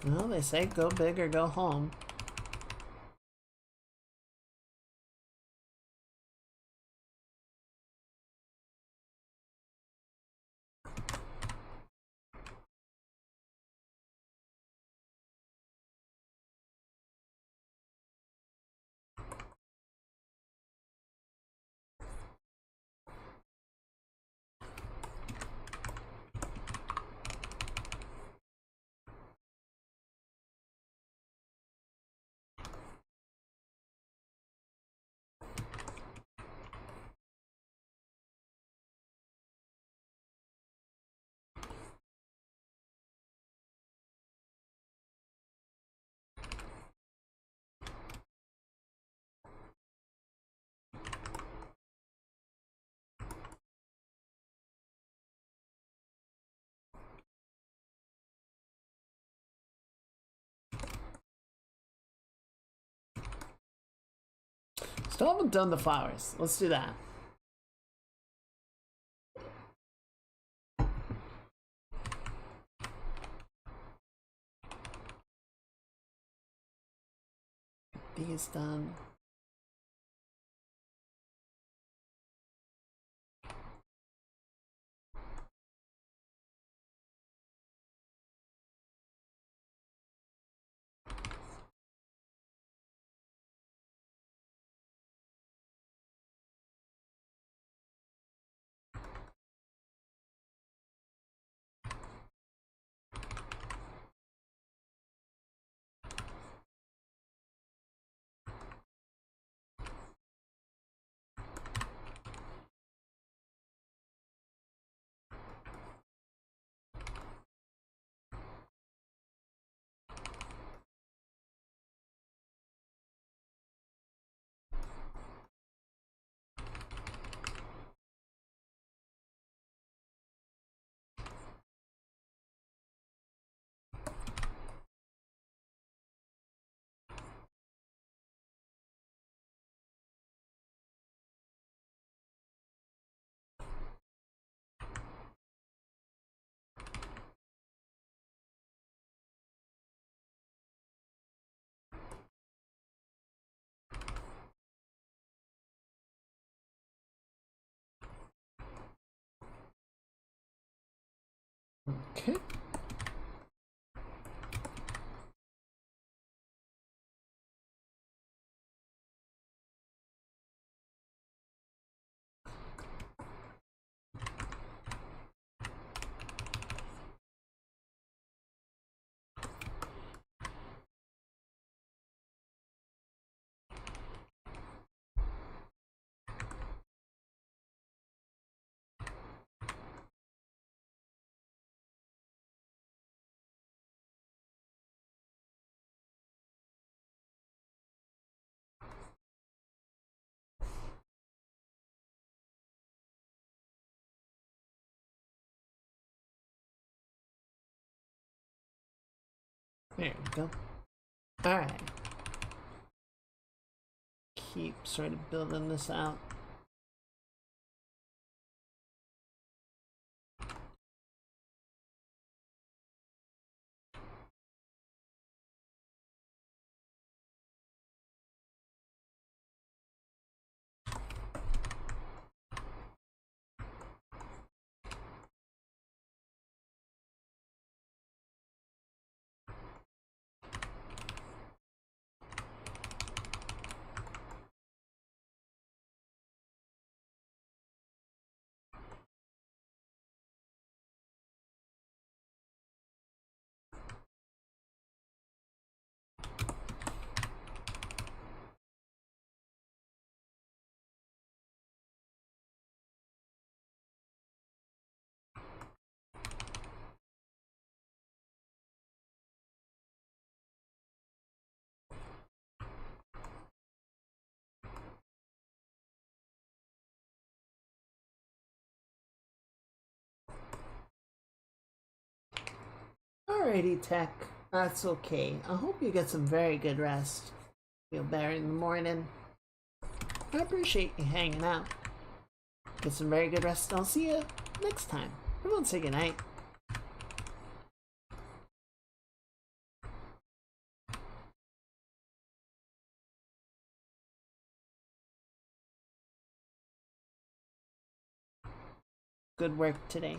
Well, they say go big or go home. Still haven't done the flowers. Let's do that. These done. Okay. There we go. Alright. keep sort of building this out. Alrighty, Tech. That's okay. I hope you get some very good rest. Feel better in the morning. I appreciate you hanging out. Get some very good rest, and I'll see you next time. Everyone say goodnight. Good work today.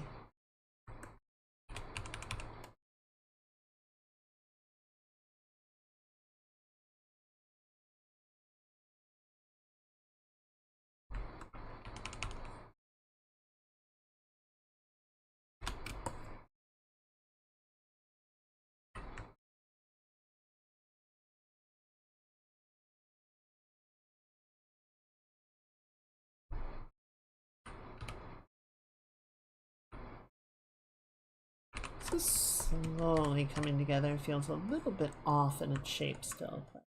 This is slowly coming together. It feels a little bit off in its shape still. But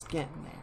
it's getting there.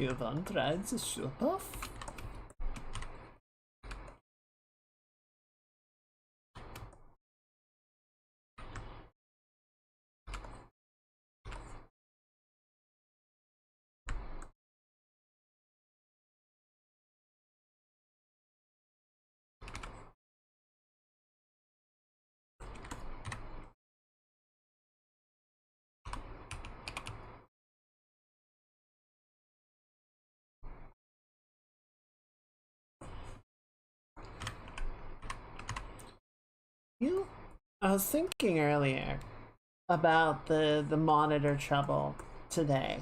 You have tried the soup off? I was thinking earlier about the monitor trouble today.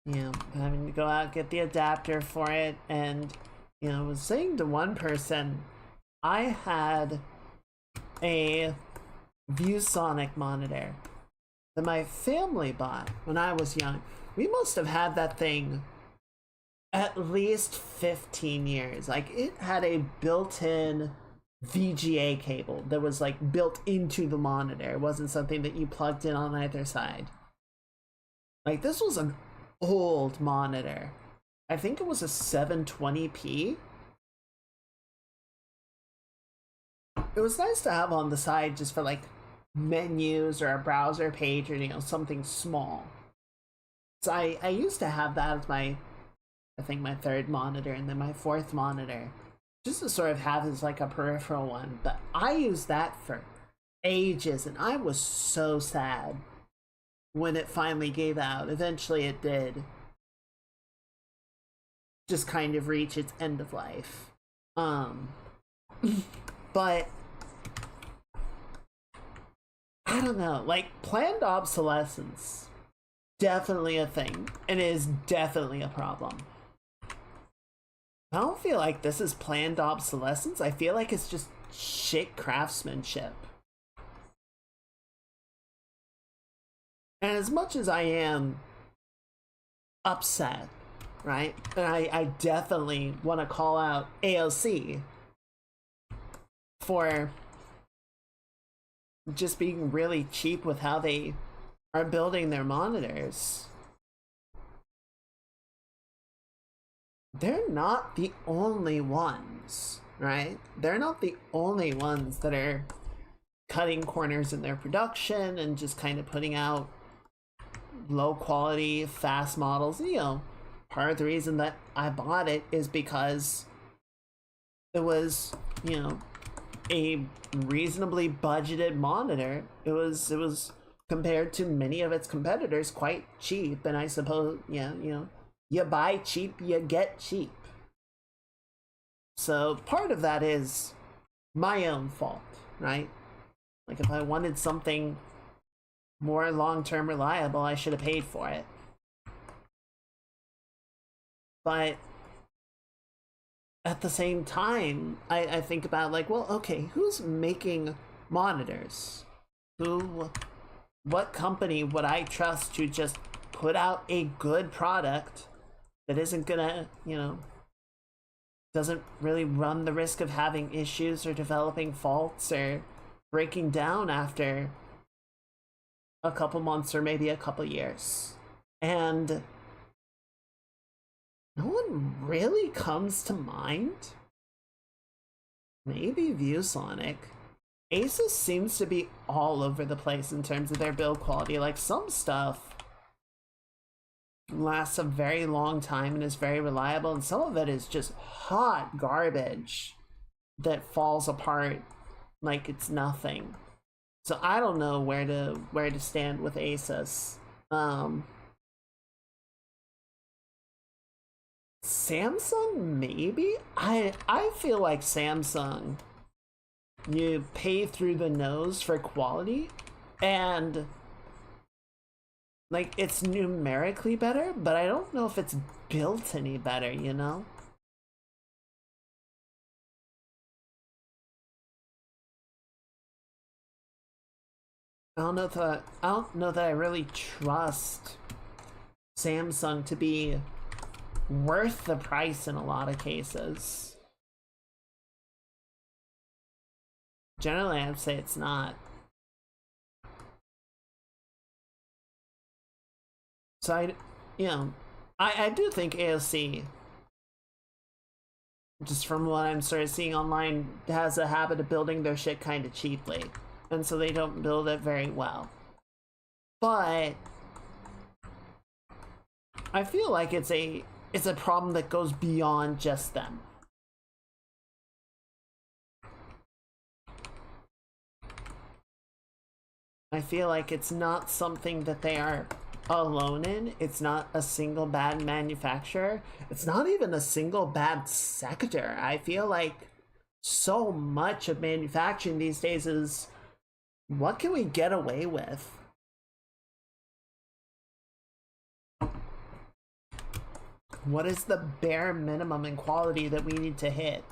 You know, having to go out get the adapter for it, and I was saying to one person, I had a ViewSonic monitor that my family bought when I was young. We must have had that thing at least 15 years. Like, it had a built-in VGA cable that was like built into the monitor. It wasn't something that you plugged in on either side. Like this was an old monitor. I think it was a 720p. It was nice to have on the side just for like menus or a browser page or, you know, something small. So I used to have that as my, I think my third monitor and then my fourth monitor, just to sort of have as like a peripheral one. But I used that for ages and I was so sad when it finally gave out. Eventually it did just kind of reach its end of life. But I don't know, like planned obsolescence, definitely a thing. It is definitely a problem. I don't feel like this is planned obsolescence. I feel like it's just shit craftsmanship. And as much as I am upset, right? And I definitely want to call out AOC for just being really cheap with how they are building their monitors. They're not the only ones, right? They're not the only ones that are cutting corners in their production and just kind of putting out low quality, fast models. You know, part of the reason that I bought it is because it was, you know, a reasonably budgeted monitor. It was compared to many of its competitors quite cheap, and I suppose, yeah, you know, you buy cheap, you get cheap. So part of that is my own fault, right? Like if I wanted something more long-term reliable, I should have paid for it. But at the same time, I think about like, well, okay, who's making monitors? What company would I trust to just put out a good product that isn't gonna, you know, doesn't really run the risk of having issues or developing faults or breaking down after a couple months or maybe a couple years? And no one really comes to mind. Maybe ViewSonic. Asus seems to be all over the place in terms of their build quality. Like some stuff lasts a very long time and is very reliable, and some of it is just hot garbage that falls apart like it's nothing. So I don't know where to stand with Asus. Samsung maybe? I feel like Samsung, you pay through the nose for quality, and like it's numerically better, but I don't know if it's built any better, you know? I don't know that I really trust Samsung to be worth the price in a lot of cases. Generally, I'd say it's not. So you know, I do think AOC, just from what I'm sort of seeing online, has a habit of building their shit kind of cheaply, and so they don't build it very well. But I feel like it's a problem that goes beyond just them. I feel like it's not something that they are alone in. It's not a single bad manufacturer. It's not even a single bad sector. I feel like so much of manufacturing these days is, what can we get away with? What is the bare minimum in quality that we need to hit?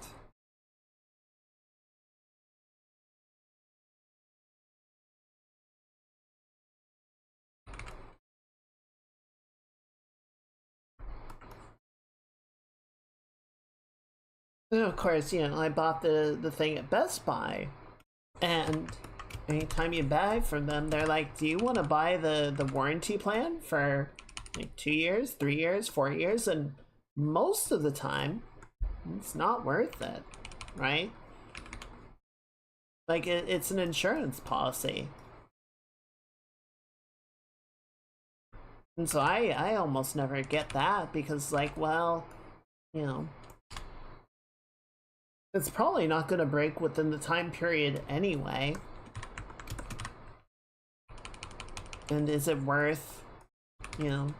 And of course, you know, I bought the thing at Best Buy, and anytime you buy from them, they're like, "Do you want to buy the warranty plan for like 2 years, 3 years, 4 years?" And most of the time, it's not worth it, right? Like it's an insurance policy, and so I almost never get that because like, well, you know, it's probably not going to break within the time period anyway. And is it worth, you know,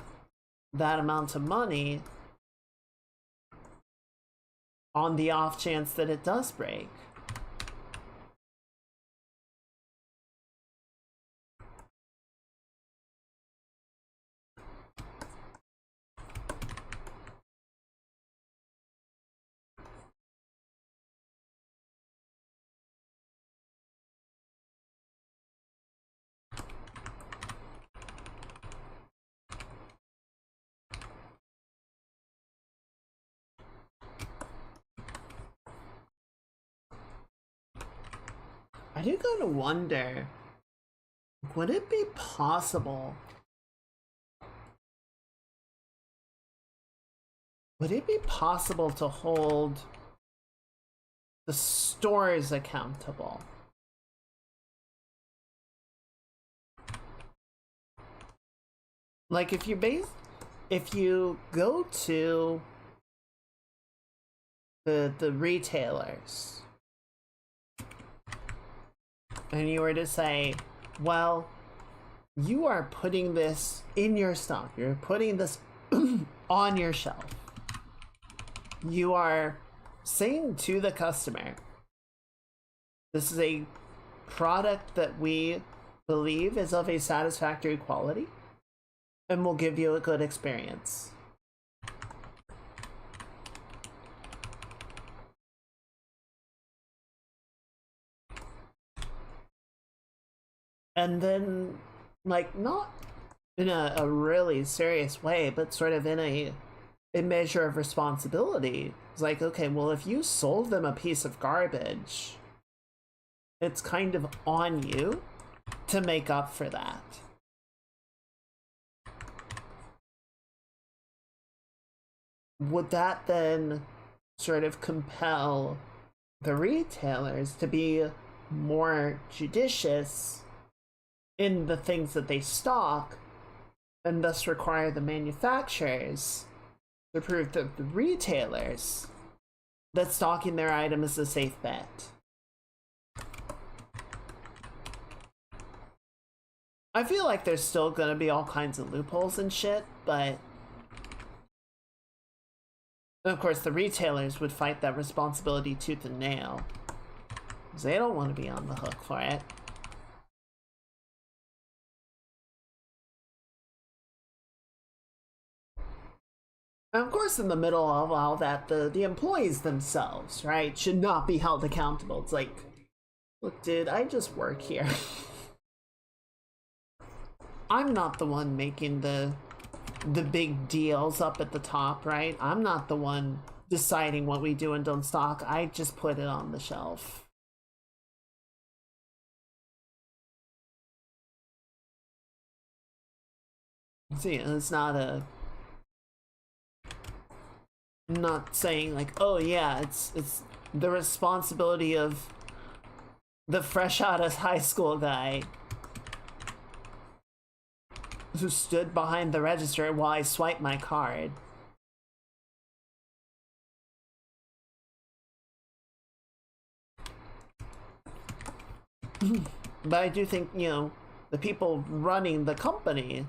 that amount of money on the off chance that it does break? I do kind of wonder, would it be possible? Would it be possible to hold the stores accountable? Like if you go to the retailers and you were to say, well, you are putting this in your stock, you're putting this on your shelf, you are saying to the customer, this is a product that we believe is of a satisfactory quality and will give you a good experience. And then, like, not in a really serious way, but sort of in a measure of responsibility. It's like, okay, well, if you sold them a piece of garbage, it's kind of on you to make up for that. Would that then sort of compel the retailers to be more judicious in the things that they stock and thus require the manufacturers to prove to the retailers that stocking their item is a safe bet? I feel like there's still gonna be all kinds of loopholes and shit, but of course the retailers would fight that responsibility tooth and nail because they don't want to be on the hook for it. And of course, in the middle of all that, the employees themselves, right, should not be held accountable. It's like, look, dude, I just work here. I'm not the one making the big deals up at the top, right? I'm not the one deciding what we do and don't stock. I just put it on the shelf. See, it's not a, I'm not saying like, oh yeah, it's the responsibility of the fresh out of high school guy who stood behind the register while I swiped my card. But I do think, you know, the people running the company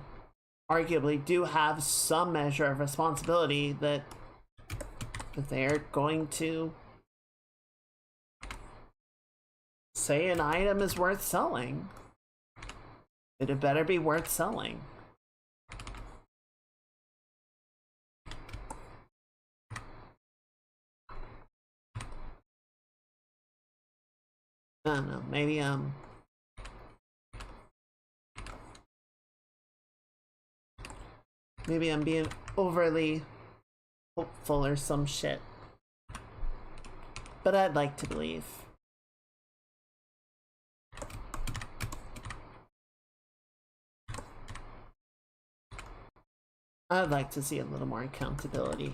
arguably do have some measure of responsibility that they're going to say an item is worth selling. It better be worth selling. I don't know, maybe maybe I'm being overly hopeful or some shit. but I'd like to believe. I'd like to see a little more accountability.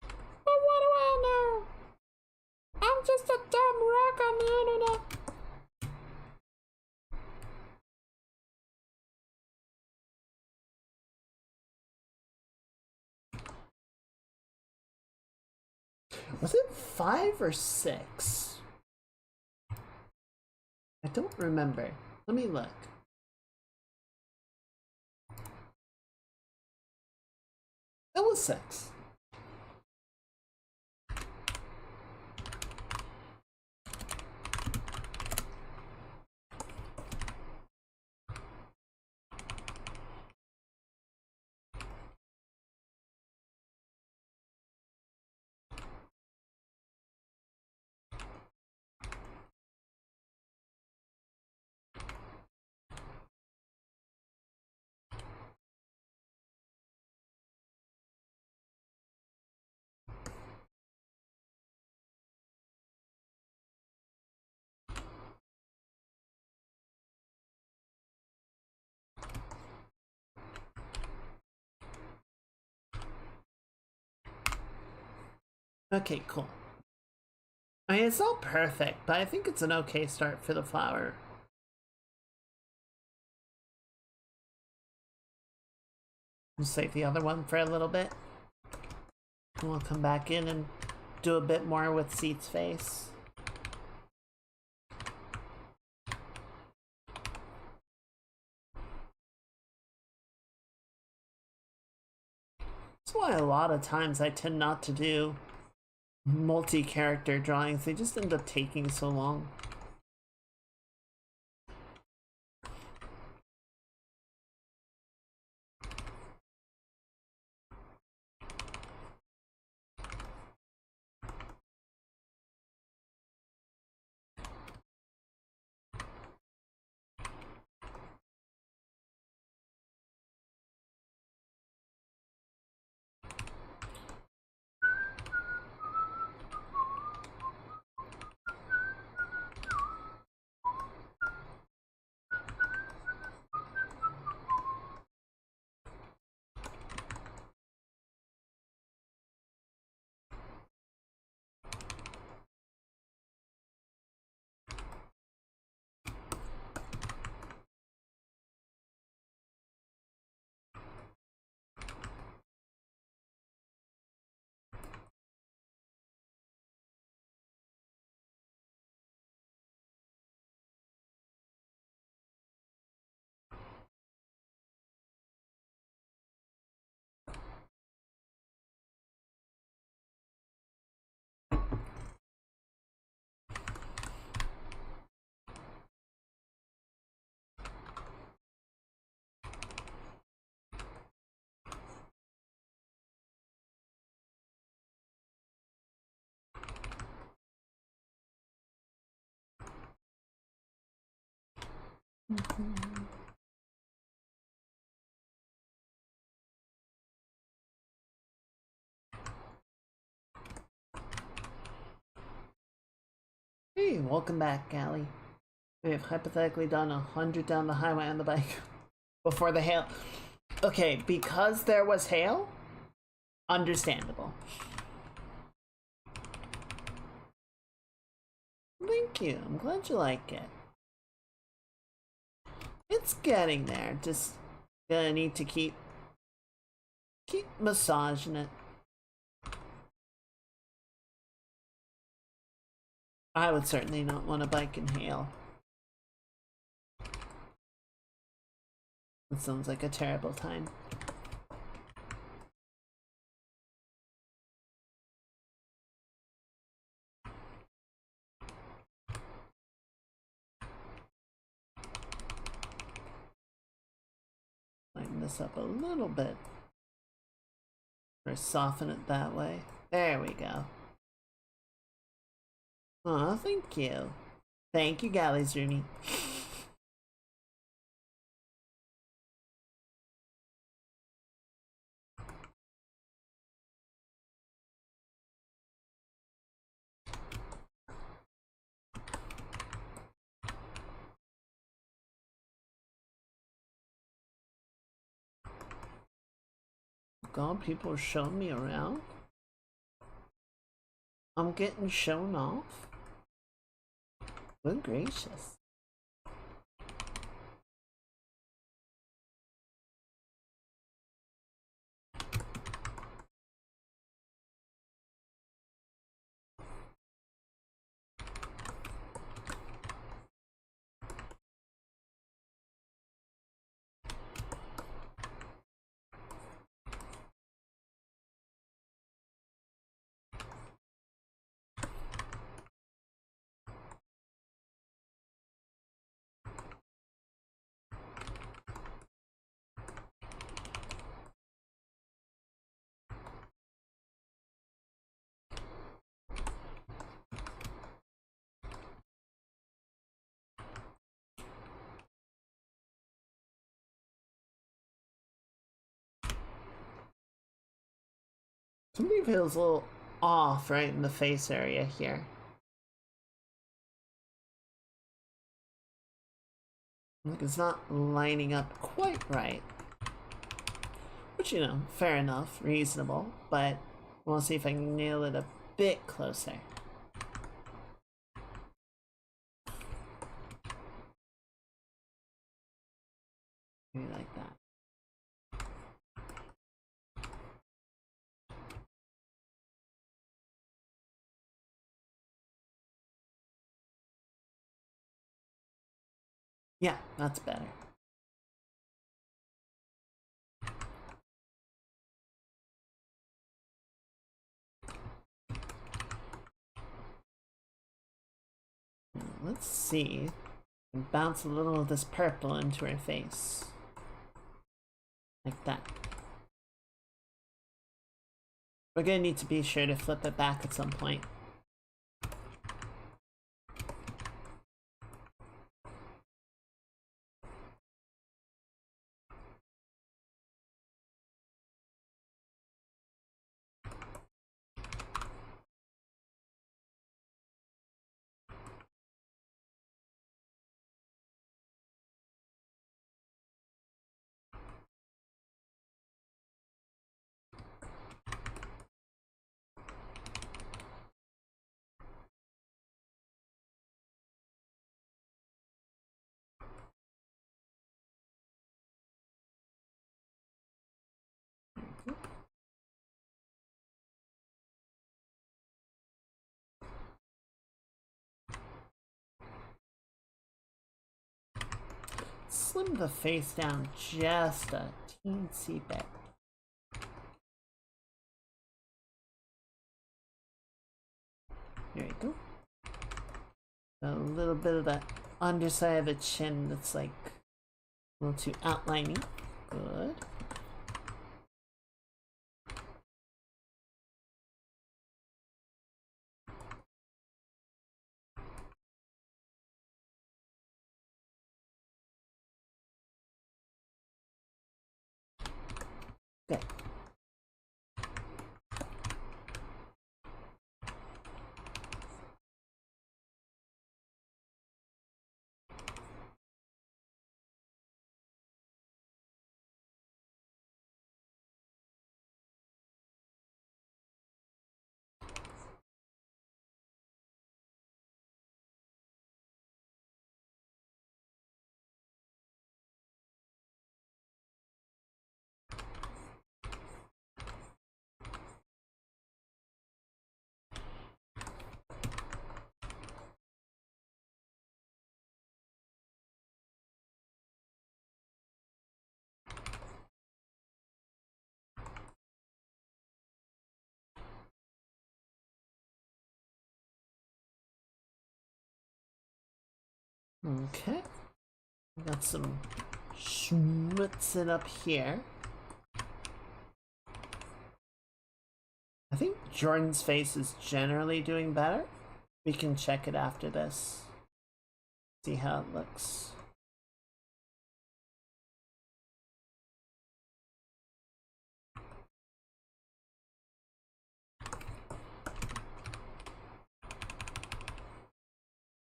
But what do I know? I'm just a dumb rock on the internet. Was it 5 or 6? I don't remember. Let me look. It was 6. Okay, cool. I mean, it's not perfect, but I think it's an okay start for the flower. We'll save the other one for a little bit. And we'll come back in and do a bit more with Seat's face. That's why a lot of times I tend not to do multi-character drawings. They just end up taking so long. Hey, welcome back, Callie. We have hypothetically done 100 down the highway on the bike before the hail. Okay, because there was hail? Understandable. Thank you. I'm glad you like it. It's getting there. Just gonna need to keep massaging it. I would certainly not want to bike in hail. It sounds like a terrible time. Lighten this up a little bit. Or soften it that way. There we go. Aw, thank you. Thank you, Galleys Rooney. god, people are showing me around. I'm getting shown off. Good gracious. Something feels a little off right in the face area here. Like it's not lining up quite right. Which, you know, fair enough, reasonable, but we'll see if I can nail it a bit closer. Maybe like that. Yeah, that's better. Let's see. And bounce a little of this purple into her face. Like that. We're gonna need to be sure to flip it back at some point. Slim the face down just a teensy bit. There you go. A little bit of the underside of the chin that's like a little too outlining. Good. Good. Okay. Got some schmutzing up here. I think Jordan's face is generally doing better. We can check it after this. See how it looks.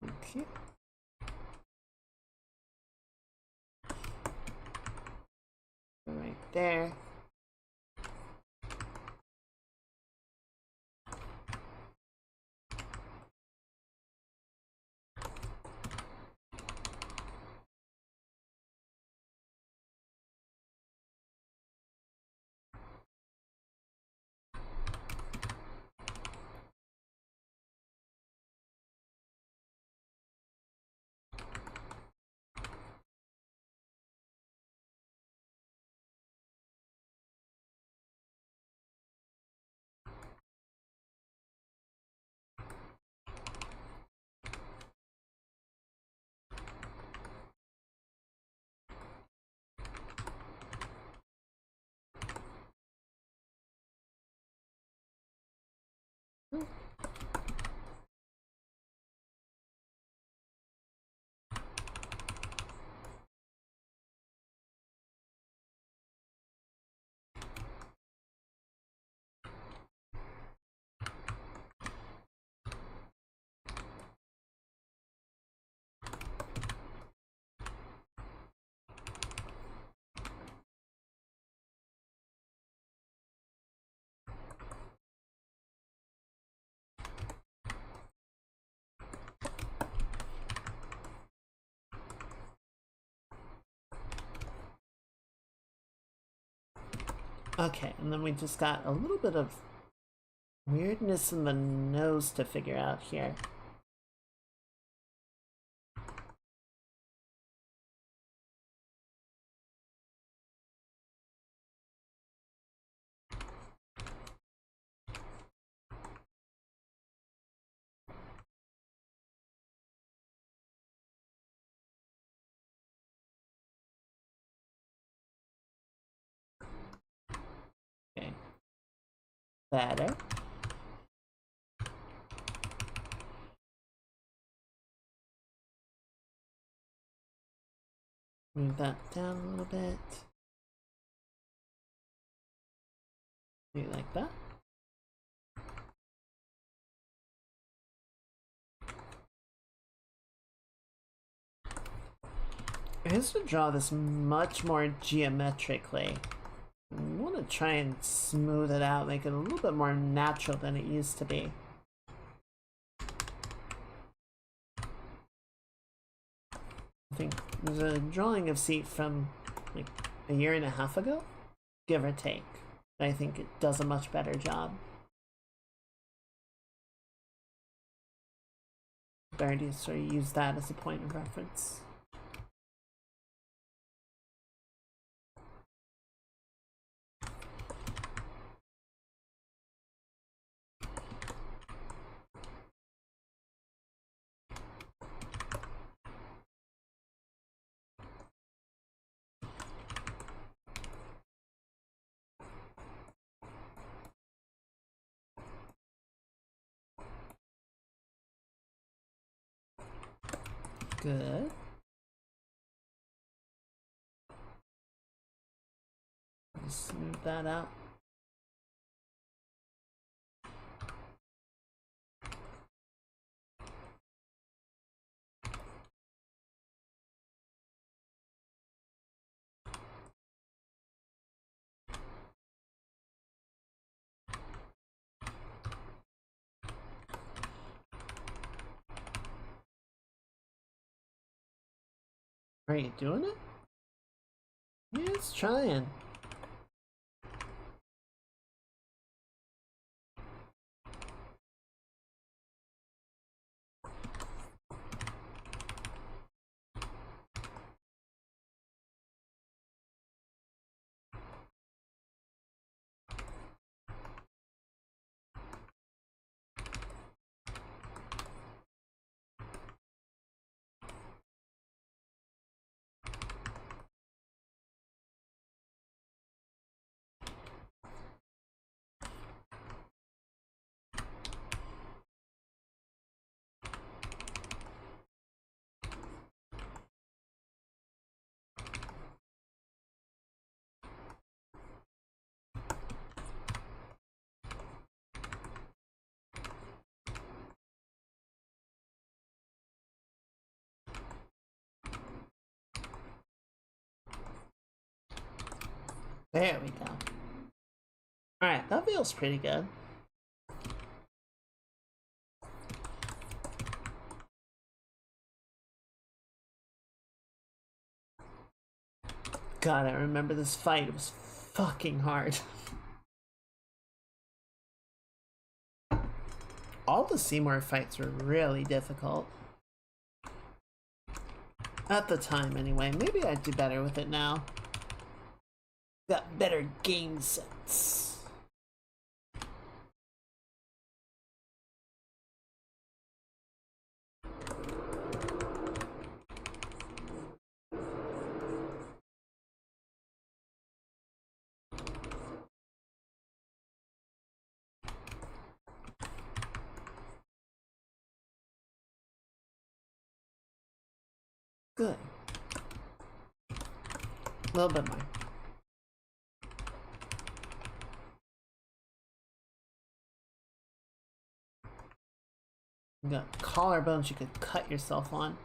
Okay. Right there. Okay, and then we just got a little bit of weirdness in the nose to figure out here. Okay. Better. Move that down a little bit. Maybe like that. I used to draw this much more geometrically. I want to try and smooth it out, make it a little bit more natural than it used to be. I think there's a drawing of Seat from like a year and a half ago, give or take. I think it does a much better job. Better to sort of use that as a point of reference. Good. Just smooth that out. Are you doing it? Yeah, it's trying. There we go. Alright, that feels pretty good. God, I remember this fight. It was fucking hard. All the Seymour fights were really difficult. At the time, anyway. Maybe I'd do better with it now. Got better game sense. Good. A little bit more. You got collarbones you could cut yourself on.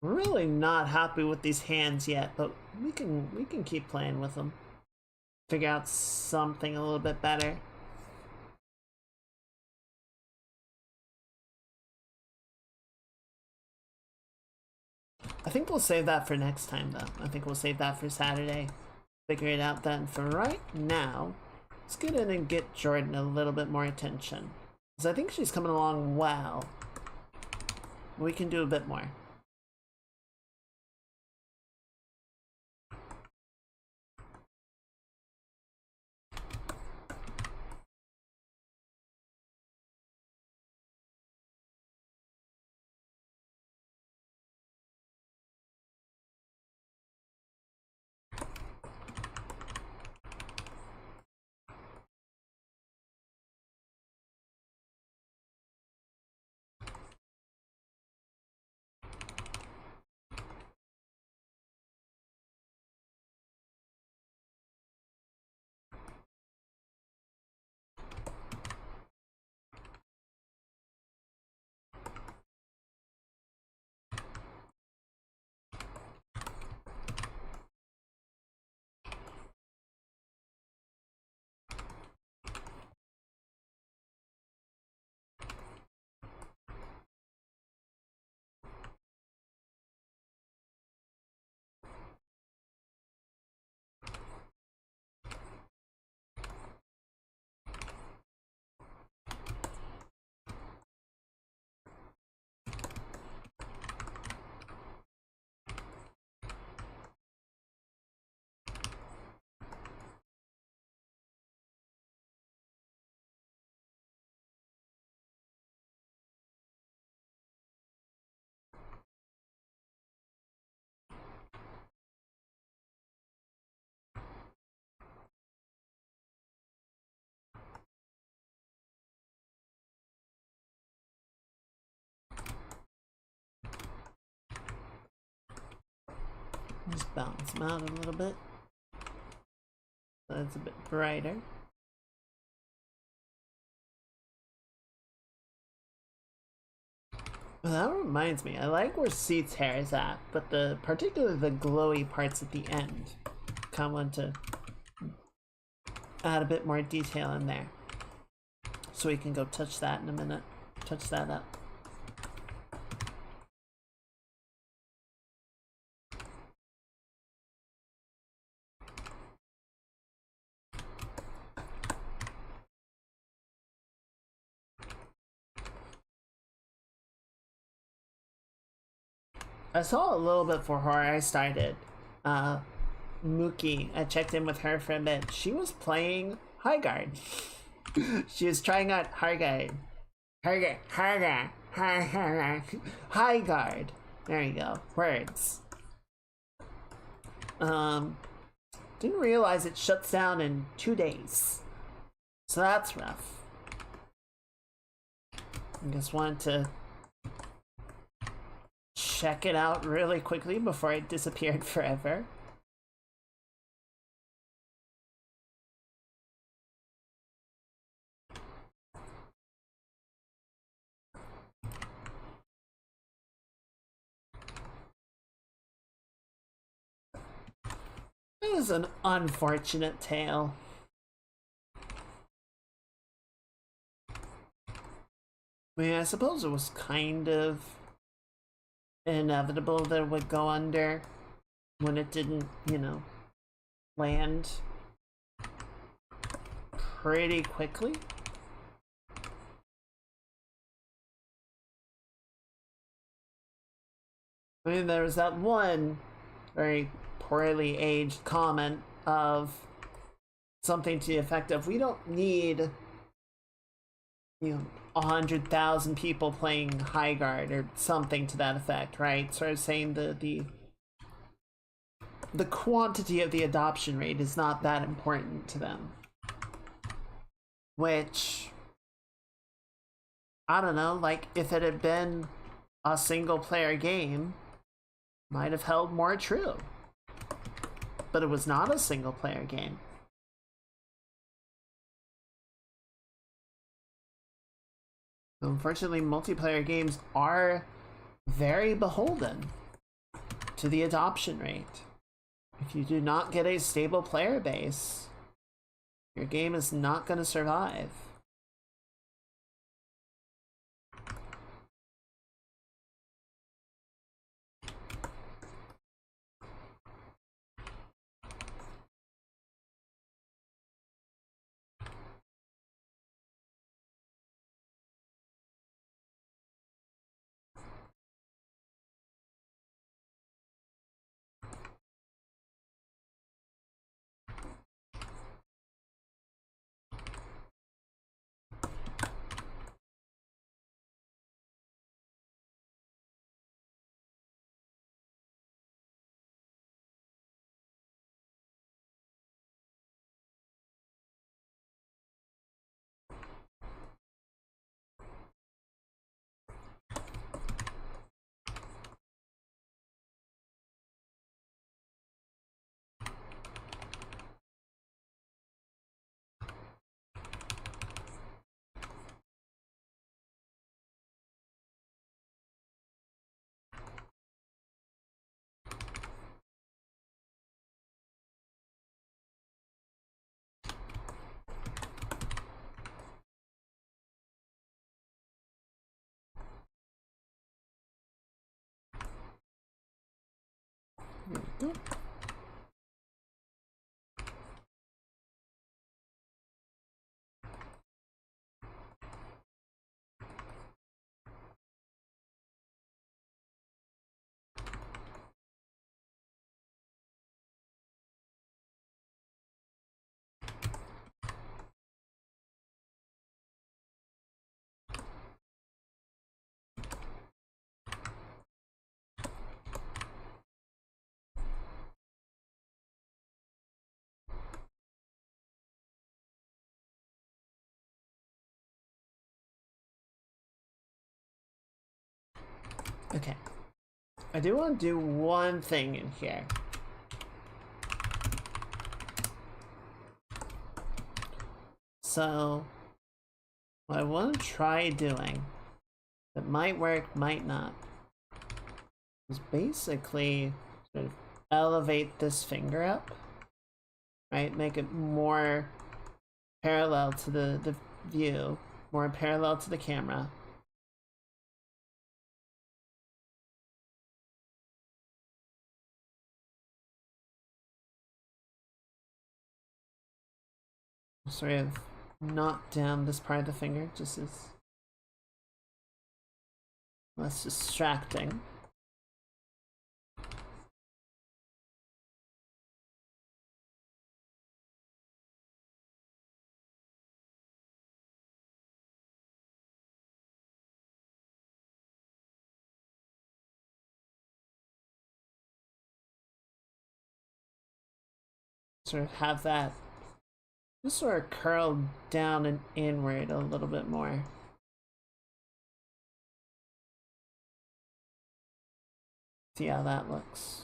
Really not happy with these hands yet, but we can keep playing with them. Figure out something a little bit better. I think we'll save that for next time, though. I think we'll save that for Saturday. Figure it out then. For right now, let's get in and get Jordan a little bit more attention. Because I think she's coming along well. We can do a bit more. Just balance them out a little bit. So it's a bit brighter. Well, that reminds me, I like where Seat's hair is at, but particularly the glowy parts at the end. Kind of want to add a bit more detail in there. So we can go touch that in a minute. Touch that up. I saw a little bit before I started. Mookie, I checked in with her for a bit. She was playing High Guard. She was trying out High Guard. High Guard. There you go. Words. Didn't realize it shuts down in 2 days. So that's rough. I just wanted to check it out really quickly before it disappeared forever. It was an unfortunate tale. I mean, I suppose it was kind of inevitable that it would go under when it didn't, you know, land pretty quickly. I mean, there was that one very poorly aged comment of something to the effect of, we don't need, you know, 100,000 people playing High Guard or something to that effect, right? Sort of saying the the quantity of the adoption rate is not that important to them. Which, I don't know, like if it had been a single player game, might have held more true. But it was not a single player game. So unfortunately, multiplayer games are very beholden to the adoption rate. If you do not get a stable player base, your game is not going to survive. Okay. I do want to do one thing in here. So, what I want to try doing, that might work, might not, is basically sort of elevate this finger up, right? Make it more parallel to the view, more parallel to the camera. Sort of knock down this part of the finger, just as less distracting. Sort of have that just sort of curl down and inward a little bit more. See how that looks.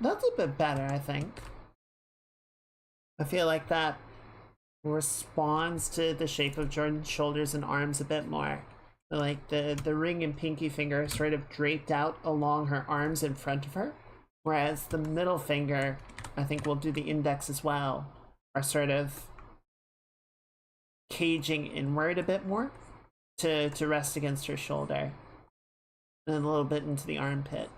That's a bit better, I think. I feel like that responds to the shape of Jordan's shoulders and arms a bit more. Like the ring and pinky finger sort of draped out along her arms in front of her, whereas the middle finger, I think we'll do the index as well, are sort of caging inward a bit more to rest against her shoulder, and then a little bit into the armpit.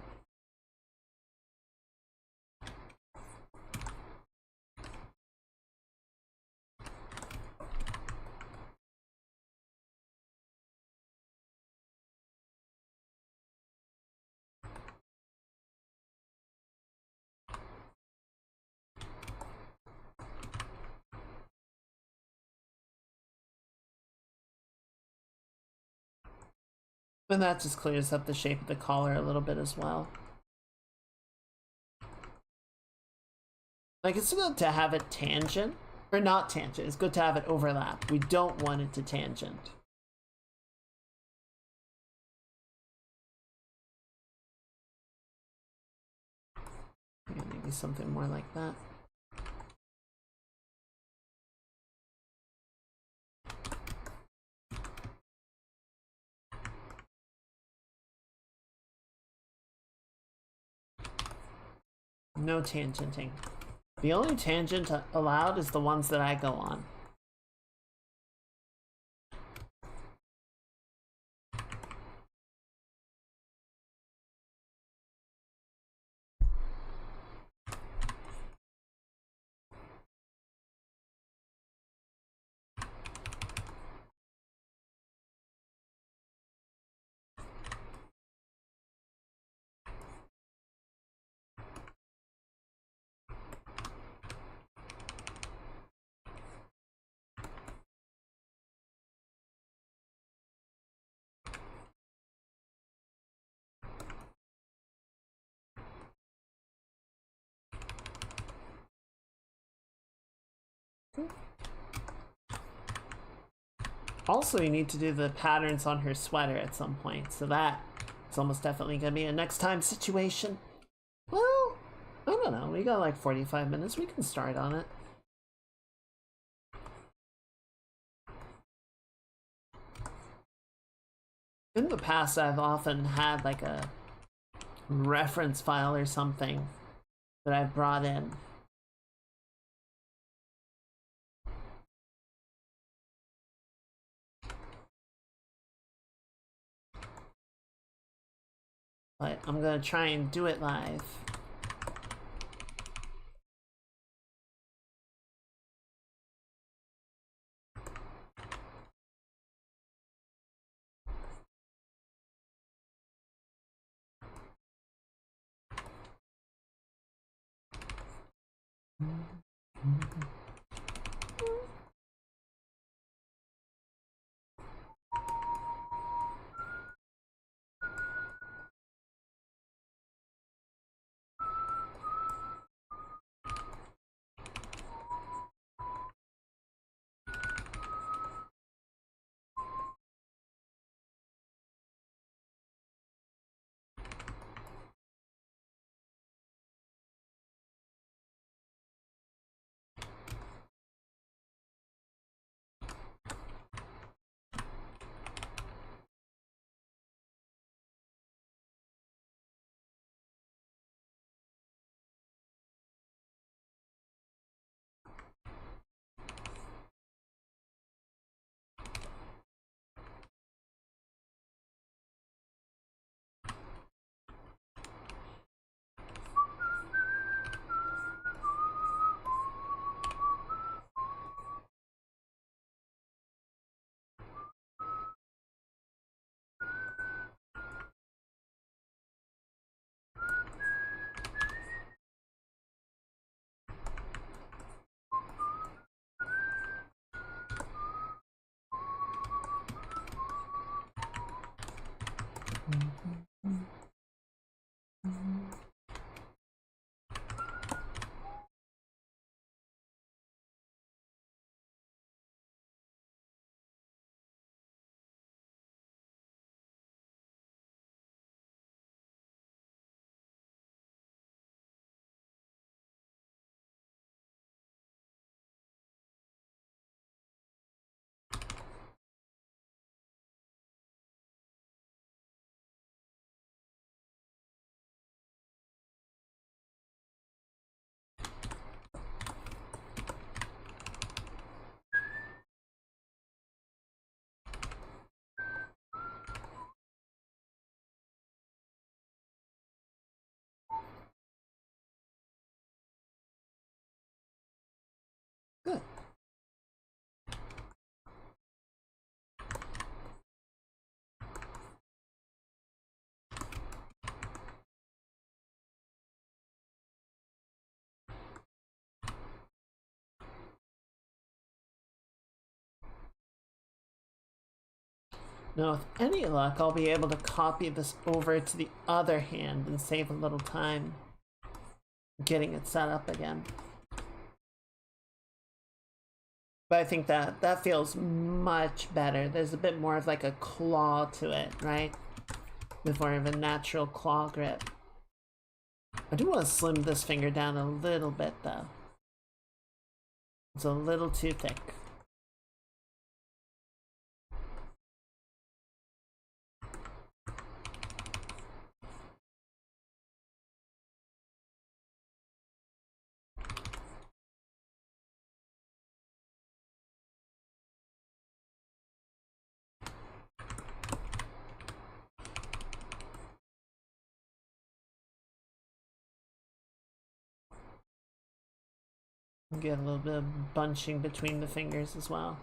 And that just clears up the shape of the collar a little bit as well. Like, it's good to have it tangent, or not tangent, it's good to have it overlap. We don't want it to tangent. Yeah, maybe something more like that. No tangenting. The only tangent allowed is the ones that I go on. Also, you need to do the patterns on her sweater at some point, so that it's almost definitely gonna be a next time situation. Well, I don't know, we got like 45 minutes, we can start on it. In the past, I've often had like a reference file or something that I've brought in. But I'm gonna try and do it live. Now, with any luck, I'll be able to copy this over to the other hand and save a little time getting it set up again. But I think that feels much better. There's a bit more of like a claw to it, right? With more of a natural claw grip. I do want to slim this finger down a little bit though. It's a little too thick. Get a little bit of bunching between the fingers as well.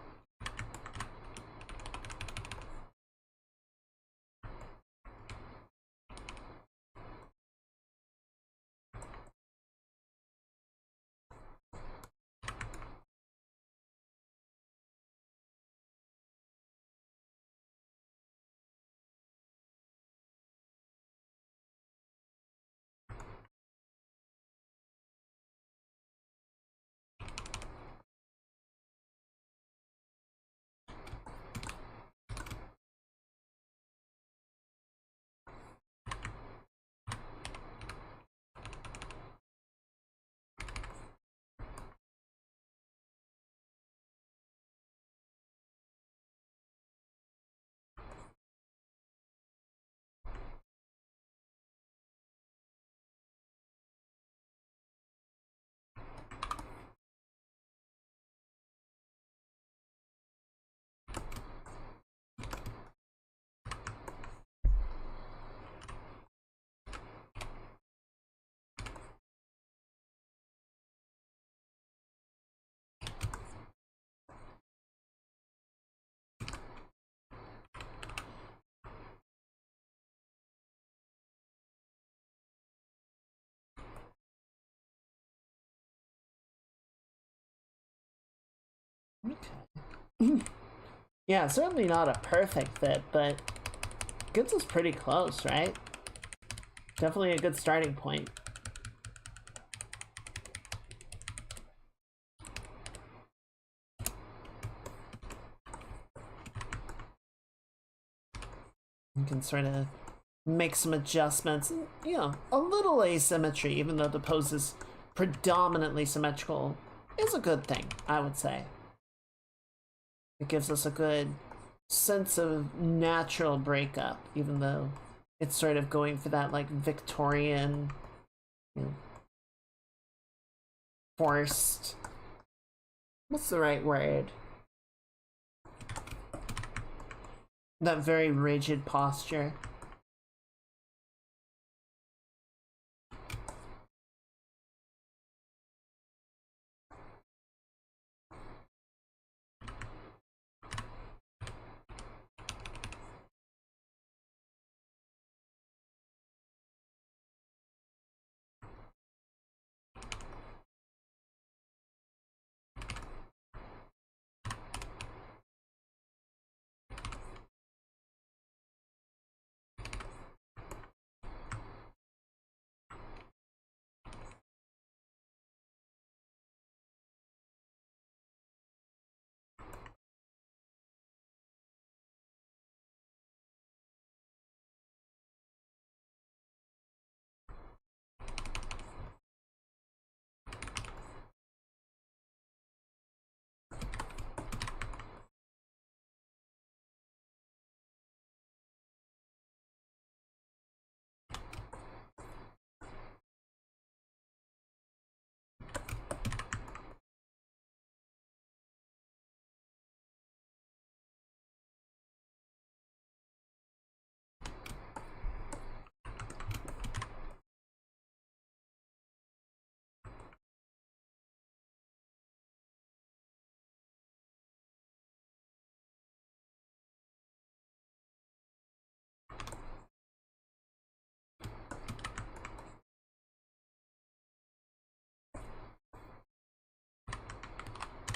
Okay. Yeah, certainly not a perfect fit, but gets us pretty close, right? Definitely a good starting point. You can sort of make some adjustments. You know, a little asymmetry, even though the pose is predominantly symmetrical, is a good thing, I would say. It gives us a good sense of natural breakup, even though it's sort of going for that like Victorian, you know, forced. What's the right word? That very rigid posture.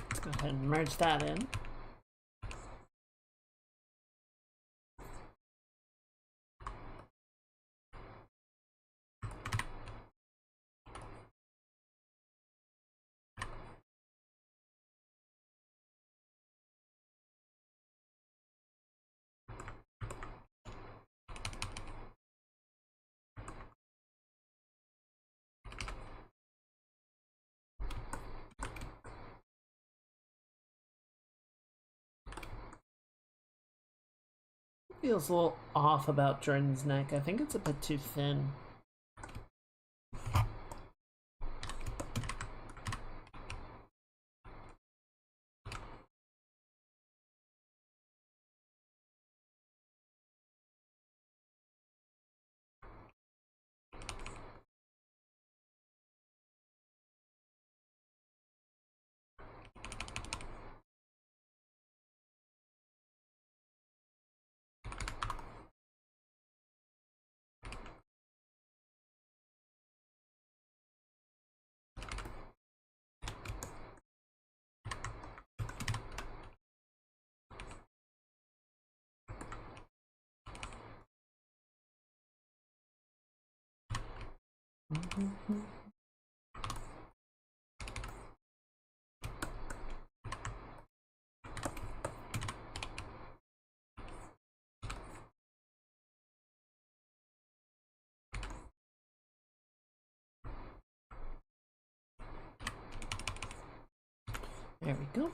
Let's go ahead and merge that in. Feels a little off about Jordan's neck. I think it's a bit too thin. There we go.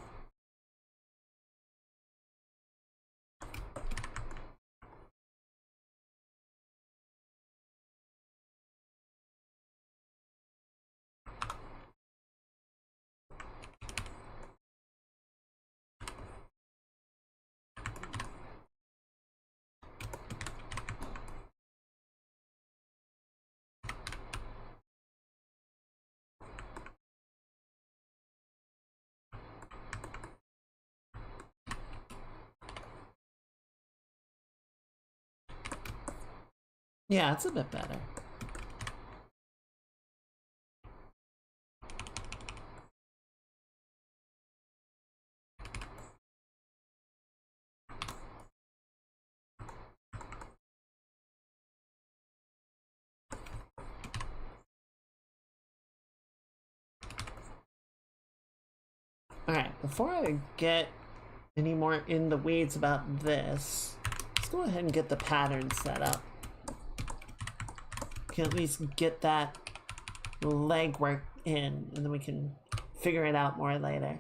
Yeah, it's a bit better. Alright, before I get any more in the weeds about this, let's go ahead and get the pattern set up. We can at least get that legwork in, and then we can figure it out more later.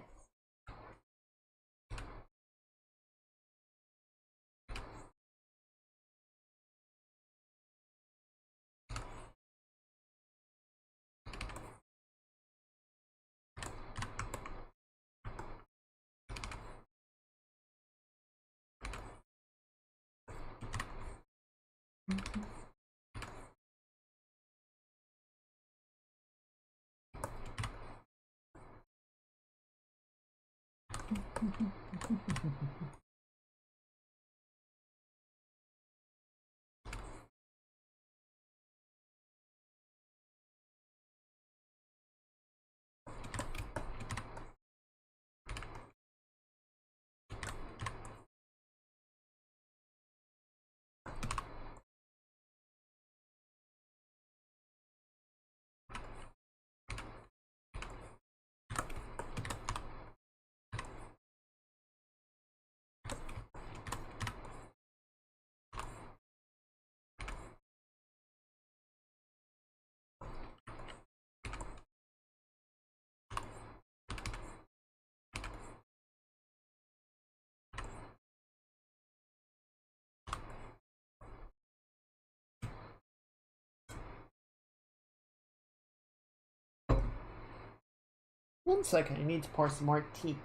One second, I need to pour some more tea.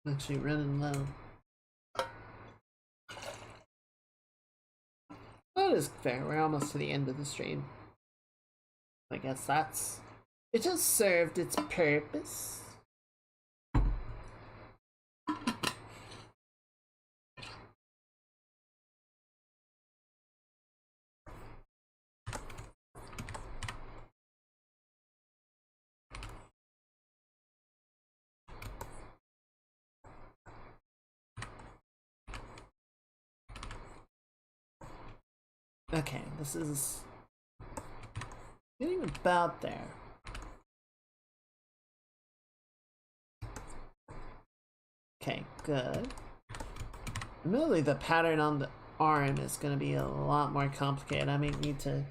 I'm actually running low. That is fair, we're almost to the end of the stream. I guess that's... It just served its purpose. Okay, this is getting about there. Okay, good. Admittedly, the pattern on the arm is going to be a lot more complicated. I may need to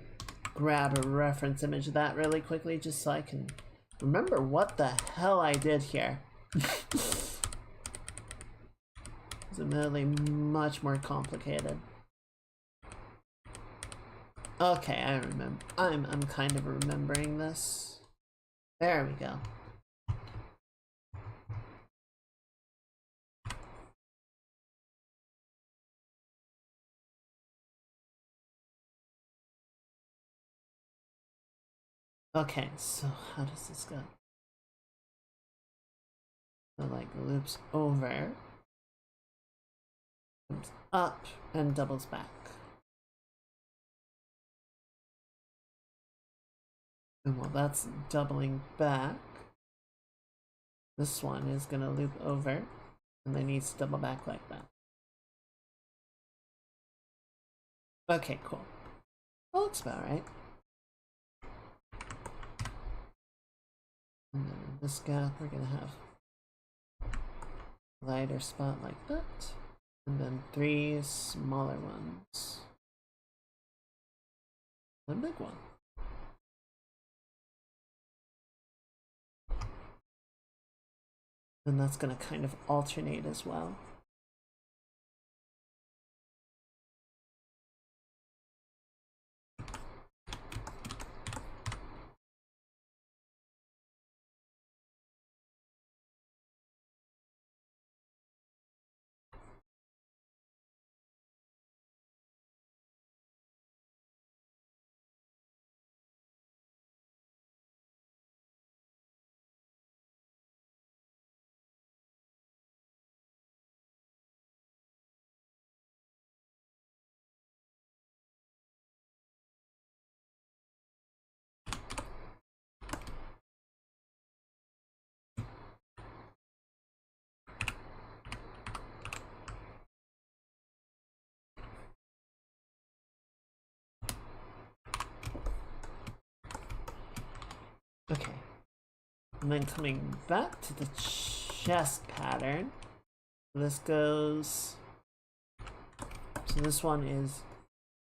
grab a reference image of that really quickly just so I can remember what the hell I did here. It's admittedly much more complicated. Okay, I remember. I'm kind of remembering this. There we go. Okay, so how does this go? So like loops over, comes up, and doubles back. And while that's doubling back, this one is gonna loop over, and then needs to double back like that. Okay, cool. That looks about right. And then in this gap, we're gonna have a lighter spot like that, and then 3 smaller ones. A big one. And that's gonna kind of alternate as well. Okay. And then coming back to the chest pattern, this goes. So this one is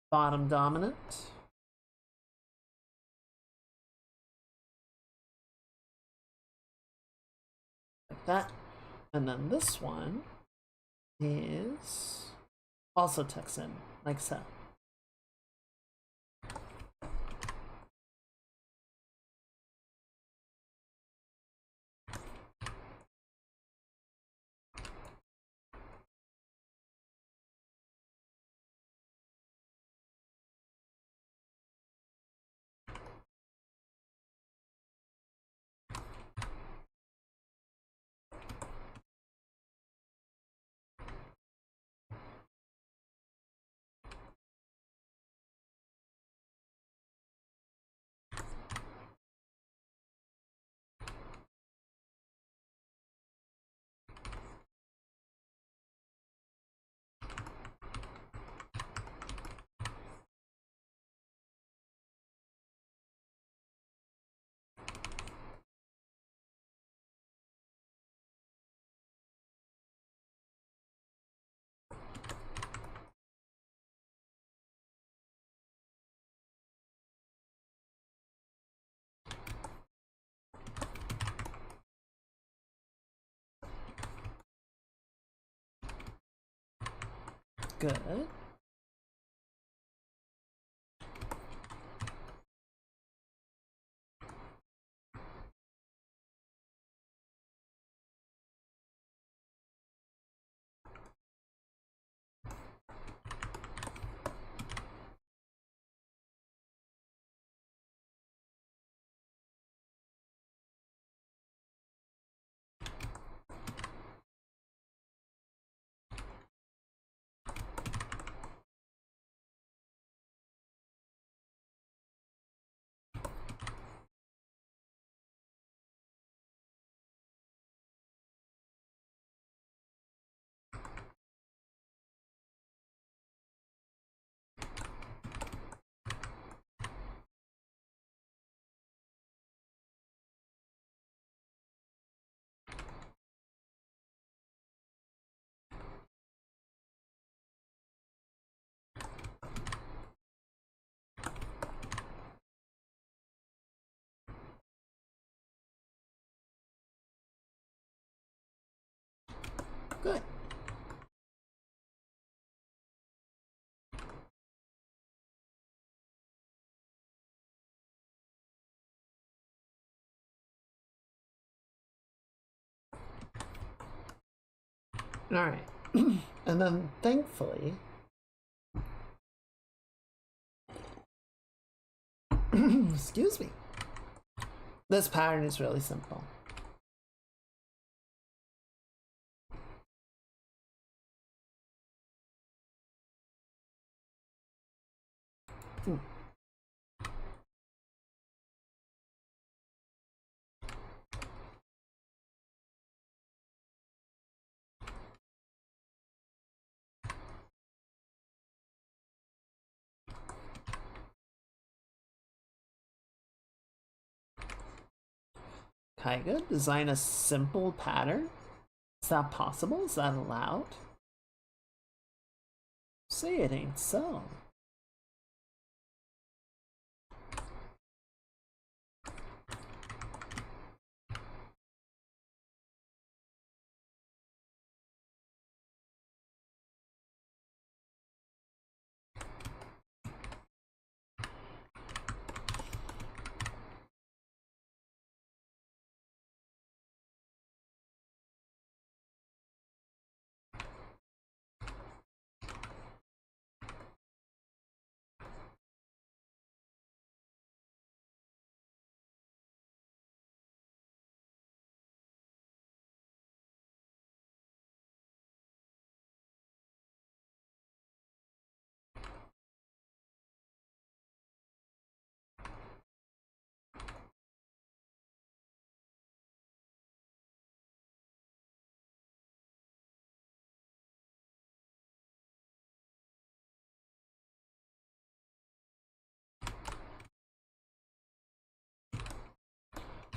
bottom dominant. Like that. And then this one is also tucks in, like so. Good. Good. Alright. And then thankfully, excuse me, this pattern is really simple. Okay, good. Design a simple pattern. Is that possible? Is that allowed? Say it ain't so.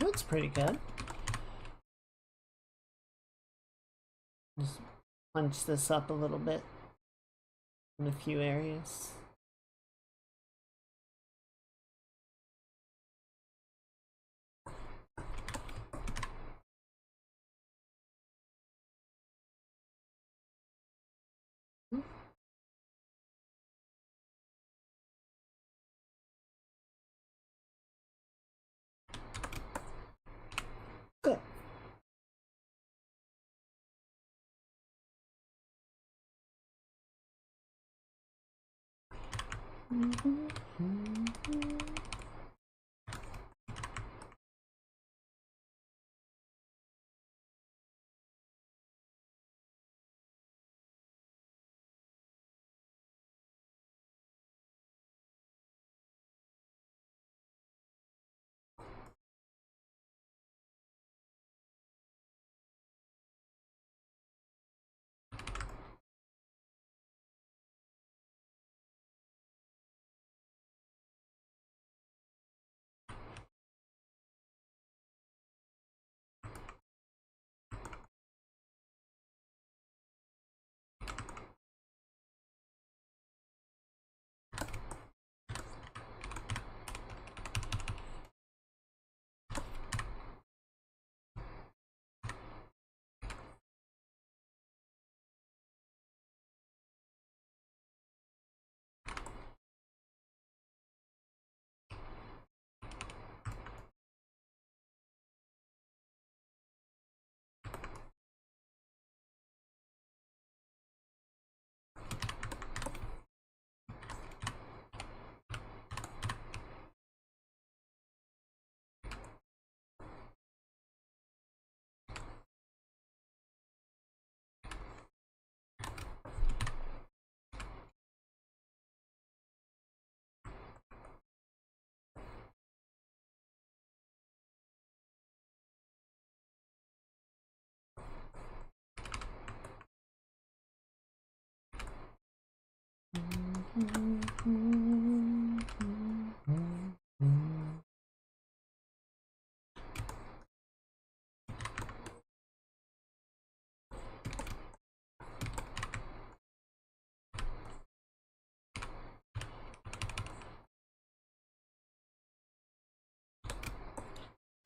Looks pretty good. Just punch this up a little bit in a few areas. Good.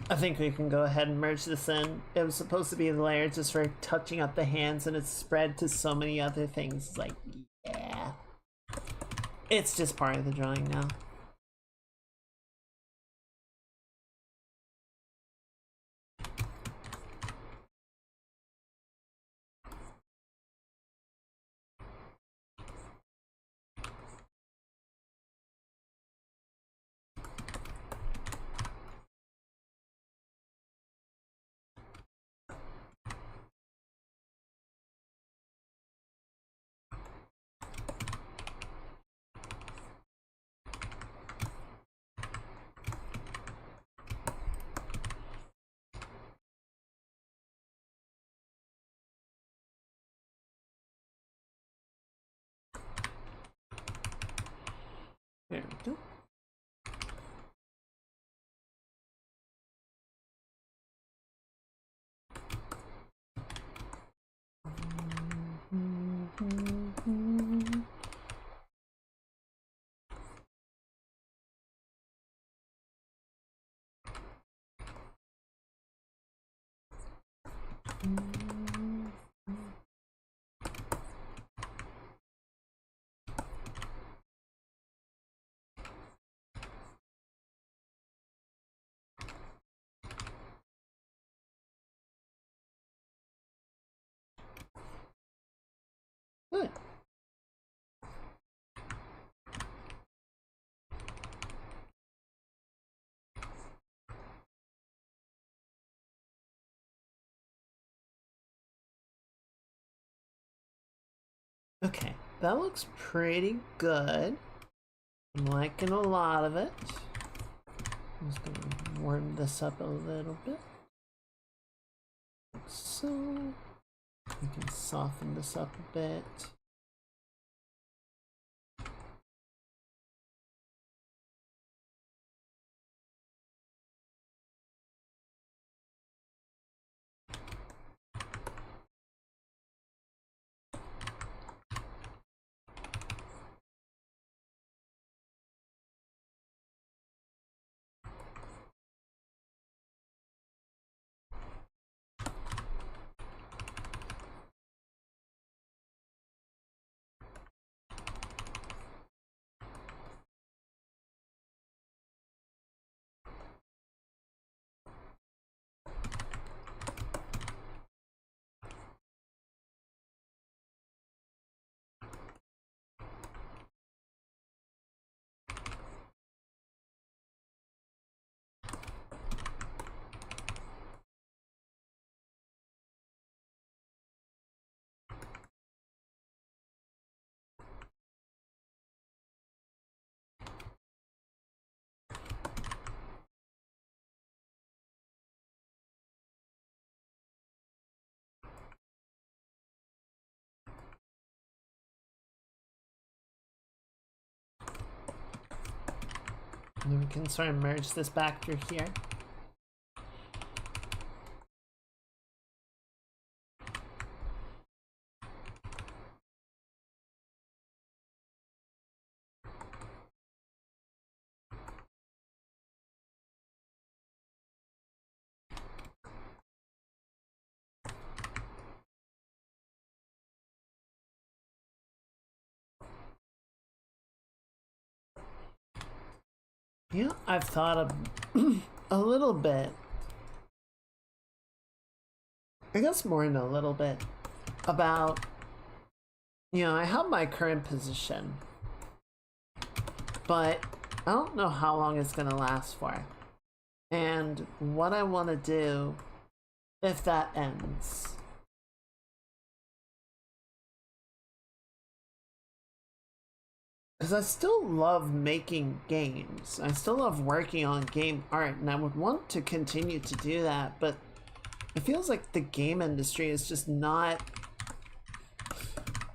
I think we can go ahead and merge this in. It was supposed to be the layer just for touching up the hands, and it's spread to so many other things. It's like, yeah. It's just part of the drawing now. There we go. Good. Okay, that looks pretty good. I'm liking a lot of it. I'm just gonna warm this up a little bit. Like so. We can soften this up a bit. And then we can sort of merge this back through here. Yeah, I've thought of a little bit. I guess more than a little bit about, I have my current position, but I don't know how long it's gonna last for, and what I want to do if that ends. Because I still love making games. I still love working on game art, and I would want to continue to do that, but it feels like the game industry is just not...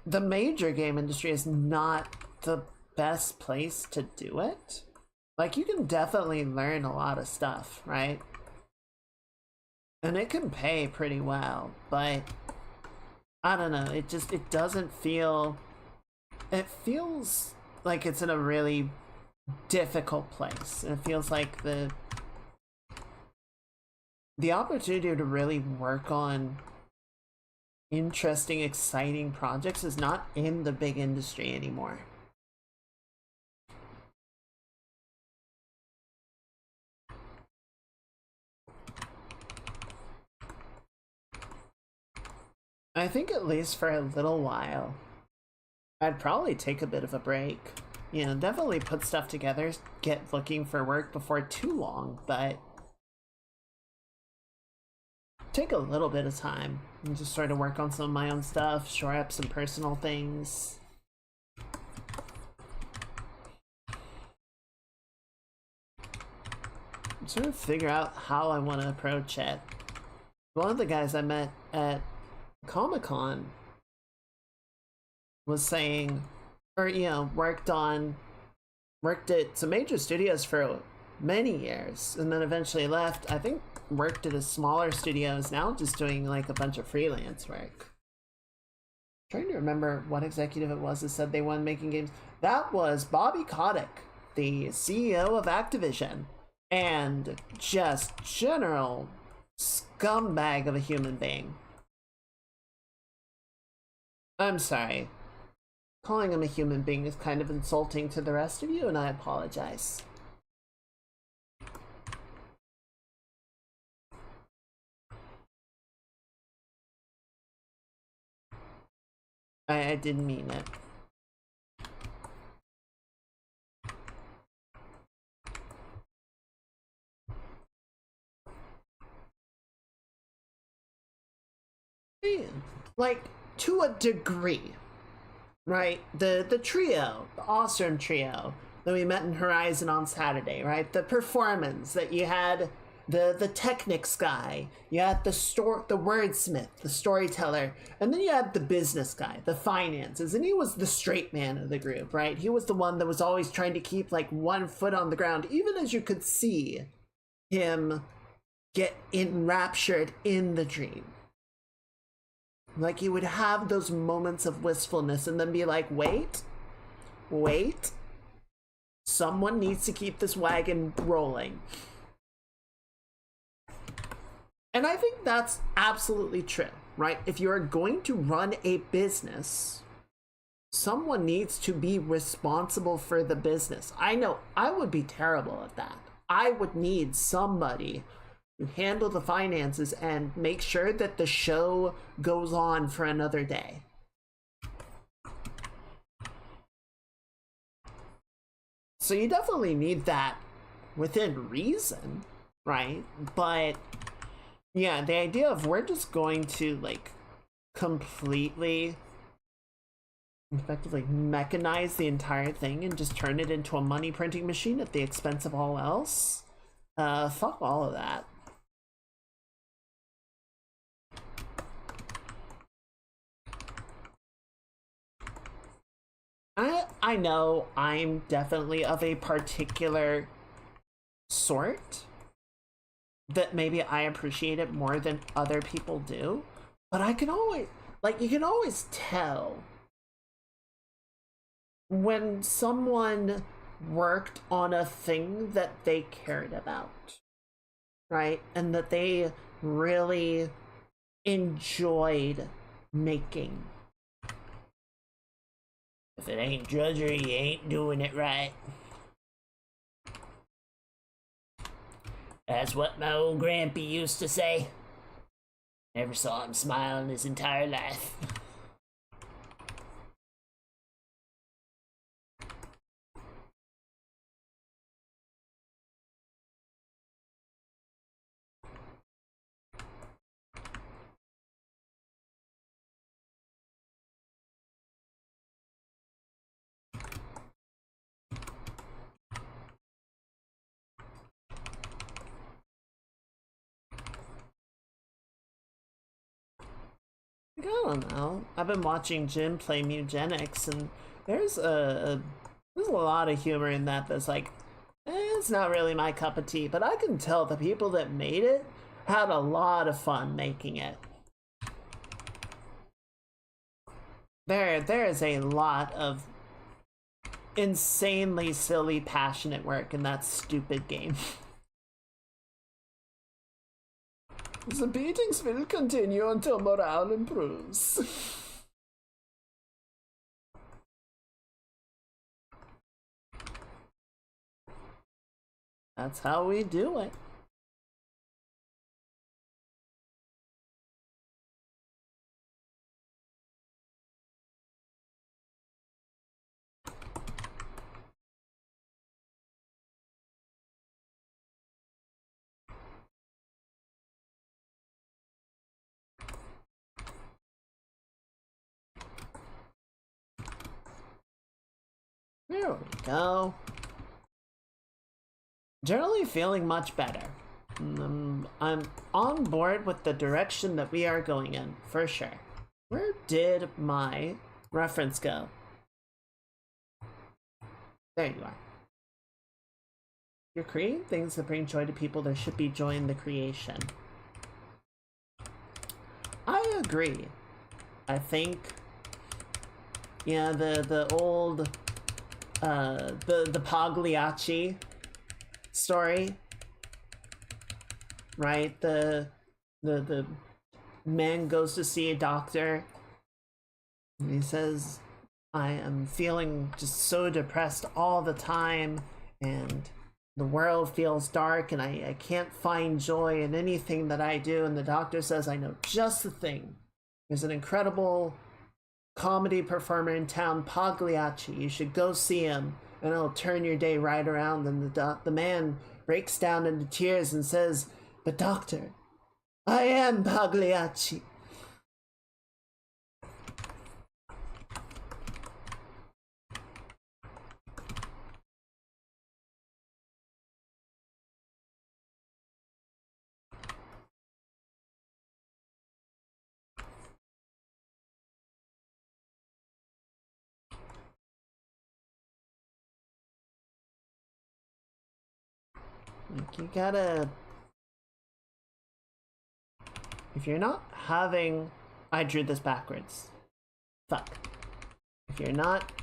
The major game industry is not the best place to do it. Like, you can definitely learn a lot of stuff, right? And it can pay pretty well, but I don't know, it doesn't feel... It feels like it's in a really difficult place. It feels like the opportunity to really work on interesting, exciting projects is not in the big industry anymore. I think at least for a little while, I'd probably take a bit of a break. Definitely put stuff together, get looking for work before too long, but take a little bit of time and just sort of work on some of my own stuff, shore up some personal things. Sort of figure out how I want to approach it. One of the guys I met at Comic-Con was saying, or worked on worked at some major studios for many years and then eventually left. I think worked at a smaller studio, is now just doing like a bunch of freelance work. I'm trying to remember what executive it was that said they won making games. That was Bobby Kotick, the CEO of Activision, and just general scumbag of a human being. I'm sorry. Calling him a human being is kind of insulting to the rest of you, and I apologize. I didn't mean it. Like, to a degree, right? The trio, the awesome trio that we met in Horizon on Saturday, right? The performance that you had, the Technics guy, you had the wordsmith, the storyteller, and then you had the business guy, the finances, and he was the straight man of the group, right? He was the one that was always trying to keep like one foot on the ground, even as you could see him get enraptured in the dream. Like, he would have those moments of wistfulness and then be like, wait, someone needs to keep this wagon rolling. And I think that's absolutely true, right? If you're going to run a business, someone needs to be responsible for the business. I know I would be terrible at that. I would need somebody to handle the finances and make sure that the show goes on for another day. So you definitely need that within reason, right? But yeah, the idea of we're just going to like completely effectively mechanize the entire thing and just turn it into a money printing machine at the expense of all else, fuck all of that. I know I'm definitely of a particular sort that maybe I appreciate it more than other people do, but I can always, like, you can always tell when someone worked on a thing that they cared about, right? And that they really enjoyed making. If it ain't drudgery, you ain't doing it right. That's what my old grampy used to say. Never saw him smile in his entire life. I don't know. I've been watching Jim play Mugenics, and there's there's a lot of humor in that. That's like, it's not really my cup of tea, but I can tell the people that made it had a lot of fun making it. There is a lot of insanely silly, passionate work in that stupid game. The beatings will continue until morale improves. That's how we do it. There we go. Generally feeling much better. I'm on board with the direction that we are going in, for sure. Where did my reference go? There you are. you're creating things that bring joy to people, there should be joy in the creation. I agree. I think, yeah, the old the Pagliacci story, right? The man goes to see a doctor and he says, I am feeling just so depressed all the time, and the world feels dark, and I can't find joy in anything that I do. And the doctor says, I know just the thing. There's an incredible comedy performer in town, Pagliacci. You should go see him, and it'll turn your day right around. And the man breaks down into tears and says, but doctor, I am Pagliacci. Like, you gotta, if you're not having, I drew this backwards. Fuck. If you're not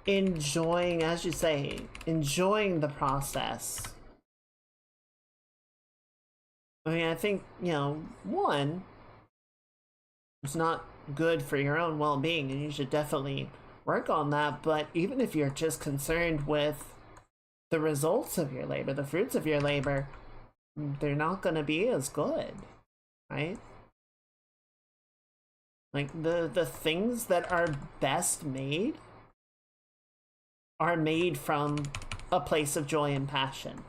enjoying, as you say, enjoying the process, I mean, I think, you know, one, it's not good for your own well-being, and you should definitely work on that. But even if you're just concerned with the results of your labor, the fruits of your labor, they're not going to be as good, right? Like, the things that are best made are made from a place of joy and passion.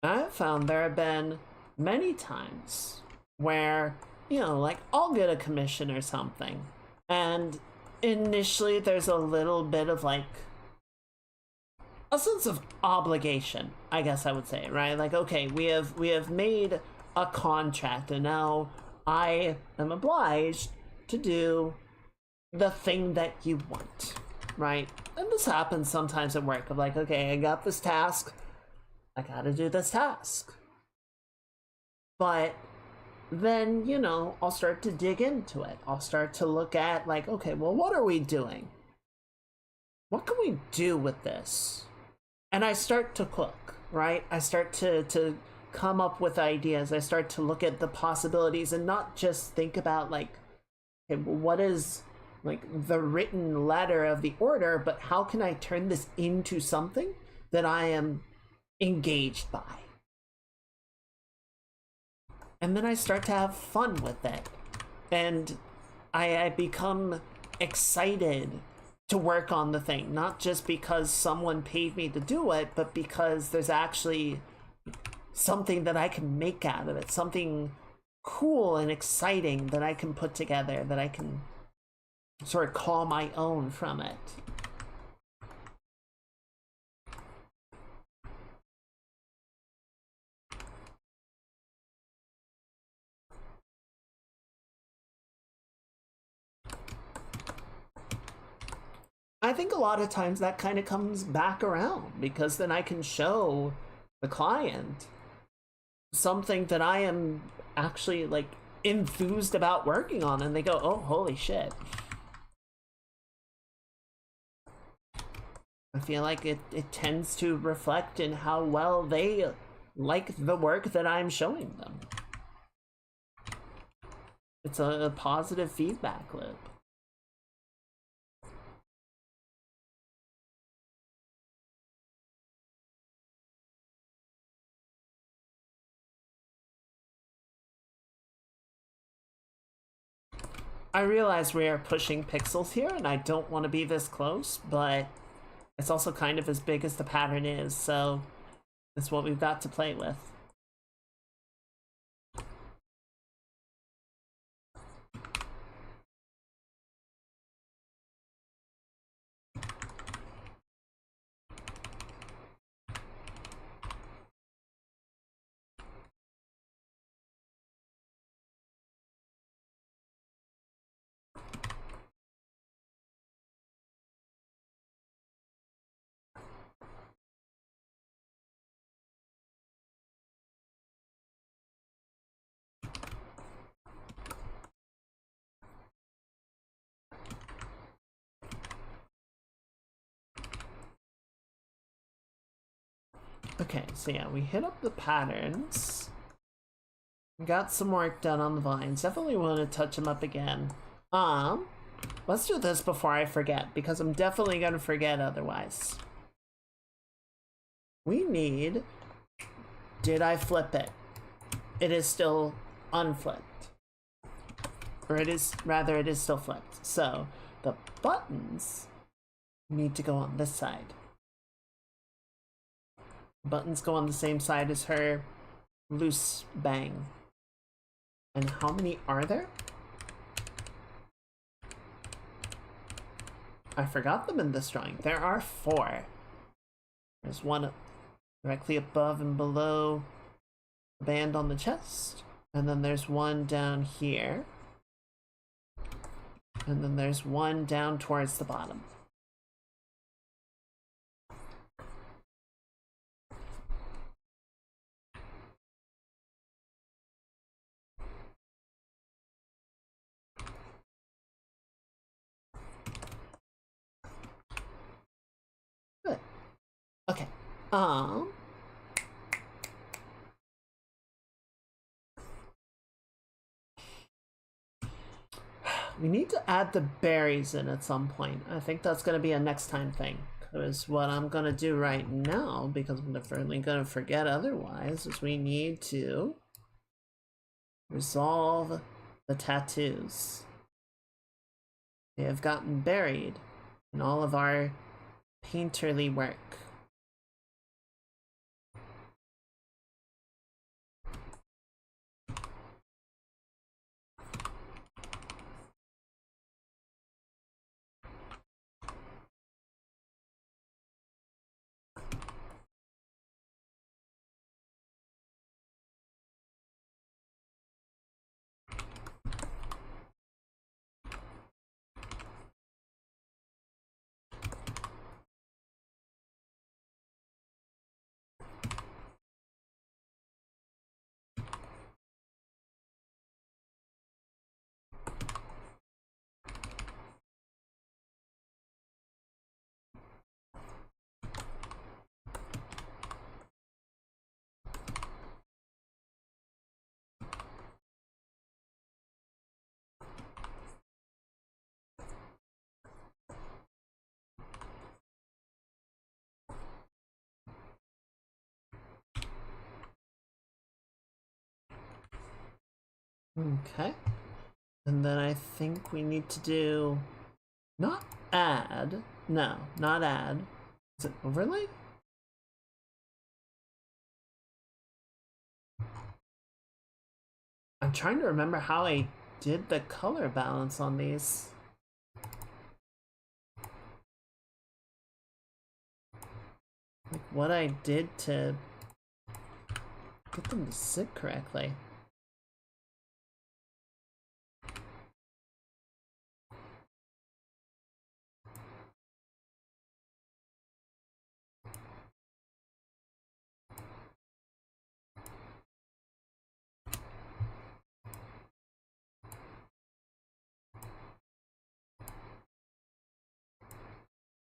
I've found there have been many times where, you know, like, I'll get a commission or something, and initially there's a little bit of like a sense of obligation, I guess I would say, right? Like, okay, we have made a contract, and now I am obliged to do the thing that you want, right? And this happens sometimes at work of like, okay, I got this task, I gotta do this task. But then, you know, I'll start to dig into it. I'll start to look at, like, okay, well, what are we doing? What can we do with this? And I start to cook, right? I start to come up with ideas. I start to look at the possibilities and not just think about, like, okay, what is, like, the written letter of the order, but how can I turn this into something that I am engaged by? And then I start to have fun with it. And I become excited to work on the thing, not just because someone paid me to do it, but because there's actually something that I can make out of it, something cool and exciting that I can put together, that I can sort of call my own from it. I think a lot of times that kind of comes back around, because then I can show the client something that I am actually, like, enthused about working on, and they go, oh, holy shit. I feel like it tends to reflect in how well they like the work that I'm showing them. It's a positive feedback loop. I realize we are pushing pixels here, and I don't want to be this close, but it's also kind of as big as the pattern is, so that's what we've got to play with. Okay, so yeah, we hit up the patterns. Got some work done on the vines. Definitely want to touch them up again. Let's do this before I forget, because I'm definitely going to forget otherwise. We need... Did I flip it? It is still unflipped. Or it is still flipped. So the buttons need to go on this side. Buttons go on the same side as her loose bang. And how many are there? I forgot them in this drawing. There are 4. There's one directly above and below the band on the chest. And then there's one down here. And then there's one down towards the bottom. Good. Okay. We need to add the berries in at some point. I think that's going to be a next time thing. Because what I'm going to do right now, because I'm definitely going to forget otherwise, is we need to resolve the tattoos. They have gotten buried in all of our painterly work. Okay. And then I think we need to do not add. No, not add. Is it overlay? I'm trying to remember how I did the color balance on these. Like what I did to get them to sit correctly.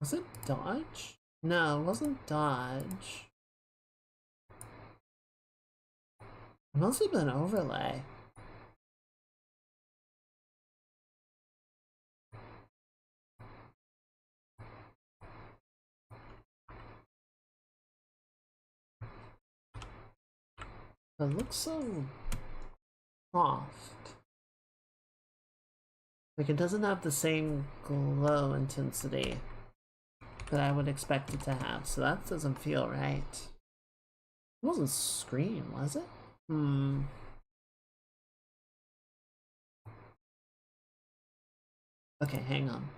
Was it dodge? No, it wasn't dodge. It must have been overlay. It looks so soft. Like it doesn't have the same glow intensity that I would expect it to have, so that doesn't feel right. It wasn't screen, was it? Okay, hang on.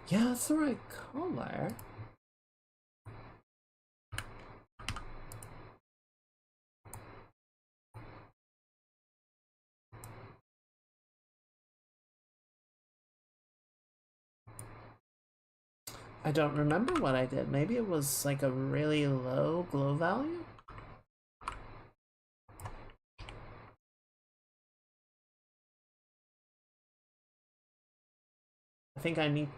Yeah, it's the right color. I don't remember what I did. Maybe it was like a really low glow value? I think I need...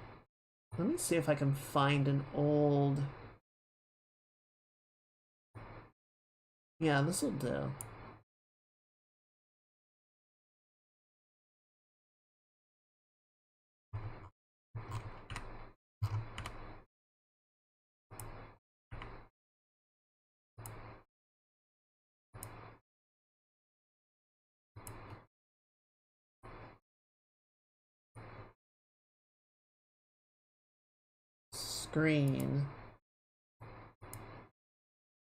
Let me see if I can find an old... Yeah, this'll do. Screen.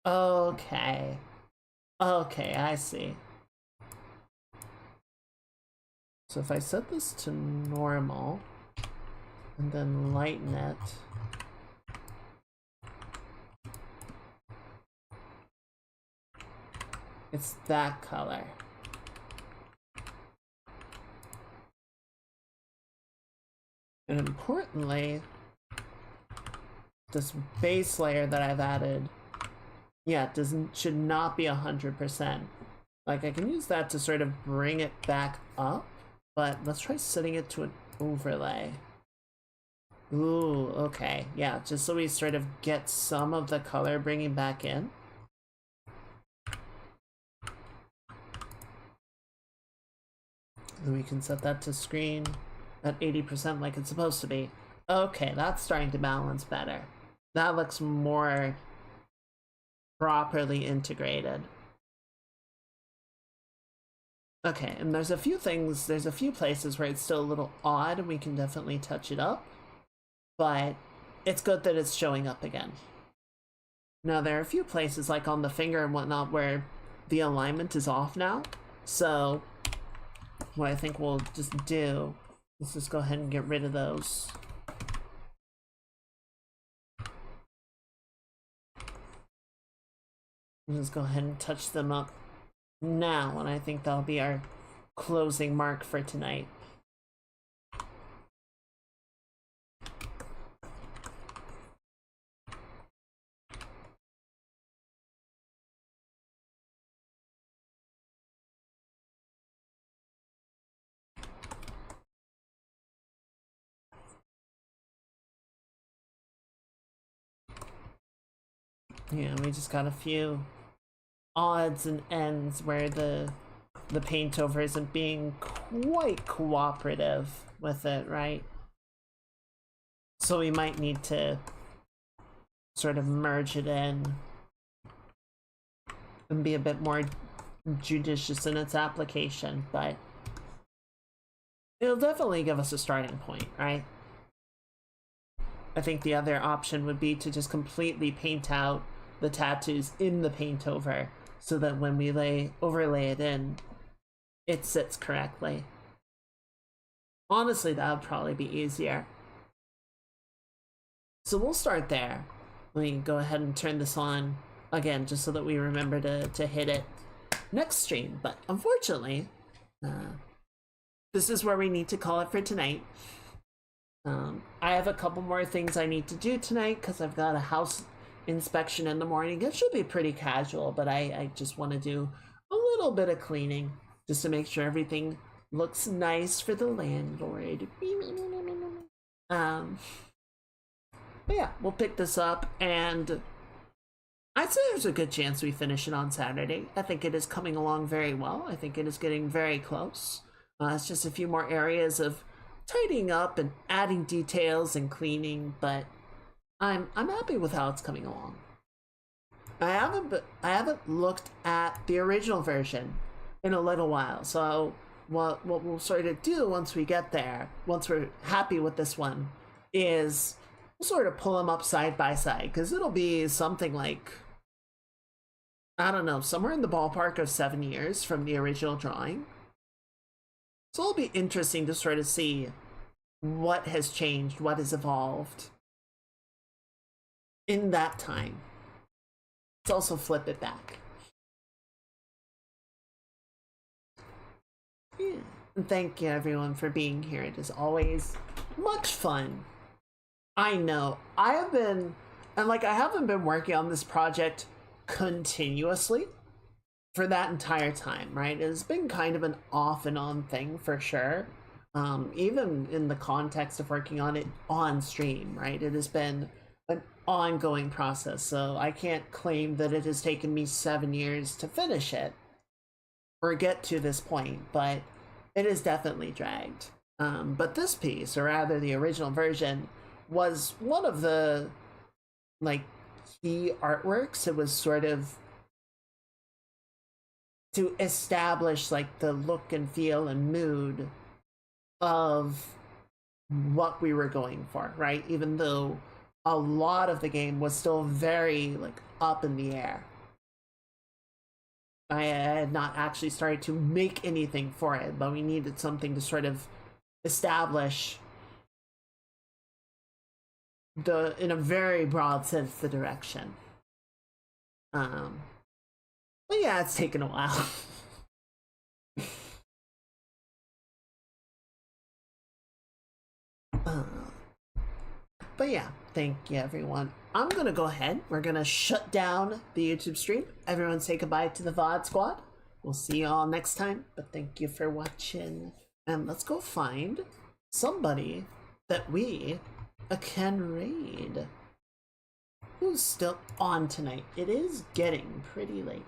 Okay. Okay, I see. So if I set this to normal and then lighten it, it's that color. And importantly, this base layer that I've added, yeah, should not be 100%. Like, I can use that to sort of bring it back up, but let's try setting it to an overlay. Ooh, okay, yeah, just so we sort of get some of the color bringing back in. And we can set that to screen at 80% like it's supposed to be. Okay, that's starting to balance better. That looks more properly integrated. Okay, and there's a few places where it's still a little odd and we can definitely touch it up, but it's good that it's showing up again. Now, there are a few places, like on the finger and whatnot, where the alignment is off now, so what I think we'll just do is just go ahead and get rid of those. Just go ahead and touch them up now, and I think that'll be our closing mark for tonight. Yeah, we just got a few odds and ends where the paint over isn't being quite cooperative with it, right? So we might need to sort of merge it in and be a bit more judicious in its application, but it'll definitely give us a starting point, right? I think the other option would be to just completely paint out the tattoos in the paint over so that when we overlay it in, it sits correctly. Honestly, that would probably be easier. So we'll start there. Let me go ahead and turn this on again, just so that we remember to hit it next stream. But unfortunately, this is where we need to call it for tonight. I have a couple more things I need to do tonight because I've got a house inspection in the morning. It should be pretty casual, but I just want to do a little bit of cleaning just to make sure everything looks nice for the landlord. But yeah, we'll pick this up, and I'd say there's a good chance we finish it on Saturday. I think it is coming along very well. I think it is getting very close. It's just a few more areas of tidying up and adding details and cleaning, but I'm happy with how it's coming along. I haven't looked at the original version in a little while, so what we'll sort of do once we get there, once we're happy with this one, is we'll sort of pull them up side by side, because it'll be something like, I don't know, somewhere in the ballpark of 7 years from the original drawing. So it'll be interesting to sort of see what has changed, what has evolved in that time. Let's also flip it back. Yeah. And thank you everyone for being here. It is always much fun. I know I haven't been working on this project continuously for that entire time, right? It's been kind of an off and on thing for sure. Even in the context of working on it on stream, right? It has been an ongoing process, so I can't claim that it has taken me 7 years to finish it or get to this point, but it is definitely dragged. But this piece, or rather the original version, was one of the like key artworks. It was sort of to establish like the look and feel and mood of what we were going for, right? Even though a lot of the game was still very like up in the air. I had not actually started to make anything for it, but we needed something to sort of establish in a very broad sense, the direction. But yeah, it's taken a while. But yeah, thank you everyone. I'm gonna go ahead. We're gonna shut down the YouTube stream. Everyone say goodbye to the VOD squad. We'll see you all next time. But thank you for watching. And let's go find somebody that we can raid. Who's still on tonight? It is getting pretty late.